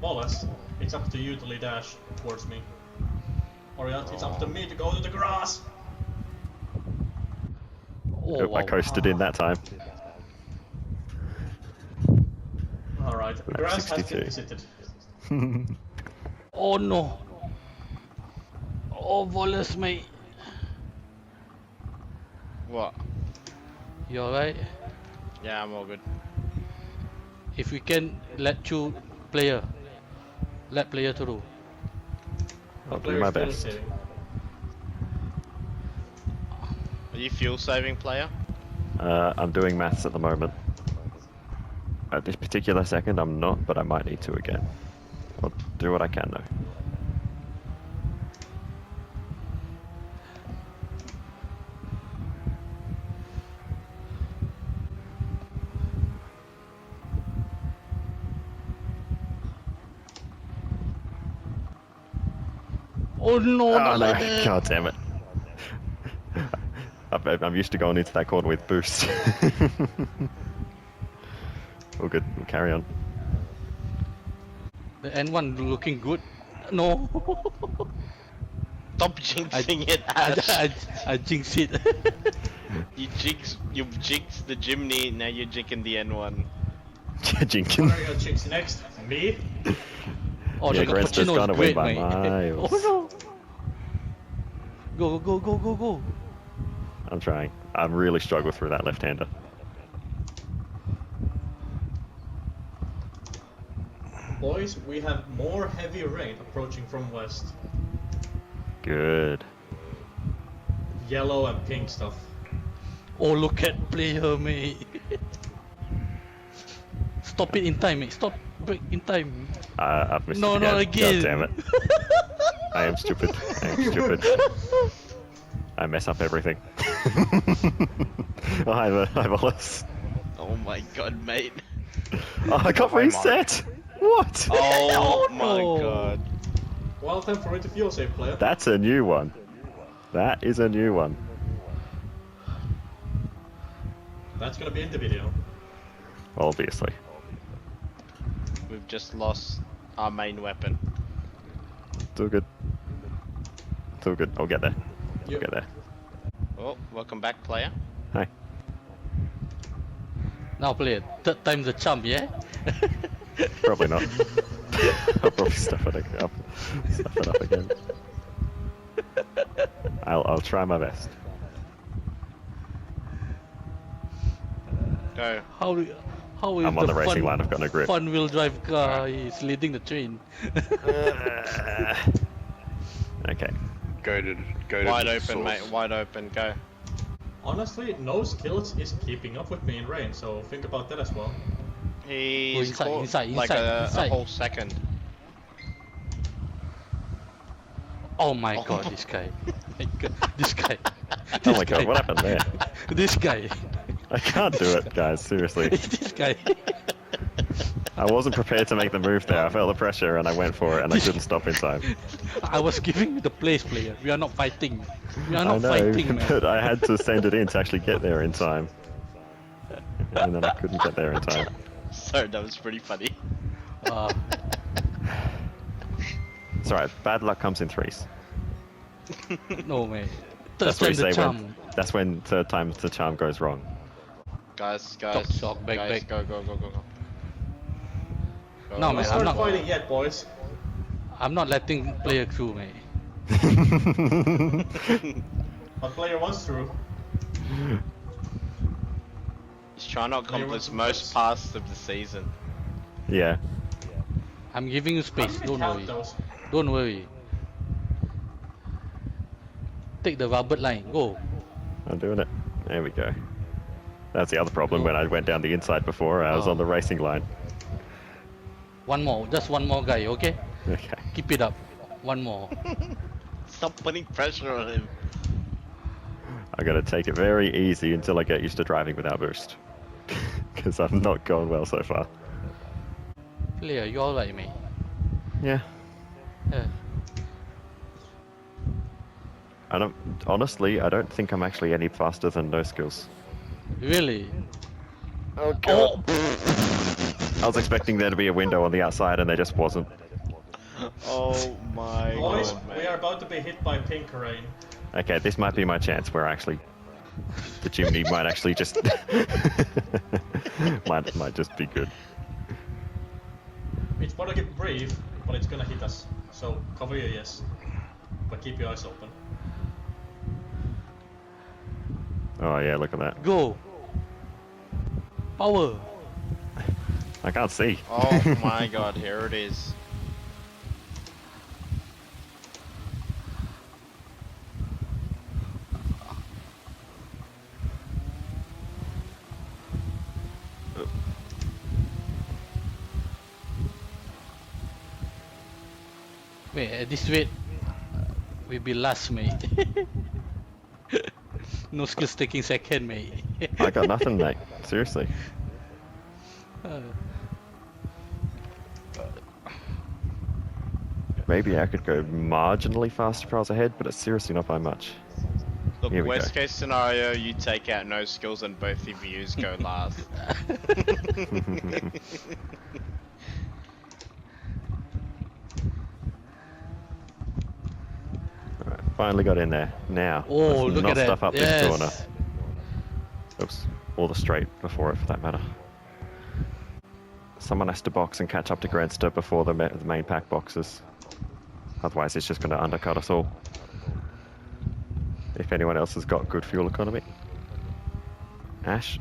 [SPEAKER 2] Wallace, it's up to you to lead Ash towards me. Or else it's up to me to go to the grass!
[SPEAKER 4] Oh,
[SPEAKER 1] Oop, I
[SPEAKER 4] wow.
[SPEAKER 1] coasted in that time.
[SPEAKER 2] Alright, the
[SPEAKER 1] Lap
[SPEAKER 2] grass has
[SPEAKER 1] 62.
[SPEAKER 2] been visited.
[SPEAKER 4] Oh no. Oh, Wallace, mate.
[SPEAKER 3] What?
[SPEAKER 4] You alright?
[SPEAKER 3] Yeah, I'm all good.
[SPEAKER 4] If we can let player through.
[SPEAKER 1] I'll do
[SPEAKER 2] Player's
[SPEAKER 1] my
[SPEAKER 2] still
[SPEAKER 1] best.
[SPEAKER 2] saving.
[SPEAKER 3] Are you fuel saving, player?
[SPEAKER 1] I'm doing maths at the moment. At this particular second, I'm not, but I might need to again. I'll do what I can though.
[SPEAKER 4] Oh no,
[SPEAKER 1] Oh
[SPEAKER 4] not
[SPEAKER 1] no!
[SPEAKER 4] like that.
[SPEAKER 1] God damn it! I'm used to going into that corner with boost. All good. We'll carry on.
[SPEAKER 4] The N1 looking good. No.
[SPEAKER 3] Stop jinxing it, Ash.
[SPEAKER 4] I jinxed it.
[SPEAKER 3] You've jinxed the Jimny, now you're jinxing the N1.
[SPEAKER 1] Jenkins.
[SPEAKER 2] What are you gonna jinx next? Me?
[SPEAKER 4] Oh,
[SPEAKER 1] Yeah,
[SPEAKER 4] the
[SPEAKER 1] Grant's just
[SPEAKER 4] cappuccino
[SPEAKER 1] gonna
[SPEAKER 4] is
[SPEAKER 1] win
[SPEAKER 4] great,
[SPEAKER 1] by
[SPEAKER 4] mate.
[SPEAKER 1] miles.
[SPEAKER 4] Oh no. Go.
[SPEAKER 1] I'm trying. I've really struggled through that left-hander.
[SPEAKER 2] Boys, we have more heavy rain approaching from west.
[SPEAKER 1] Good.
[SPEAKER 2] Yellow and pink stuff.
[SPEAKER 4] Oh, look at player, mate. Stop it in time, mate. Stop break in time.
[SPEAKER 1] I've missed
[SPEAKER 4] No,
[SPEAKER 1] it
[SPEAKER 4] not again.
[SPEAKER 1] God damn it. I am stupid. I mess up everything. Oh, hi, Wallace.
[SPEAKER 3] Oh my god, mate.
[SPEAKER 1] Oh, I got reset! What?
[SPEAKER 3] Oh my
[SPEAKER 4] no.
[SPEAKER 3] god.
[SPEAKER 2] Well, time for it to fuel save, player.
[SPEAKER 1] That's a new one. That is a new one.
[SPEAKER 2] That's gonna be in the video.
[SPEAKER 1] Obviously.
[SPEAKER 3] We've just lost our main weapon.
[SPEAKER 1] It's all good. It's all good. I'll get there. I'll
[SPEAKER 2] Yep.
[SPEAKER 1] get there.
[SPEAKER 3] Oh, welcome back, player.
[SPEAKER 1] Hi.
[SPEAKER 4] Now player, third time the champ, yeah?
[SPEAKER 1] Probably not. I'll probably stuff it up. Stuff it up again. I'll try my best.
[SPEAKER 3] Go.
[SPEAKER 4] How is
[SPEAKER 1] I'm on the racing
[SPEAKER 4] fun,
[SPEAKER 1] line, I've got no grip.
[SPEAKER 4] Fun wheel drive car is leading the train.
[SPEAKER 1] Okay.
[SPEAKER 5] Go to
[SPEAKER 3] Wide
[SPEAKER 5] the
[SPEAKER 3] open,
[SPEAKER 5] source.
[SPEAKER 3] mate. Wide open. Go.
[SPEAKER 2] Honestly, no skills is keeping up with me in rain, so think about that as well.
[SPEAKER 3] He's
[SPEAKER 4] inside,
[SPEAKER 3] caught
[SPEAKER 4] inside,
[SPEAKER 3] like
[SPEAKER 4] inside.
[SPEAKER 3] a whole second.
[SPEAKER 4] Oh my god, this guy. This guy.
[SPEAKER 1] Oh my god, what happened there?
[SPEAKER 4] This guy.
[SPEAKER 1] I can't do it, guys, seriously.
[SPEAKER 4] This guy.
[SPEAKER 1] I wasn't prepared to make the move there. I felt the pressure and I went for it and I couldn't stop in time.
[SPEAKER 4] I was giving you the place, player. We are not fighting. We are
[SPEAKER 1] I
[SPEAKER 4] not
[SPEAKER 1] know,
[SPEAKER 4] fighting, man.
[SPEAKER 1] but I had to send it in to actually get there in time. And then I couldn't get there in time.
[SPEAKER 3] Sorry, that was pretty funny.
[SPEAKER 1] It's alright, bad luck comes in threes.
[SPEAKER 4] No, man.
[SPEAKER 1] That's what you say
[SPEAKER 4] charm.
[SPEAKER 1] when, that's when third time's the charm goes wrong.
[SPEAKER 3] Guys,
[SPEAKER 4] Shock, back,
[SPEAKER 3] guys,
[SPEAKER 4] back.
[SPEAKER 3] go.
[SPEAKER 4] No,
[SPEAKER 2] Don't
[SPEAKER 4] man,
[SPEAKER 2] start
[SPEAKER 4] I'm not.
[SPEAKER 2] fighting yet, boys.
[SPEAKER 4] I'm not letting player through, mate.
[SPEAKER 2] But player wants through.
[SPEAKER 3] He's trying to accomplish most passes of the season.
[SPEAKER 1] Yeah.
[SPEAKER 4] I'm giving you
[SPEAKER 2] How
[SPEAKER 4] space.
[SPEAKER 2] do we
[SPEAKER 4] Don't
[SPEAKER 2] count
[SPEAKER 4] worry.
[SPEAKER 2] those?
[SPEAKER 4] Don't worry. Take the rubber line. Go.
[SPEAKER 1] I'm doing it. There we go. That's the other problem. When I went down the inside before, I was
[SPEAKER 4] Oh.
[SPEAKER 1] on the racing line.
[SPEAKER 4] One more. Just one more guy, okay?
[SPEAKER 1] Okay.
[SPEAKER 4] Keep it up. One more.
[SPEAKER 3] Stop putting pressure on him.
[SPEAKER 1] I gotta take it very easy until I get used to driving without boost. Because I've not gone well so far.
[SPEAKER 4] Player, you alright, mate?
[SPEAKER 1] Yeah.
[SPEAKER 4] Yeah.
[SPEAKER 1] Honestly, I don't think I'm actually any faster than No Skills.
[SPEAKER 4] Really?
[SPEAKER 1] Oh god. I was expecting there to be a window on the outside and there just wasn't.
[SPEAKER 3] Oh my
[SPEAKER 2] Boys,
[SPEAKER 3] god,
[SPEAKER 2] we
[SPEAKER 3] mate.
[SPEAKER 2] are about to be hit by pink rain.
[SPEAKER 1] Okay, this might be my chance where actually the chimney might actually just might just be good.
[SPEAKER 2] It's gonna get brave, but it's gonna hit us. So cover your ears, but keep your eyes open.
[SPEAKER 1] Oh yeah, look at that.
[SPEAKER 4] Go. Power.
[SPEAKER 1] I can't see.
[SPEAKER 3] Oh my god, here it is.
[SPEAKER 4] Wait, at this rate, we'll be last, mate. No skills taking second, mate.
[SPEAKER 1] I got nothing, mate. Seriously. Maybe I could go marginally faster if I was ahead, but it's seriously not by much.
[SPEAKER 3] Look, Look,
[SPEAKER 1] Here we
[SPEAKER 3] worst
[SPEAKER 1] go.
[SPEAKER 3] case scenario, you take out no skills and both of yous go last.
[SPEAKER 1] Alright, finally got in there. Now,
[SPEAKER 4] Oh,
[SPEAKER 1] let's
[SPEAKER 4] look
[SPEAKER 1] not
[SPEAKER 4] at that.
[SPEAKER 1] stuff up this corner.
[SPEAKER 4] Yes.
[SPEAKER 1] Oops, or the straight before it for that matter. Someone has to box and catch up to Grandster before the main pack boxes. Otherwise it's just going to undercut us all. If anyone else has got good fuel economy. Ash?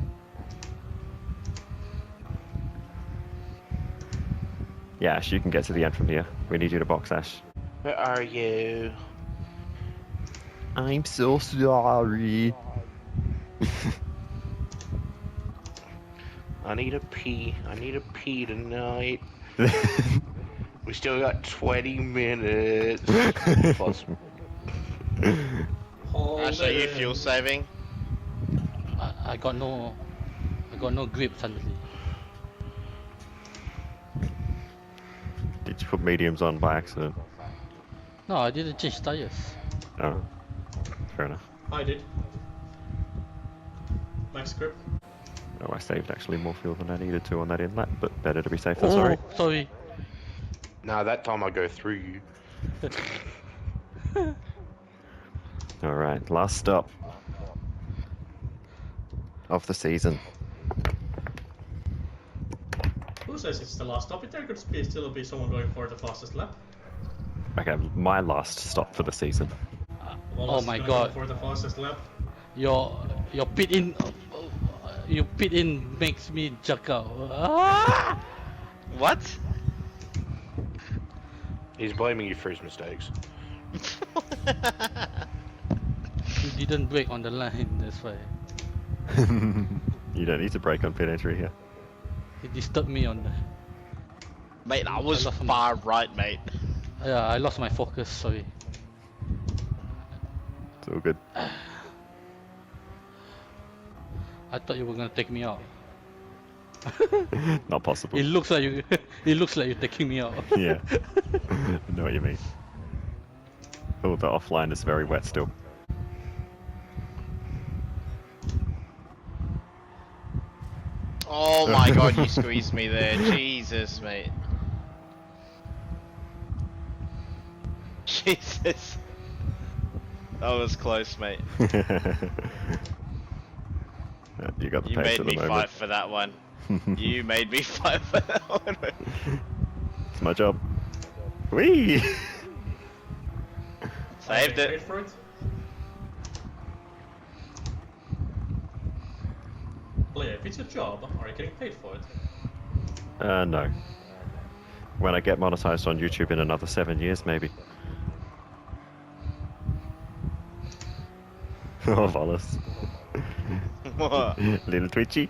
[SPEAKER 1] Yeah, Ash, you can get to the end from here. We need you to box, Ash.
[SPEAKER 5] Where are you?
[SPEAKER 1] I'm so sorry.
[SPEAKER 5] I need a pee. I need a pee tonight. We still got 20 minutes. Plus,
[SPEAKER 3] Ash, are you fuel saving?
[SPEAKER 4] I got no grip suddenly.
[SPEAKER 1] Did you put mediums on by accident?
[SPEAKER 4] No, I didn't change tires.
[SPEAKER 1] Oh, fair enough.
[SPEAKER 2] I did. Max grip.
[SPEAKER 1] Oh, I saved actually more fuel than I needed to on that inlet, but better to be safe than
[SPEAKER 4] Oh,
[SPEAKER 1] sorry.
[SPEAKER 4] sorry.
[SPEAKER 5] nah, that time I go through you.
[SPEAKER 1] Alright, last stop of the season.
[SPEAKER 2] Who says it's the last stop? There could still be someone going for the fastest lap.
[SPEAKER 1] Okay, my last stop for the season.
[SPEAKER 2] Wallace
[SPEAKER 4] Oh
[SPEAKER 2] is
[SPEAKER 4] my
[SPEAKER 2] gonna
[SPEAKER 4] god.
[SPEAKER 2] go for the fastest lap.
[SPEAKER 4] Your pit in. Your pit in makes me jerk out. Ah!
[SPEAKER 3] What?
[SPEAKER 5] He's blaming you for his mistakes.
[SPEAKER 4] You didn't brake on the line, that's why.
[SPEAKER 1] You don't need to brake on pit entry here.
[SPEAKER 4] It disturbed me on the.
[SPEAKER 3] Mate, I was
[SPEAKER 4] lost
[SPEAKER 3] far right, mate.
[SPEAKER 4] Yeah, I lost my focus, sorry.
[SPEAKER 1] It's all good.
[SPEAKER 4] I thought you were gonna take me out.
[SPEAKER 1] Not possible.
[SPEAKER 4] It looks like you. It looks like you're taking me out.
[SPEAKER 1] Yeah. I know what you mean. Oh, the offline is very wet still.
[SPEAKER 3] Oh my god, you squeezed me there. Jesus, mate. Jesus. That was close, mate.
[SPEAKER 1] You got the
[SPEAKER 3] You
[SPEAKER 1] pace
[SPEAKER 3] made
[SPEAKER 1] at the
[SPEAKER 3] me
[SPEAKER 1] moment.
[SPEAKER 3] fight for that one. You made me fight for that one.
[SPEAKER 1] It's my job. Whee!
[SPEAKER 3] Saved
[SPEAKER 2] Wait
[SPEAKER 3] it.
[SPEAKER 2] for it. Well, yeah, if it's a job, are you getting paid for it?
[SPEAKER 1] No. When I get monetized on YouTube in another 7 years, maybe. Oh, Wallace.
[SPEAKER 3] What?
[SPEAKER 1] Little twitchy.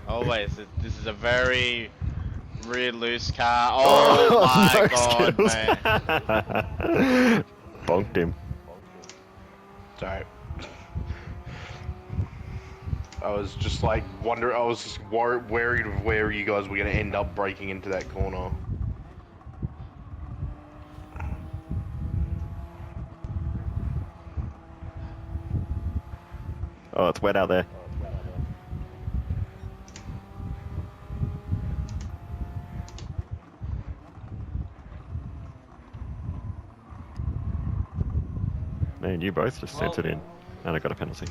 [SPEAKER 3] Always. This is a very rear loose car. Oh, my
[SPEAKER 1] no
[SPEAKER 3] god,
[SPEAKER 1] skills.
[SPEAKER 3] mate.
[SPEAKER 1] Bonked him.
[SPEAKER 5] Sorry. I was just like wondering. I was just worried of where you guys were gonna end up breaking into that corner.
[SPEAKER 1] Oh, it's wet out there. Man, you both just sent it in. And I got a penalty.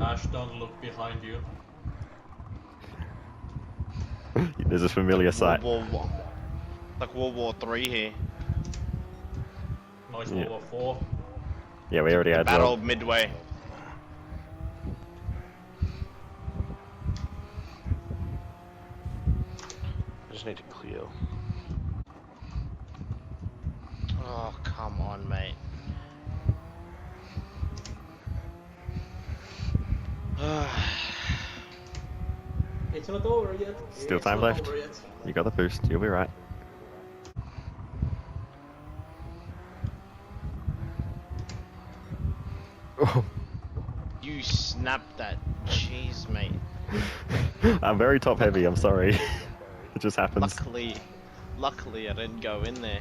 [SPEAKER 2] Ash, don't look behind you.
[SPEAKER 1] There's a familiar sight.
[SPEAKER 3] World War like World War 3 here.
[SPEAKER 2] Noise
[SPEAKER 1] Yeah.
[SPEAKER 2] World War 4.
[SPEAKER 1] Yeah, we already had
[SPEAKER 3] Battle
[SPEAKER 1] one.
[SPEAKER 3] of Midway.
[SPEAKER 5] I just need to clear.
[SPEAKER 3] Oh, come on, mate.
[SPEAKER 2] It's not over yet.
[SPEAKER 1] Still
[SPEAKER 2] It's
[SPEAKER 1] time
[SPEAKER 2] not
[SPEAKER 1] left.
[SPEAKER 2] over yet.
[SPEAKER 1] You got the boost, you'll be right. Oh,
[SPEAKER 3] You snapped that cheese, mate.
[SPEAKER 1] I'm very top heavy, I'm sorry. It just happens.
[SPEAKER 3] Luckily. Luckily, I didn't go in there.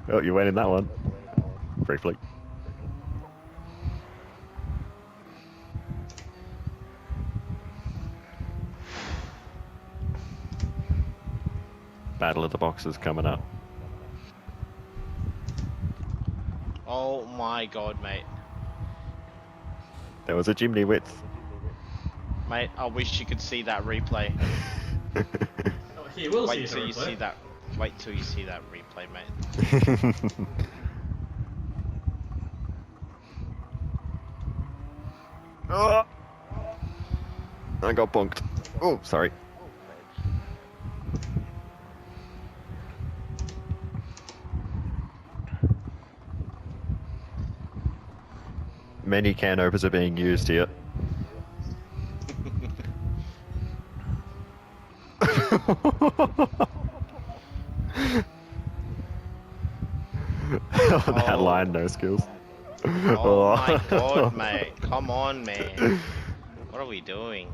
[SPEAKER 1] Oh, you went in that one. Briefly. Battle of the Boxes coming up.
[SPEAKER 3] Oh my god, mate.
[SPEAKER 1] There was a chimney width.
[SPEAKER 3] Mate, I wish you could see that replay.
[SPEAKER 2] Oh, he will see
[SPEAKER 3] Wait
[SPEAKER 2] the
[SPEAKER 3] till you
[SPEAKER 2] replay.
[SPEAKER 3] see that. Wait till you see that replay, mate.
[SPEAKER 1] Oh! I got bunked. Oh, sorry. Many can openers are being used here. That line, no skills.
[SPEAKER 3] Oh my god, mate. Come on, man. What are we doing?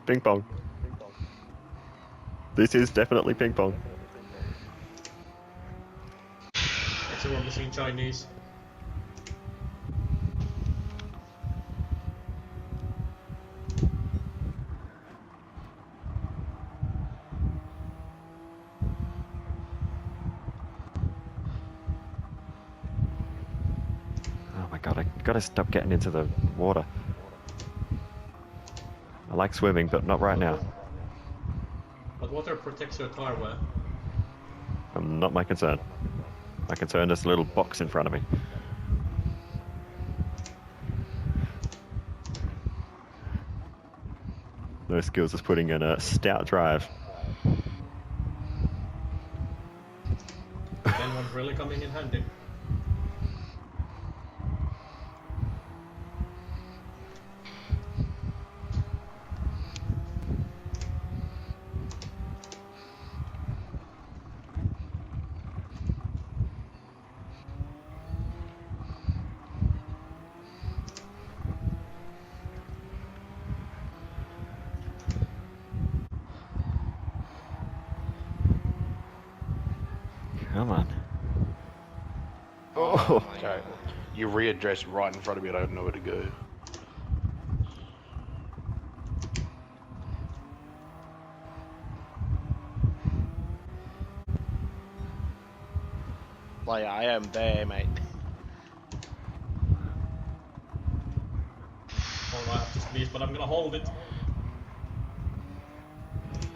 [SPEAKER 1] Ping pong. This is definitely ping pong.
[SPEAKER 2] Actually, we're missing Chinese.
[SPEAKER 1] Oh my god, I gotta stop getting into the water. I like swimming, but not right now.
[SPEAKER 2] But water protects your tire wear.
[SPEAKER 1] Not my concern. My concern is the little box in front of me. No skills is putting in a stout drive.
[SPEAKER 2] Then one's really coming in handy.
[SPEAKER 1] Come on.
[SPEAKER 3] Oh my
[SPEAKER 5] Okay.
[SPEAKER 3] god.
[SPEAKER 5] You readdressed right in front of me and I don't know where to go.
[SPEAKER 3] Like, I am there, mate.
[SPEAKER 2] Oh, I have to sneeze, but I'm gonna hold it.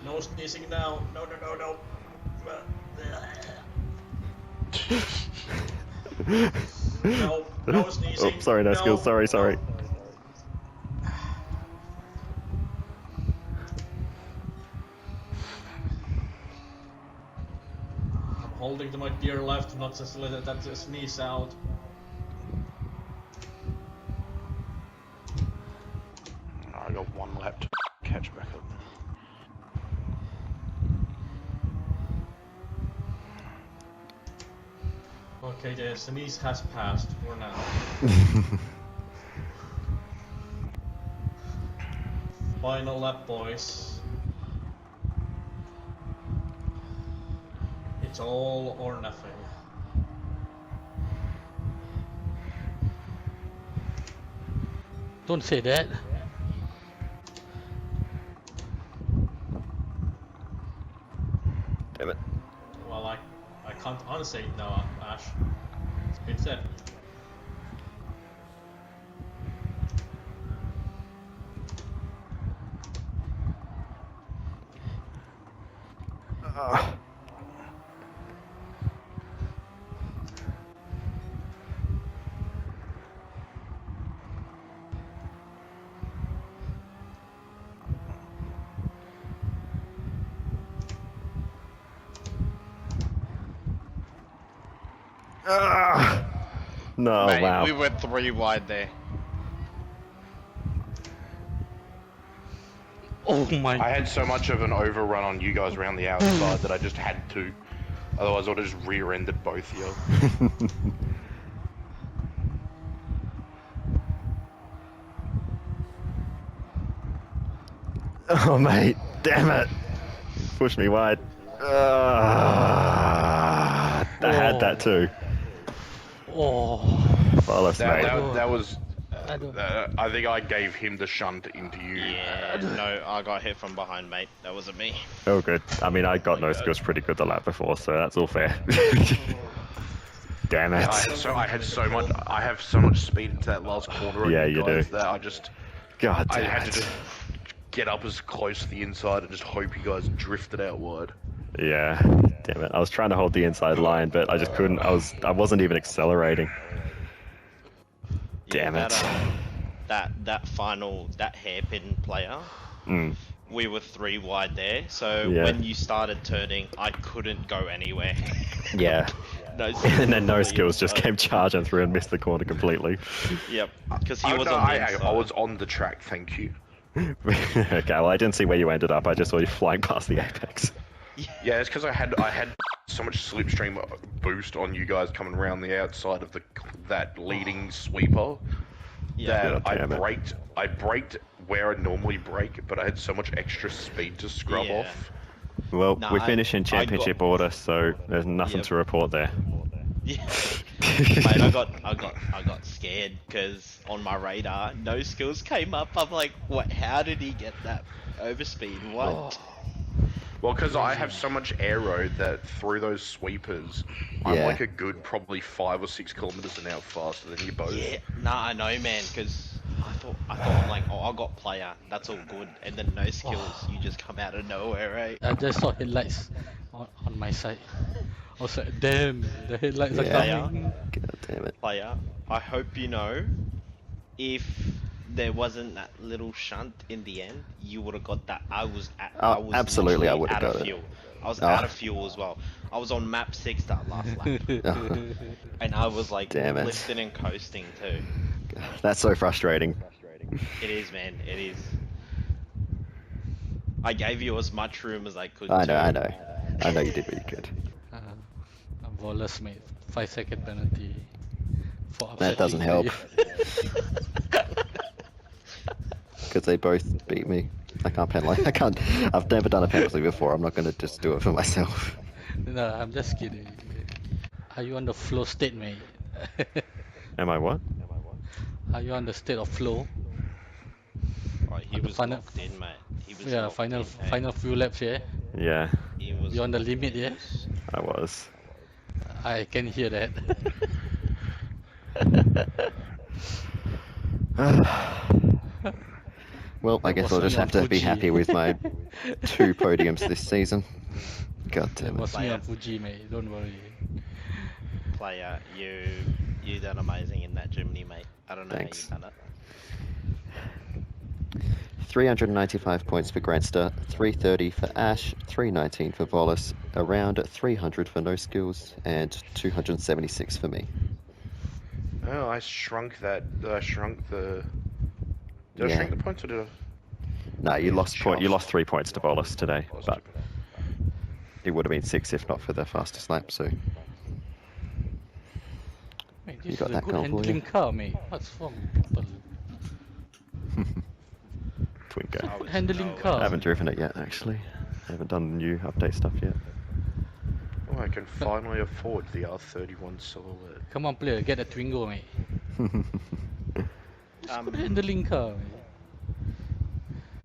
[SPEAKER 2] No sneezing now. No, no, no, no. No, no sneezing.
[SPEAKER 1] Oh, sorry, no skills. Sorry, sorry.
[SPEAKER 2] I'm holding to my dear life to not just let that sneeze out.
[SPEAKER 5] I got one lap to catch back up.
[SPEAKER 2] Okay, the sneeze has passed for now. Final lap, boys. It's all or nothing.
[SPEAKER 4] Don't say that.
[SPEAKER 1] Damn it.
[SPEAKER 2] Well, I can't unsay it now, Ash. It's been said.
[SPEAKER 1] No,
[SPEAKER 3] Mate,
[SPEAKER 1] wow.
[SPEAKER 3] we went 3 wide there.
[SPEAKER 4] Oh my.
[SPEAKER 5] I had so much of an overrun on you guys around the outside that I just had to. Otherwise, I would have just rear-ended both of you.
[SPEAKER 1] Oh, mate. Damn it. Push me wide. I had that too.
[SPEAKER 4] Oh,
[SPEAKER 1] Bolus, mate.
[SPEAKER 5] That was.
[SPEAKER 4] I don't.
[SPEAKER 5] I think I gave him the shunt into you.
[SPEAKER 3] Yeah, no, I got hit from behind, mate. That wasn't me.
[SPEAKER 1] Oh, good. I mean, I got no skills pretty good the lap before, so that's all fair. Damn it.
[SPEAKER 5] I had so much. I have so much speed into that last corner.
[SPEAKER 1] Yeah, you do.
[SPEAKER 5] That I just.
[SPEAKER 1] God
[SPEAKER 5] I
[SPEAKER 1] damn
[SPEAKER 5] had to
[SPEAKER 1] it.
[SPEAKER 5] just get up as close to the inside and just hope you guys drifted out wide.
[SPEAKER 1] Yeah. Damn it. I was trying to hold the inside line, but I just couldn't. I wasn't even accelerating. Damn it.
[SPEAKER 3] That final, that hairpin player, we were 3 wide there, so
[SPEAKER 1] Yeah.
[SPEAKER 3] when you started turning, I couldn't go anywhere.
[SPEAKER 1] Yeah.
[SPEAKER 3] No
[SPEAKER 1] And then no
[SPEAKER 3] skills
[SPEAKER 1] skills just came charging through and missed the corner completely.
[SPEAKER 3] Yep, because he was
[SPEAKER 5] no,
[SPEAKER 3] on the inside.
[SPEAKER 5] I was on the track, thank you.
[SPEAKER 1] Okay, well, I didn't see where you ended up. I just saw you flying past the apex.
[SPEAKER 5] Yeah, it's because I had so much slipstream boost on you guys coming around the outside of that leading sweeper that I braked where I normally brake, but I had so much extra speed to scrub
[SPEAKER 3] Yeah.
[SPEAKER 5] off.
[SPEAKER 1] Well,
[SPEAKER 3] Nah,
[SPEAKER 1] we finish in
[SPEAKER 3] I got-
[SPEAKER 1] championship order, so there's nothing
[SPEAKER 3] Yep.
[SPEAKER 1] to report there.
[SPEAKER 3] Yeah. Mate, I got scared because on my radar, no skills came up. I'm like, what? How did he get that overspeed? What?
[SPEAKER 5] Well, because I have so much aero that through those sweepers, I'm
[SPEAKER 1] Yeah.
[SPEAKER 5] like a good probably 5 or 6 kilometers an hour faster than you both.
[SPEAKER 3] Yeah, nah, I know, man. Because I thought I'm like, oh, I got player. That's all good. And then no skills. You just come out of nowhere, right?
[SPEAKER 4] I just saw headlights on my side. I was like, damn, the headlights are
[SPEAKER 1] Yeah.
[SPEAKER 4] coming.
[SPEAKER 1] God damn it.
[SPEAKER 3] Player, I hope you know, if there wasn't that little shunt in the end, you would have got that. I was
[SPEAKER 1] Absolutely, I
[SPEAKER 3] literally
[SPEAKER 1] would have
[SPEAKER 3] out
[SPEAKER 1] got
[SPEAKER 3] of
[SPEAKER 1] it.
[SPEAKER 3] fuel. I was
[SPEAKER 1] Oh.
[SPEAKER 3] out of fuel as well. I was on map 6 that last lap, and I was like
[SPEAKER 1] Damn it.
[SPEAKER 3] lifting and coasting too.
[SPEAKER 1] That's so frustrating.
[SPEAKER 3] It is, man. It is. I gave you as much room as I could.
[SPEAKER 1] I
[SPEAKER 3] too.
[SPEAKER 1] know. I know you did what you could.
[SPEAKER 4] Wallace made 5-second penalty for
[SPEAKER 1] That doesn't
[SPEAKER 4] upsetting
[SPEAKER 1] help. Because they both beat me. I can't penalise. I've never done a penalty before. I'm not going to just do it for myself.
[SPEAKER 4] No, I'm just kidding. Are you on the flow state, mate?
[SPEAKER 1] Am I what?
[SPEAKER 4] Are you on the state of flow?
[SPEAKER 3] Oh, he
[SPEAKER 4] On the
[SPEAKER 3] was
[SPEAKER 4] final-
[SPEAKER 3] locked in, mate. He was
[SPEAKER 4] Yeah,
[SPEAKER 3] locked
[SPEAKER 4] final
[SPEAKER 3] in, hey.
[SPEAKER 4] final few laps, yeah?
[SPEAKER 1] Yeah,
[SPEAKER 3] He was
[SPEAKER 4] You're on the
[SPEAKER 3] locked
[SPEAKER 4] limit,
[SPEAKER 3] in.
[SPEAKER 4] yeah?
[SPEAKER 1] I was.
[SPEAKER 4] I can hear that.
[SPEAKER 1] Well, I
[SPEAKER 4] That
[SPEAKER 1] guess
[SPEAKER 4] was
[SPEAKER 1] I'll just
[SPEAKER 4] me on
[SPEAKER 1] have to be
[SPEAKER 4] Fuji.
[SPEAKER 1] happy with my 2 podiums this season. God
[SPEAKER 4] That
[SPEAKER 1] damn it.
[SPEAKER 4] was me on Fuji, mate. Don't worry.
[SPEAKER 3] Player, you done amazing in that Germany, mate. I don't know
[SPEAKER 1] Thanks.
[SPEAKER 3] how you done it.
[SPEAKER 1] 395 points for Grandster, 330 for Ash, 319 for Volis, around 300 for No Skills, and 276 for me.
[SPEAKER 5] Oh, I shrunk that. I shrunk the. Did I
[SPEAKER 1] Yeah.
[SPEAKER 5] shrink the points or did I?
[SPEAKER 1] No, you lost
[SPEAKER 5] Just.
[SPEAKER 1] 3 points to Volis today, but it would have been 6 if not for the fastest lap, so
[SPEAKER 4] Mate,
[SPEAKER 1] You
[SPEAKER 4] this
[SPEAKER 1] got
[SPEAKER 4] is a
[SPEAKER 1] that
[SPEAKER 4] good
[SPEAKER 1] going for you.
[SPEAKER 4] handling car, mate. What's wrong with people?
[SPEAKER 1] Twinko.
[SPEAKER 4] Good handling
[SPEAKER 3] no,
[SPEAKER 4] car.
[SPEAKER 1] I haven't driven it yet, actually. I haven't done the new update stuff yet.
[SPEAKER 5] Oh, I can finally afford the R31 Silhouette.
[SPEAKER 4] Come on, player, get a Twingo, mate. Good handling car, mate.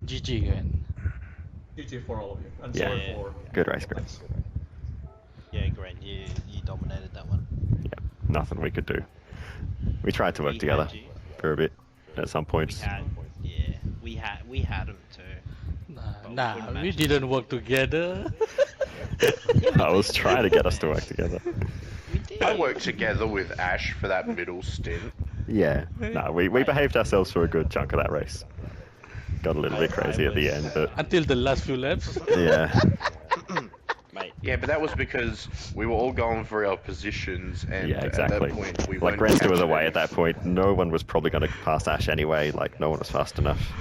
[SPEAKER 4] GG, man.
[SPEAKER 2] GG for all of you, and
[SPEAKER 1] Yeah.
[SPEAKER 2] sorry for
[SPEAKER 1] Good race, Chris.
[SPEAKER 3] Yeah, Grant, you dominated that one.
[SPEAKER 1] Yeah, nothing we could do. We tried to work
[SPEAKER 3] We
[SPEAKER 1] together
[SPEAKER 3] had you.
[SPEAKER 1] for a bit at some
[SPEAKER 3] We
[SPEAKER 1] points.
[SPEAKER 3] had, yeah, we had him too.
[SPEAKER 4] Nah,
[SPEAKER 3] couldn't
[SPEAKER 4] we
[SPEAKER 3] match
[SPEAKER 4] didn't work together.
[SPEAKER 1] I was trying to get us to work together.
[SPEAKER 3] We did.
[SPEAKER 5] I worked together with Ash for that middle stint.
[SPEAKER 1] Yeah, no, we behaved ourselves for a good chunk of that race. Got a little bit crazy at the end, but
[SPEAKER 4] Until the last few laps.
[SPEAKER 1] yeah.
[SPEAKER 3] Mate,
[SPEAKER 5] Yeah, but that was because we were all going for our positions, and
[SPEAKER 1] Yeah, exactly.
[SPEAKER 5] at that point we
[SPEAKER 1] Like,
[SPEAKER 5] weren't
[SPEAKER 1] Grandster was
[SPEAKER 5] capturing
[SPEAKER 1] away at that point. No one was probably going to pass Ash anyway. Like, no one was fast enough.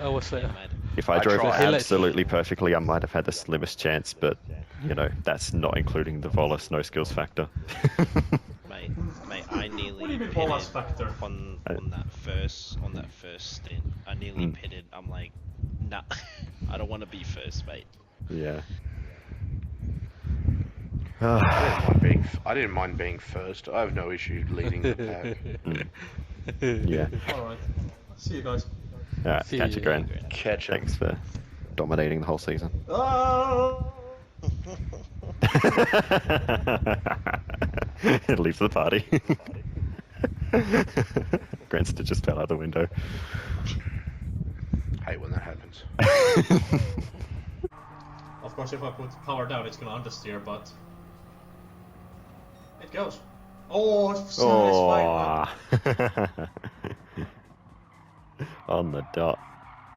[SPEAKER 4] I was like,
[SPEAKER 3] yeah, mate.
[SPEAKER 1] If I
[SPEAKER 5] I
[SPEAKER 1] drove
[SPEAKER 5] tried.
[SPEAKER 1] absolutely perfectly, I might have had the slimmest chance, but, you know, that's not including the Volis no skills factor.
[SPEAKER 3] Mate, I nearly
[SPEAKER 2] What do you mean,
[SPEAKER 3] pitted
[SPEAKER 2] Wallace factor?
[SPEAKER 3] on that first stint. I nearly pitted. I'm like, nah, I don't want to be first, mate.
[SPEAKER 1] Yeah.
[SPEAKER 5] I didn't mind being first. I have no issue leading the pack.
[SPEAKER 1] Yeah.
[SPEAKER 2] Alright. See you guys.
[SPEAKER 1] Alright,
[SPEAKER 4] See
[SPEAKER 1] catch you,
[SPEAKER 4] you.
[SPEAKER 1] Grant.
[SPEAKER 5] Catch up.
[SPEAKER 1] Thanks for dominating the whole season. It leaves the party. Grant's just fell out the window.
[SPEAKER 5] Hate when that happens.
[SPEAKER 2] Of course, if I put power down, it's gonna understeer, but it goes. Oh, it's satisfying.
[SPEAKER 1] Oh. On the dot.